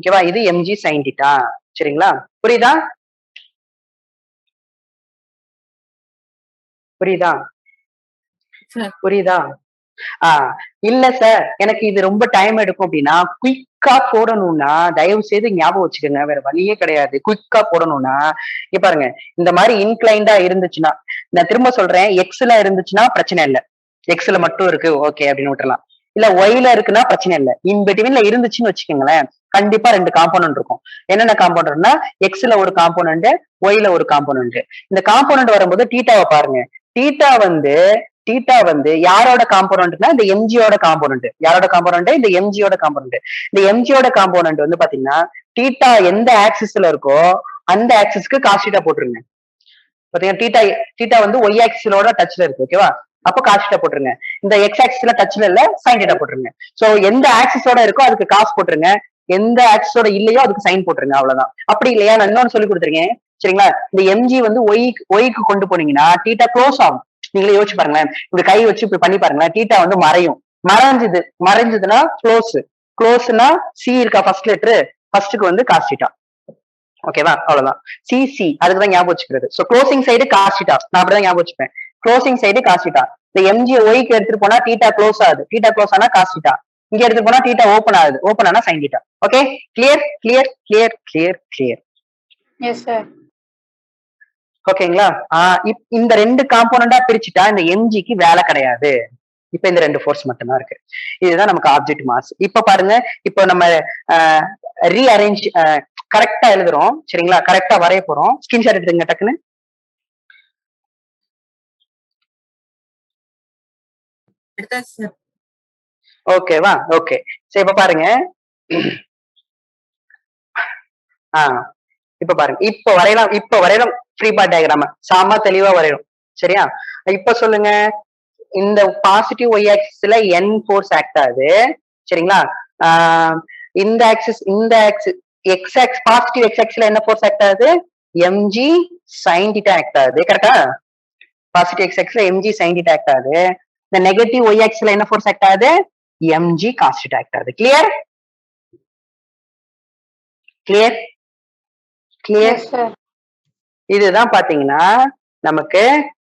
ஓகேவா? இது mg sin θ. சரிங்களா? புரியுதா? புரியுதா? சார் புரியுதா? இல்ல சார் எனக்கு இது ரொம்ப டைம் எடுக்கும் அப்படின்னா, குயிக்கா போடணும்னா தயவு செய்து ஞாபகம் வச்சுக்கோங்க, வேற வழியே கிடையாது. குயிக்கா போடணும்னா இங்க பாருங்க, இந்த மாதிரி இன்க்ளைண்டா இருந்துச்சுன்னா, நான் திரும்ப சொல்றேன், எக்ஸ்ல இருந்துச்சுன்னா பிரச்சனை இல்ல, எக்ஸ்ல மட்டும் இருக்கு ஓகே அப்படின்னு விட்டுறலாம். இல்ல ஒய்ல இருக்குன்னா பிரச்சனை இல்ல. இன் பிட்வீன்ல இருந்துச்சுன்னு வச்சுக்கோங்களேன், கண்டிப்பா 2 காம்போனன்ட் இருக்கும். என்னென்ன காம்போனன்ட்னா, எக்ஸ்ல ஒரு காம்போனன்ட், ஒய்ல ஒரு காம்போனன்ட். இந்த காம்போனன்ட் வரும்போது தீட்டாவை பாருங்க. தீட்டா வந்து யாரோட காம்போனன்ட்னா, இந்த எம்ஜியோட காம்போனன்ட். யாரோட காம்போனன்ட்? இந்த எம்ஜியோட காம்போனன்ட். இந்த எம்ஜியோட காம்போனன்ட் வந்து பாத்தீங்கன்னா, தீட்டா எந்த ஆக்சிஸ்ல இருக்கோ அந்த ஆக்சிஸ்க்கு காஸ் தீட்டா போட்டுருங்க. பாத்தீங்கன்னா தீட்டா வந்து ஒய் ஆக்சிஸோட டச்ல இருக்கு. ஓகேவா? அப்போ காஸ் தீட்டா போட்டுருங்க. இந்த எக்ஸ் ஆக்சிஸ்ல டச்ல இல்ல, சைன் தீட்டா போட்டுருங்க. சோ எந்த ஆக்சிஸோட இருக்கோ அதுக்கு காஸ் போட்டுருங்க, எந்த ஆக்சிஸோட இல்லையோ அதுக்கு சைன் போட்டுருங்க, அவ்வளவுதான். அப்படி இல்லையா, நான் இன்னொன்னு சொல்லி கொடுத்துருக்கேன் சரிங்களா? இந்த எம்ஜி வந்து ஒய்க்கு கொண்டு போனீங்கன்னா தீட்டா க்ளோஸ் ஆகும். நீங்களே யோசிச்சு பாருங்களேன், இப்படி கை வச்சு இப்படி பண்ணி பாருங்களேன், தீட்டா வந்து மறையும். மறைஞ்சதுன்னா க்ளோஸ்னா சி இருக்கா ஃபர்ஸ்ட் லெட்டர், ஃபர்ஸ்ட்க்கு வந்து காஸ் தீட்டா. ஓகேவா? அவ்வளவுதான். சிசி அதுக்குதான் ஞாபகம் வச்சுக்கிறது. So closing side cos theta, நான் அப்படிதான் ஞாபகம் வச்சுப்பேன். Closing side cos theta. இந்த எம்ஜி ஒய்க்கு எடுத்துட்டு போனா தீட்டா க்ளோஸ் ஆகுது, தீட்டா க்ளோஸ் ஆனா காஸ் தீட்டா. இங்க எடுத்து போனா தீட்டா ஓபன் ஆகுது, ஓபன் ஆனா sine theta. Okay? Clear clear clear clear clear. Yes sir. ஓகேங்களா? இந்த 2 காம்போனண்டா பிரிச்சுட்டா இந்த எம்ஜிக்கு வேலை கிடையாது. இப்ப இந்த 2 ஃபோர்ஸ் மட்டும்தான் இருக்கு. இதுதான் நமக்கு ஆப்ஜெக்ட் மாஸ். இப்ப பாருங்க, இப்போ நம்ம ரீஅரேஞ்ச் கரெக்டா எழுதுறோம் சரிங்களா? கரெக்டா வரைய போறோம். ஸ்கிரீன்ஷாட் எடுத்துங்க டக்குன்னு. எடுத்தாச்சு சார். ஓகேவா? ஓகே. சரி இப்ப பாருங்க, இப்ப பாருங்க, இப்ப வரையலாம் ஃப்ரீ பார்ட் டயக்ராம சாமா தெளிவா வரையணும். சரியா? இப்ப சொல்லுங்க, இந்த பாசிட்டிவ் ஒய் ஆக்சிஸ்ல n ஃபோர்ஸ் ஆக்ட் ஆகுது சரிங்களா? இந்த axis x axis positive x ஆக்சிஸ்ல என்ன ஃபோர்ஸ் ஆக்ட் ஆகுது? mg sin θ ஆக்ட் ஆகுது. கரெக்டா? பாசிட்டிவ் எக்ஸ் ஆக்சிஸ்ல mg sin θ ஆக்ட் ஆகுது. இந்த நெகட்டிவ் ஒய் ஆக்சிஸ்ல என்ன ஃபோர்ஸ் ஆக்ட் ஆகுது? mg cos θ ஆக்ட் ஆகுது. கிளியர்? Clear clear. இதுதான் பாத்தீங்கன்னா நமக்கு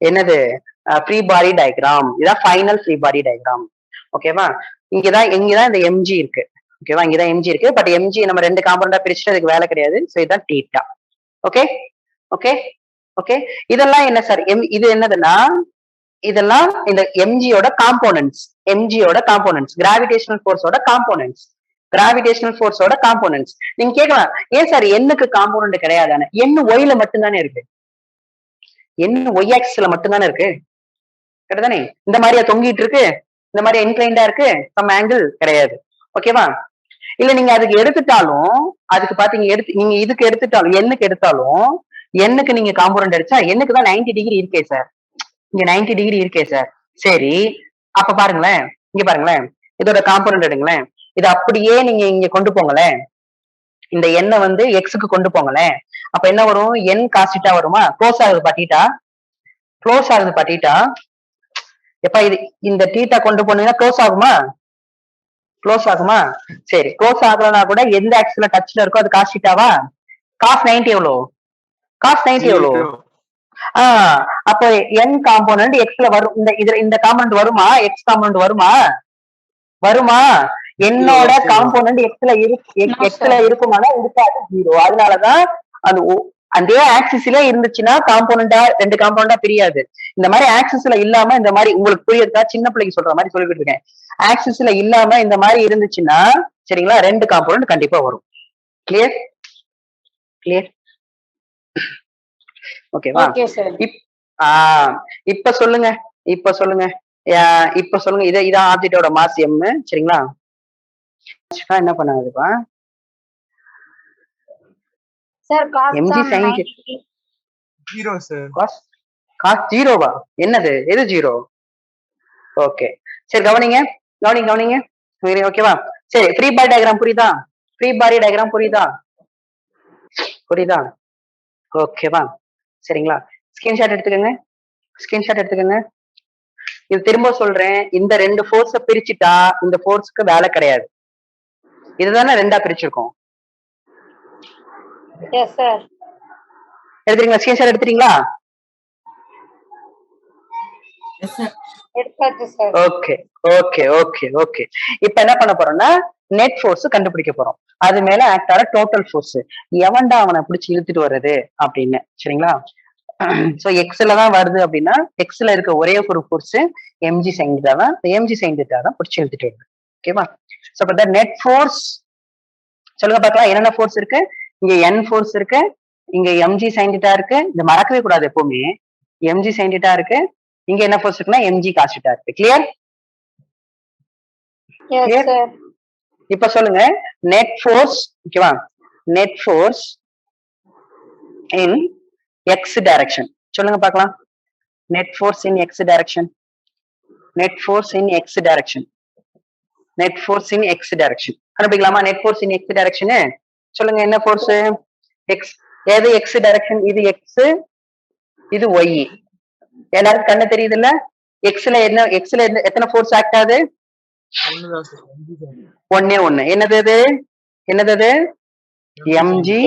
என்னது ஃப்ரீ பாடி டயக்ராம். இதான் ஃபைனல் ஃப்ரீ பாடி டயக்ராம். ஓகேவா? இங்கதான் இந்த எம்ஜி இருக்கு. ஓகேவா? இங்கதான் எம்ஜி இருக்கு. பட் எம்ஜி நம்ம 2 காம்பவுண்டா பிரிச்சுட்டு அதுக்கு வேலை கிடையாது. சோ இதுதான் தீட்டா. Okay okay okay. இதெல்லாம் என்ன சார்? இது என்னதுன்னா, இதெல்லாம் இந்த எம்ஜியோட காம்போனன்ட்ஸ். கிராவிடேஷனல் ஃபோர்ஸோட காம்போனன்ட்ஸ். நீங்க கேட்கலாம், ஏன் சார் என்னுக்கு காம்போனன்ட் கிடையாதானே? என்ன ஒய்ல மட்டும்தானே இருக்கு, என்ன ஒய் ஆக்சிஸ்ல மட்டும்தானே இருக்கு, கரெக்ட் தானே? இந்த மாதிரியா தொங்கிட்டு இருக்கு, இந்த மாதிரி இன்க்ளைண்டா இருக்கு, சம் ஆங்கிள் கிடையாது. ஓகேவா? இல்ல நீங்க அதுக்கு எடுத்துட்டாலும், அதுக்கு பாத்தீங்க நீங்க இதுக்கு எடுத்துட்டாலும், எண்ணுக்கு எடுத்தாலும், எண்ணுக்கு நீங்க காம்போனன்ட் அடிச்சா எண்ணுக்கு தான் 90 டிகிரி இருக்கே சார், இங்க 90 டிகிரி இருக்கே சார். சரி அப்ப பாருங்களேன், இங்க பாருங்களேன், இதோட காம்போனன்ட் எடுங்களேன். இது அப்படியே நீங்க இங்க கொண்டு போங்களேன், இந்த எண்ணை வந்து எக்ஸுக்கு கொண்டு போங்களேன். அப்ப என்ன வரும்? என் காசிட்டா வருமா? க்ளோஸ் ஆகுது பாத்தீட்டா. எப்ப இது இந்த தீட்டா கொண்டு போனீங்கன்னா க்ளோஸ் ஆகுமா? சரி, க்ளோஸ் ஆகலனா கூட எந்த ஆக்சிஸ்ல டச்ல இருக்கோ அது காஸ் தீட்டாவா? காஸ் 90 எவ்வளோ? அப்போ n காம்போனன்ட் எக்ஸ்ல வரும். இந்த காம்போனன்ட் வருமா? எக்ஸ் காம்போனன்ட் வருமா? என்னோட காம்போனன்ட் எக்ஸ்ல இருக்குமானா இருக்காது, 0. அதனாலதான் அது அதே ஆக்சிஸ்ல இருந்துச்சுன்னா காம்போனண்டா 2 காம்போனண்டா பிரியாது. இந்த மாதிரி ஆக்சிஸ்ல இல்லாம இந்த மாதிரி உங்களுக்கு புரியுதா? சின்ன பிள்ளைக்கு சொல்ற மாதிரி சொல்லிட்டு இருக்கேன். ஆக்சிஸ்ல இல்லாம இந்த மாதிரி இருந்துச்சுன்னா சரிங்களா 2 காம்போனண்ட் கண்டிப்பா வரும். கிளியர் கிளியர் ஓகேவா? Okay sir. இப்ப சொல்லுங்க இப்ப சொல்லுங்க இப்ப சொல்லுங்க இதான் ஆப்ஜெக்டோட மாஸ் எம் சரிங்களா? என்ன பண்ணாதுப்பா sir mg sin 0 sir. Cos ஜீரோவா? என்னது எது ஜீரோ? ஓகே சரி கவனிங்க கவனிங்க கவனிங்க ஓகேவா? சரி ஃப்ரீ பாடி டயக்ராம் புரியுதா? ஃப்ரீ பாடி டயக்ராம் புரியுதா? புரியுதா? ஓகேவா? சரிங்களா? ஸ்கிரீன்ஷாட் எடுத்துக்கோங்க ஸ்கிரீன்ஷாட் எடுத்துக்கோங்க. இது திரும்ப சொல்றேன், இந்த 2 ஃபோர்ஸ பிரிச்சுட்டா இந்த ஃபோர்ஸ்க்கு வேலை கிடையாது. இதுதானே 2ஆ பிரிச்சிருக்கோம். Yes sir. எடுத்துறீங்களா? ஸ்கிரீன்ஷாட் எடுத்துறீங்களா? Yes, sir. எடுத்தாச்சு sir. Okay okay okay okay இப்ப என்ன பண்ண போறோம்னா நெட் ஃபோர்ஸ் கண்டுபிடிக்க போறோம். அது மேல ஆக்ட் ஆற டோட்டல் ஃபோர்ஸ் எவன்டா அவனை பிடிச்சி இழுத்துட்டு வர்றது அப்படின்னு சரிங்களா? சோ எக்ஸ்ல தான் வருது அப்படின்னா எக்ஸ்ல இருக்க ஒரே ஒரு ஃபோர்ஸ் எம்ஜி சைன் தீட்டா தான். எம்ஜி சைன் தீட்டா தான் பிடிச்சி இழுத்துட்டு வருது. ஓகேவா? சோ அப்ப நெட் ஃபோர்ஸ் சொல்லுங்க பார்க்கலாம். என்னென்ன ஃபோர்ஸ் இருக்கு? இங்க என் ஃபோர்ஸ் இருக்கு, இங்க எம்ஜி சைன் தீட்டா இருக்கு. இந்த மறக்கவே கூடாது எப்பவுமே. எம்ஜி சைன் தீட்டா இருக்கு, இங்க என்ன ஃபோர்ஸ் இருக்குன்னா எம்ஜி காஸ் தீட்டா இருக்கு. Clear yes sir. இப்ப சொல்லுங்க நெட் ஃபோர்ஸ் ஓகேவா? Net force in x direction சொல்லுங்க பார்க்கலாம். Net force in x direction net force in x direction net force in x direction கண்டுபிடிக்கலாமா? Net force in x direction சொல்லுங்க. என்ன force? X. எது x direction? இது x, இது y. எல்லாருக்கும் கண்ணு தெரியுது இல்ல? எக்ஸ்ல எத்தனை ஃபோர்ஸ் ஆக்ட் ஆகுது? ஒன்னே ஒண்ணு. என்னது அது? என்னது அது? Mg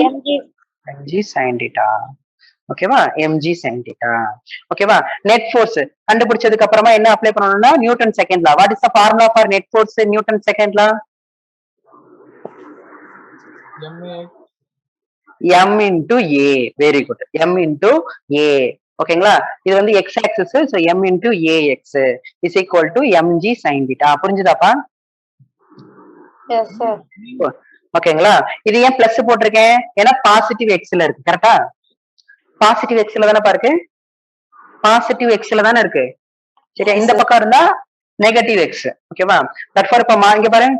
mg sine theta. ஓகேவா? Mg sine theta. ஓகேவா? நெட் ஃபோர்ஸ் கண்டுபிடிச்சதுக்கு அப்புறமா என்ன அப்ளை பண்ணணும்னா Newton second law. What is the formula for net force Newton second law? m into a. Very good. m into a. ஓகேங்களா? இது வந்து x axis. So m into ax is equal to mg sin theta. புரிஞ்சுதாப்பா? Yes sir. ஓகேங்களா? இது ஏன் plus போட்டிருக்கேன்? ஏன்னா positive எக்ஸ்ல இருக்கு. கரெக்டா? பாசிட்டிவ் எக்ஸ்ல தானே பாருக்கு. பாசிட்டிவ் எக்ஸ்ல தானே இருக்கு. சரியா? இந்த பக்கம் இருந்தா நெகட்டிவ் எக்ஸ். ஓகேவா? தட் ஃபார் இப்ப இங்க பாரு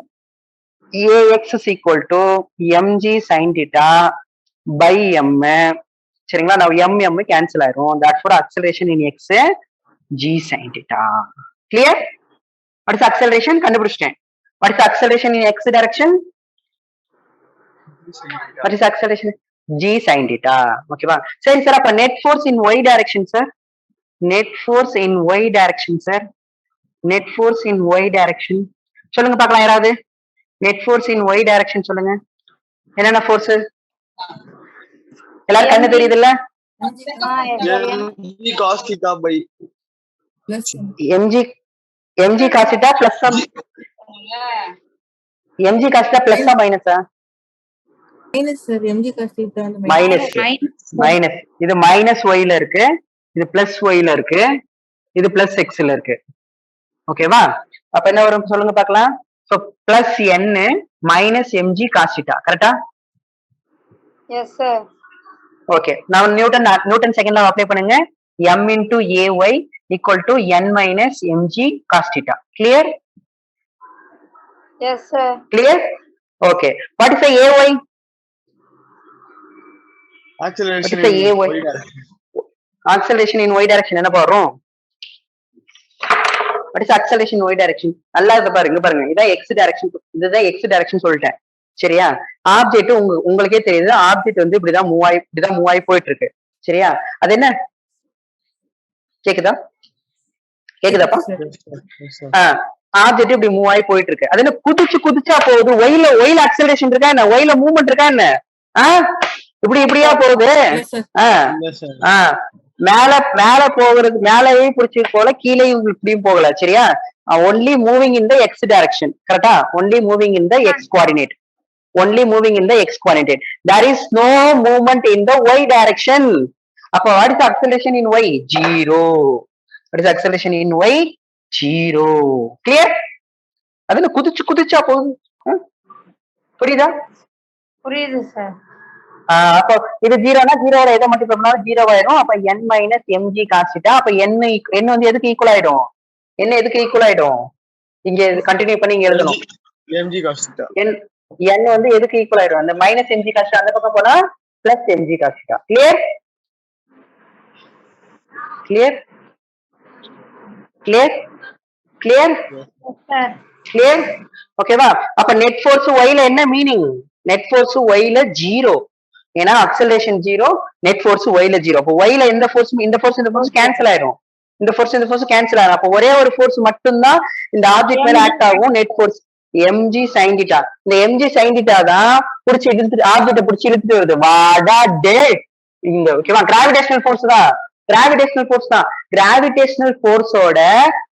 ax is equal to mg sin theta by m. சரிங்களா? now m கேன்சல் ஆயிரும். that for acceleration in x g sin theta. clear? what is acceleration? கண்டுபிடிச்சிட்டேன். what is acceleration in x direction? what is acceleration? g sin theta. ஓகேவா? சரி sir, அப்ப net force in y direction sir. net force in y direction sir. net force in y direction சொல்லுங்க பார்க்கலாம் யாராவது. net force in y direction சொல்லுங்க. என்னென்ன force? எல்லாரும் கண்ணு தெரியுது இல்ல? mg cos theta by Plus, sir. mg cos theta plus mg cos theta plus மைனஸா? Minus, sir. mg cos theta and minus minus. இது மைனஸ் ஒய்ல இருக்கு, இது பிளஸ் ஒய்ல இருக்கு, இது பிளஸ் எக்ஸ்ல இருக்கு. ஓகேவா? அப்ப என்ன வரும் சொல்லுங்க பார்க்கலாம். So plus n minus mg cos theta. கரெக்டா? Yes sir. ஓகே. நான் நியூட்டன் செகண்ட் லா அப்ளை பண்ணுங்க. m into ay equal to n minus mg cos theta. clear? Yes sir. clear? okay. what is the ay? acceleration What is the in AY? y direction. acceleration in y direction என்ன வரும்? what is acceleration in y direction? நல்லா இத பாருங்க பாருங்க. இதான் x direction. இதுதான் x direction சொல்லிட்டேன். சரியா? ஆப்ஜெக்ட் உங்களுக்கே தெரியுது. ஆப்ஜெக்ட் வந்து இப்படிதான் மூவ் ஆகி போயிட்டு இருக்கு. சரியா? அது என்ன கேக்குதா? கேக்குதாப்பா? Yes, sir. ஆப்ஜெக்ட் இப்படி மூவ் ஆகி போயிட்டு இருக்கு. அது என்ன குதிச்சா போகுது? ஒயில ஆக்சலரேஷன் இருக்கா என்ன? ஒயில மூவ்மெண்ட் இருக்கா என்ன? இப்படியா போகுது? Yes, sir. Yes, sir. மேல போகிறது மேலேயும் பிடிச்சி போல, கீழேயும் இப்படியும் போகல. சரியா? Only moving in the x direction. கரெக்டா? Only moving in the x coordinate. only moving in the x coordinate. There is no movement in the y direction. அப்ப what is the acceleration in y? 0. What is the acceleration in y? 0. Clear? அதுல குதிச்சு குதிச்சா போகுது. புரியுதா? புரியுது sir. அப்போ இது 0னா 0வோட எதை multiply பண்ணாலும் 0 ஆயிடும். அப்ப n மைனஸ் mg காசிட்டா அப்ப n வந்து எதுக்கு ஈக்குவல் ஆயிடும்? என்ன எதுக்கு ஈக்குவல் ஆயிடும்? இங்க கண்டினியூ பண்ணி இங்க எழுதணும். mg cos theta. n வந்து எதுக்கு ஈக்குவல் ஆயிடும்? அந்த மைனஸ் mg காசிட்டா அந்த பக்கம் போனா plus mg cos theta. Clear? Clear? Clear? Clear? Sir clear? ஓகேவா? அப்ப நெட் ஃபோர்ஸ் y ல என்ன மீனிங்? நெட் ஃபோர்ஸ் y ல 0. ஏன்னா அக்சலரேஷன் 0, நெட் ஃபோர்ஸ் y ல 0. அப்ப y ல எந்த ஃபோர்ஸ் இந்த ஃபோர்ஸ் கேன்சல் ஆயிடும். இந்த ஃபோர்ஸ் கேன்சல் ஆகும். அப்ப ஒரே ஒரு ஃபோர்ஸ் மட்டும்தான் இந்த ஆப்ஜெக்ட் மேல ஆக்ட் ஆகும். Net force mg sin theta. இந்த mg sin theta தான் புடிச்சு இழுத்து ஆப்ஜெக்ட புடிச்சு இழுத்துட்டு வருது. வாடா டே இந்த ஓகேவா? கிராவிடேஷனல் ஃபோர்ஸ் தான். கிராவிடேஷனல் ஃபோர்ஸோட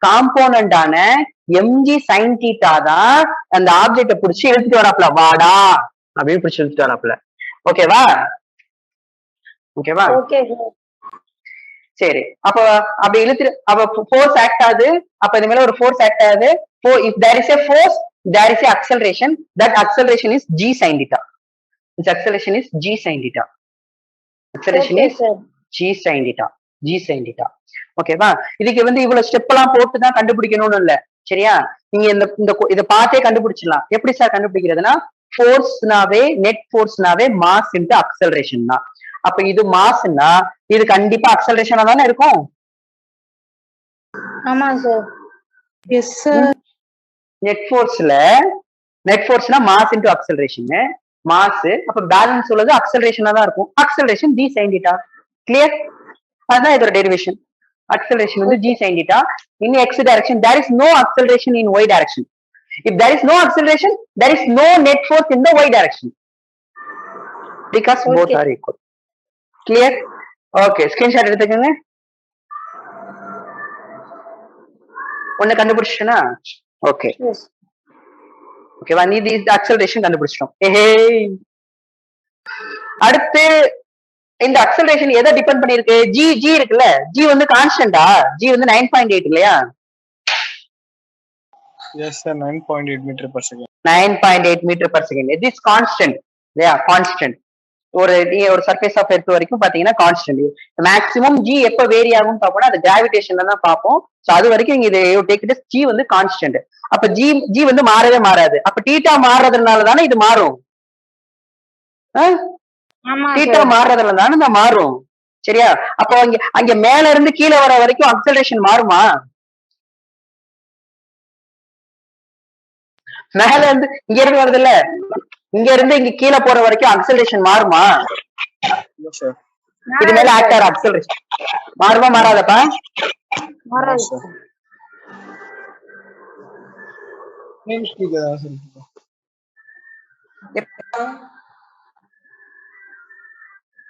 காம்போனன்டான mg sin theta தான் அந்த ஆப்ஜெக்ட புடிச்சு இழுத்துட்டு வராப்ல. வாடா அப்படின்னு புடிச்சு இழுத்துட்டு வராப்ல. ஓகேவா? ஓகேவா? Okay sir. சரி அப்ப அப்படி இழுத்து அப்ப ஃபோர்ஸ் ஆக்ட் ஆகுது. அப்ப இது மேல ஒரு ஃபோர்ஸ் ஆக்ட் ஆகுது. if there is a force, there is a acceleration. That acceleration is g sin theta. This acceleration is g sin theta. Acceleration Okay, is sir. g sin theta. g sin theta. ஓகேவா? இதுக்கு வந்து இவ்வளவு step எல்லாம் போட்டு தான் கண்டுபிடிக்கணும்னு இல்ல. சரியா? நீங்க இந்த இதை பார்த்தே கண்டுபிடிச்சிடலாம். எப்படி சார் கண்டுபிடிக்கிறதுனா ஃபோர்ஸ்னாவே நெட் ஃபோர்ஸ்னாவே மாஸ் இன்டு அக்சலரேஷன் தான். அப்ப இது மாஸ்னா இது கண்டிப்பா அக்சலரேஷனா தானே இருக்கும். ஆமா சார். Yes sir. நெட் ஃபோர்ஸ்னா மாஸ் இன்டு அக்சலரேஷன். மாஸ் அப்ப பேலன்ஸ் உள்ளது அக்சலரேஷனா தான் இருக்கும். Acceleration g sin theta. Clear? அதான் இதோட டெரிவேஷன். அக்சலரேஷன் வந்து g sin theta in x direction. There is no acceleration in y direction. If there is no acceleration, there is no net force in the y direction because both are equal. Clear? Okay, screenshot எடுத்துக்கங்க. ஒண்ணு கண்டுபிடிச்சிட்டனா? Okay ஓகேவா? நீ இந்த acceleration கண்டுபிடிச்சிட்டோம். அடுத்து இந்த acceleration எதை depend பண்ணிருக்கு? g இருக்குல்ல, g வந்து கான்ஸ்டன்டா? g வந்து 9.8 இல்லையா? Yes sir, 9.8 meter per second. 9.8 meter per second. It is constant. Yeah, constant. ஒரு சர்ஃபேஸ் ஆஃப் எர்த் வரைக்கும் பாத்தீங்கன்னா கான்ஸ்டன்ட். மேக்ஸிமம் g எப்ப வேரி ஆகும் பாப்போம்னா அது கிராவிடேஷன்ல தான் பார்ப்போம். சோ அது வரைக்கும் நீங்க இதை டேக் இட் g வந்து கான்ஸ்டன்ட். அப்ப g வந்து மாறவே மாறாது. அப்ப தீட்டா மாறுறதுனால தானே இது மாறும். தீட்டா மாறுறதுல தானே இந்த மாறும். சரியா? அப்போ அங்க மேல இருந்து கீழே வர வரைக்கும் அக்சலரேஷன் மாறுமா? மேல இருந்து இங்க இருந்து வருது இல்ல, இங்க இருந்து இங்க கீழே போற வரைக்கும் அக்சலரேஷன் மாறுமா? Yes sir. இது மேல ஆக்டர் அக்சலரேஷன் மாறுமா மாறாதப்பா? மாறாது sir. சார். Plane speed தான் sir.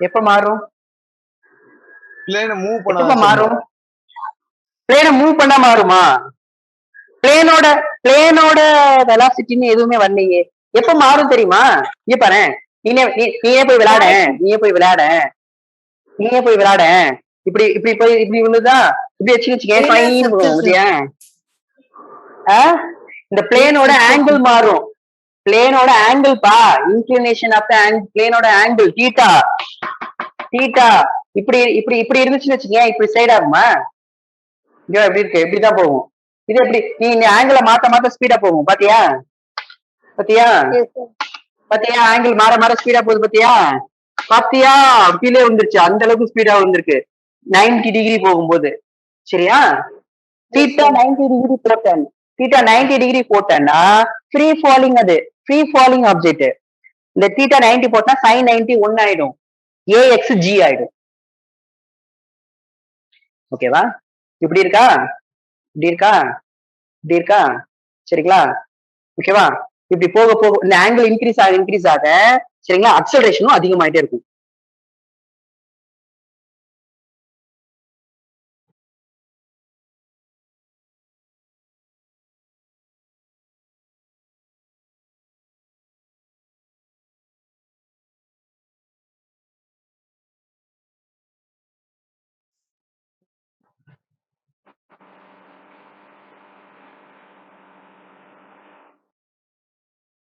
எப்ப மாறும்? Plane move எப்ப பண்ணா மாறும்? பிளேனை மூவ் பண்ணா மாறுமா? பிளேனோட வெலாசிட்டின்னு எதுவுமே வரலையே. எப்ப மாறும் தெரியுமா? இங்க பாரு, நீயே போய் விளையாட இப்படி விழுதா இப்படி வச்சுக்கேன். இந்த பிளேனோட ஆங்கிள் மாறும். பிளேனோட ஆங்கிள் பா, இன்க்ளினேஷன் ஆஃப் தி பிளேனோட ஆங்கிள் தீட்டா இப்படி இருந்துச்சுன்னு வச்சுக்கேன். இப்படி சைட் ஆகுமா? இங்க எப்படி இருக்கு? இப்படிதான் போகும். இது எப்படி நீ இந்த ஆங்கிள மாத்த ஸ்பீடா போகும். பாத்தியா ஆங்கிள் மாற ஸ்பீடா போகுது. பாத்தியா கீழே வந்துருச்சு. அந்த அளவுக்கு ஸ்பீடா வந்திருக்கு 90 டிகிரி போகும்போது. சரியா? தீட்டா 90 டிகிரி போட்டேன்னா ஃப்ரீ ஃபாலிங் ஆப்ஜெக்ட். இந்த தீட்டா 90 போட்டா sin 90 1 ஆயிடும். ax g ஆயிடும். ஓகேவா? இப்படி இருக்கா? சரிங்களா? ஓகேவா? இப்படி போக இந்த ஆங்கிள் இன்க்ரீஸ் ஆக சரிங்களா, அக்சலரேஷனும் அதிகமாயிட்டே இருக்கும்.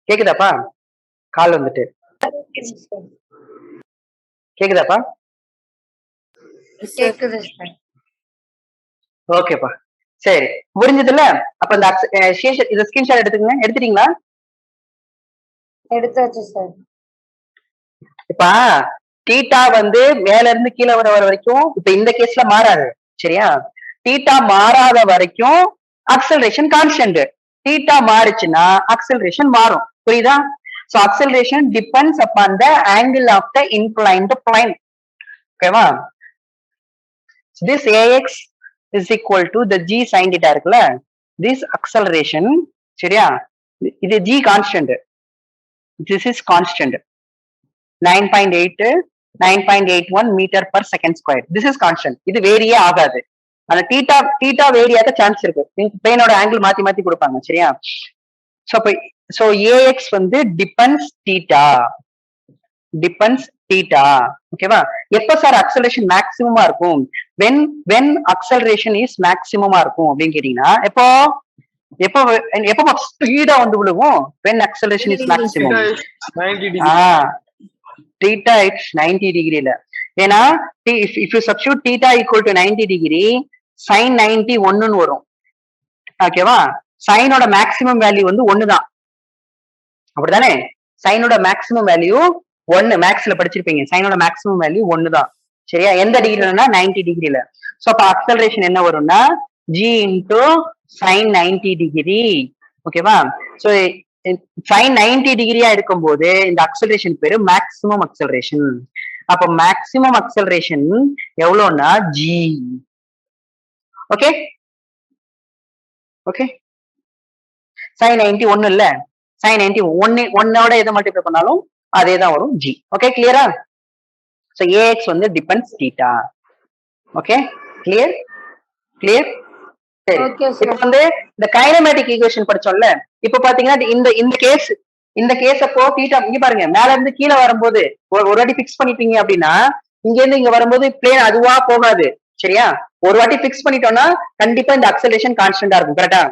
கேக்குதாப்பா? கால் வந்துட்டு. கேக்குதாப்பா? Yes, sir. கேக்குது சார். ஓகேப்பா. சரி. புரிஞ்சதுல்ல? அப்ப இந்த இத ஸ்கிரீன்ஷாட் எடுத்துக்கங்க. எடுத்துட்டீங்களா? எடுத்தாச்சு சார். இப்ப தீட்டா வந்து மேல இருந்து கீழே வர வரைக்கும் இப்ப இந்த கேஸ்ல மாறாது. சரியா? தீட்டா மாறாத வரைக்கும் அக்சலரேஷன் கான்ஸ்டன்ட். தீட்டா மாறுச்சுன்னா அக்சலரேஷன் மாறும். புரியுதா? So acceleration depends upon the angle of the inclined plane. ஓகேவா? This ax is equal to the g sin theta இருக்குல்ல? This acceleration சரியா? இது g constant. This is constant. 9.8 9.81 meter per second square. This is constant. இது வேரியே ஆகாது. ஆனா theta vary ஆக chance இருக்கு. பிளேனோட angle மாத்தி மாத்தி கொடுப்பாங்க. சரியா? So ax வந்து depends theta. ஓகேவா? எப்ப சார் அக்சலரேஷன் மேக்ஸிமமா இருக்கும்? when acceleration is maximum இருக்கும் அப்படின்னு கேட்டீங்கன்னா எப்போ எப்போ எப்போ ஸ்பீடா வந்து விழுவும்? when acceleration is maximum. 90 degree. theta x 90 டிகிரில. ஏன்னா if you substitute theta equal to 90 degree sin 90 ஒண்ணுன்னு வரும். ஓகேவா? சைனோட மேக்ஸிமம் வேல்யூ வந்து ஒண்ணுதான். அப்படிதானே? சைனோட மேக்ஸிமம் வேல்யூ 1. மேக்ஸ்ல படிச்சிருப்பீங்க. சைனோட மேக்ஸிமம் வேல்யூ 1 தான். சரியா? எந்த டிகிரிலன்னா 90 டிகிரில. சோ அப்ப அக்சலரேஷன் என்ன வரும்னா g into sin 90 டிகிரி. ஓகேவா? சோ sin 90 டிகிரியா இருக்கும்போது இந்த அக்சலரேஷன் பேரு மேக்ஸிமம் அக்சலரேஷன். அப்ப மேக்ஸிமம் அக்சலரேஷன் எவ்வளவுன்னா g. ஓகே ஓகே sin 90 ஒண்ணு இல்ல, sin 90 ஒன்னோட எதை மல்டிப்ளை பண்ணாலும் அதே தான் வரும் g. ஓகே கிளியரா? சோ ax வந்து depends theta. Okay clear clear. சரி, Okay, sir. இப்ப வந்து இந்த கைனமேட்டிக் ஈக்குவேஷன் படிச்சோம்ல, இப்ப பாத்தீங்கன்னா இந்த கேஸ் அப்போ தீட்டா இங்க பாருங்க, மேல இருந்து கீழே வரும்போது ஒரு வாட்டி பிக்ஸ் பண்ணிட்டீங்க அப்படின்னா இங்க இருந்து இங்க வரும்போது பிளேன் அதுவா போகாது. சரியா? ஒரு வாட்டி பிக்ஸ் பண்ணிட்டோம்னா கண்டிப்பா இந்த அக்சலரேஷன் கான்ஸ்டன்டா இருக்கும். கரெக்டா?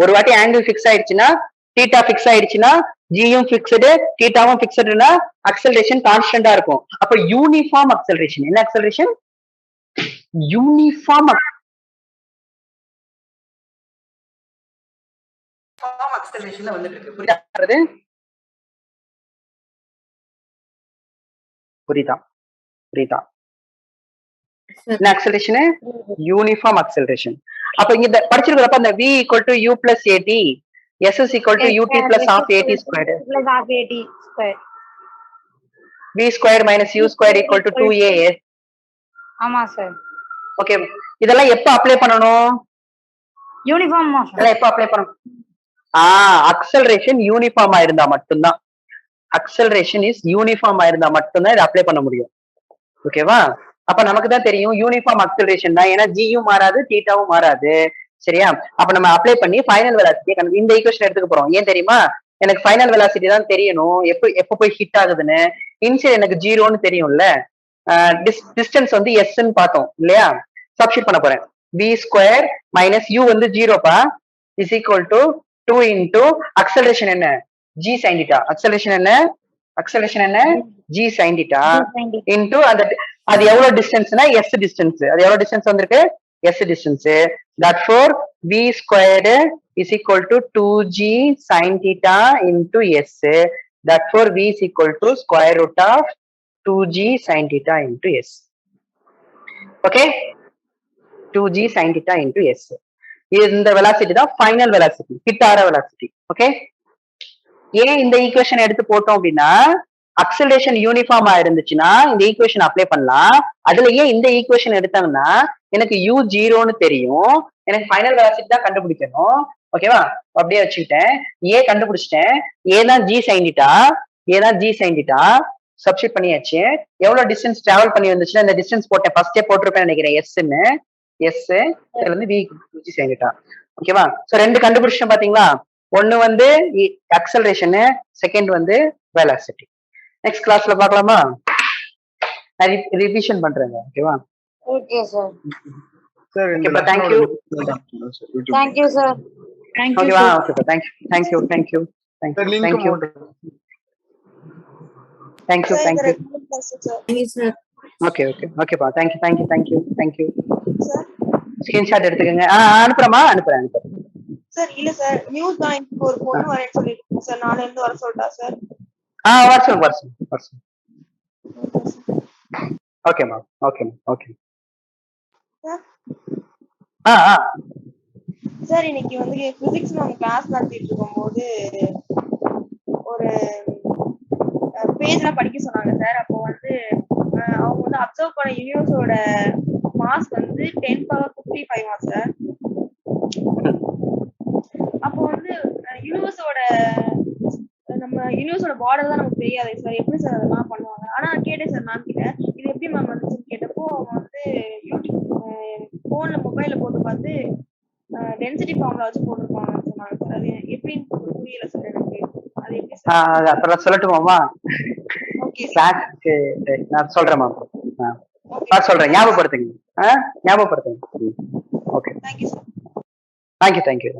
ஒரு வாட்டி ஆங்கிள் பிக்ஸ் ஆயிடுச்சுன்னா தீட்டா பிக்ஸ் ஆயிடுச்சுன்னா ஜியும் பிக்ஸ்டு தீட்டாவும் பிக்ஸ்டுனா அக்சலரேஷன் கான்ஸ்டன்டா இருக்கும். அப்ப யூனிஃபார்ம் அக்சலரேஷன். என்ன அக்சலரேஷன்? யூனிஃபார்ம் அக்சலரேஷன்ல வந்துட்டு இருக்கு. புரியுதா? புரியுதா? Sir. என்ன அக்சலரேஷன்? Uniform acceleration. அப்ப இங்க படிச்சிருக்கிறப்ப அந்த v equal to u plus at, s is equal to ut plus half at squared, plus half at square. v squared minus u squared equal to 2as. ஆமா sir. Okay, இதெல்லாம் எப்ப apply பண்ணணும்? யூனிஃபார்மா sir? இதெல்லாம் எப்ப apply பண்ணணும்? Acceleration யூனிஃபார்மா இருந்தா மட்டும்தான். Acceleration is யூனிஃபார்மா இருந்தா மட்டும்தான் இதை அப்ளை பண்ண முடியும். ஓகேவா? அப்ப நமக்கு தான் தெரியும் யூனிஃபார்ம் அக்சலரேஷன் தான். ஏன்னா ஜியும் மாறாது தீட்டாவும் மாறாது. சரியா? அப்ப நம்ம அப்ளை பண்ணி ஃபைனல் வெலாசிட்டி இந்த ஈக்குவேஷன் எடுத்துக்க போறோம். ஏன் தெரியுமா? எனக்கு ஃபைனல் வெலாசிட்டி தான் தெரியணும், எப்ப போய் ஹிட் ஆகுதுன்னு. இன்சியல் எனக்கு 0ன்னு தெரியும்ல, டிஸ்டன்ஸ் வந்து எஸ்ன்னு பார்த்தோம் இல்லையா? சப்ஸ்டிட் பண்ண போறேன். v ஸ்கொயர் மைனஸ் u வந்து 0பா is equal to 2 into acceleration என்ன? g sin theta. அக்சலரேஷன் என்ன? g sin theta இன்டூ அது எவ்வளவு டிஸ்டன்ஸ்னா s டிஸ்டன்ஸ். அது எவ்வளவு டிஸ்டன்ஸ் வந்திருக்கு? s distance. therefore v squared is equal to 2g sin theta into s. therefore v is equal to square root of 2g sin theta into s. okay, 2g sin theta into s. இந்த velocity தான் final velocity, hit ஆற velocity. Okay, ஏன் இந்த equation எடுத்து போட்டோம் அப்படின்னா acceleration யூனிஃபார்மா இருந்துச்சுன்னா இந்த ஈக்குவேஷன் அப்ளை பண்ணலாம். அதுலயே இந்த ஈக்குவேஷன் எடுத்தாங்கன்னா எனக்கு u 0ன்னு தெரியும், எனக்கு ஃபைனல் வெலாசிட்டி தான் கண்டுபிடிக்கணும். ஓகேவா? அப்படியே வச்சுக்கிட்டேன், ஏ கண்டுபிடிச்சிட்டேன். ஏ தான் g sin theta. சப்ஸ்டிட் பண்ணியாச்சு. எவ்வளவு டிஸ்டன்ஸ் டிராவல் பண்ணி வந்துச்சுன்னா இந்த டிஸ்டன்ஸ் போட்டேன், ஃபர்ஸ்டே போட்டிருப்பேன் நினைக்கிறேன், எஸ்ன்னு. எஸ் இதுல இருந்து v g sin theta. ஓகேவா? சோ ரெண்டு கண்டுபிடிச்சோம் பாத்தீங்களா? ஒன்னு வந்து அக்சலரேஷன், செகண்ட் வந்து வெலாசிட்டி. நெக்ஸ்ட் கிளாஸ்ல பார்க்கலாமா? நான் ரிவிஷன் பண்றேங்க. ஓகேவா? Okay sir. Sir, in the Okay, but lesson thank order, you. YouTube. Thank you, sir. Thank you, ஓகேவா? sir. Okay, thank you. Sir link thank you thank you sir இந்த thank you record class sir Thank you, sir. Okay okay ஓகேப்பா thank you sir screenshot எடுத்துக்கோங்க அனுப்புறேன் sir இல்ல sir new ஜாயின்க்கு ஒரு பொண்ணு வரேன்னு சொல்லிருக்கேன் சார் நாளைல இருந்து வர சொல்லிட்டா சார் வர சொல்லுங்க ஓகேம்மா ஓகே சார் ஆ சார் இன்னைக்கு வந்து பிசிக்ஸ் நம்ம கிளாஸ் நடத்திட்டு இருக்கும்போது ஒரு பேஜ்லாம் படிக்க சொன்னாங்க சார். அப்போ வந்து அவங்க வந்து அப்சர்வ் பண்ண யூனிவர்ஸோட மாஸ் வந்து 10^55 சார். அப்போ வந்து யூனிவர்ஸோட பார்டர் தான் நமக்கு தெரியாது சார். எப்படி சார் அதெல்லாம் பண்ணுவாங்க? ஆனா கேட்டேன் சார் மேம் கிட்ட, இது எப்படி மேம் வந்துச்சுன்னு கேட்டப்போ அவங்க வந்து யூடியூப் போன்ல மொபைல்ல போட்டு பார்த்து டென்சிட்டி ஃபார்முலா வச்சு போட்டிருப்பாங்கன்னு சொன்னாங்க சார். அது எப்படின்னு புரியல சார் எனக்கு. அது எப்படி சார்? அப்புறம் சொல்லட்டுமாமா? Okay sir. கிளாஸ்க்கு நான் சொல்றேன் மேம். ஓகே சொல்றேன், ஞாபகப்படுத்துங்க. ஞாபகப்படுத்துங்க. Okay, thank you sir. தேங்க்யூ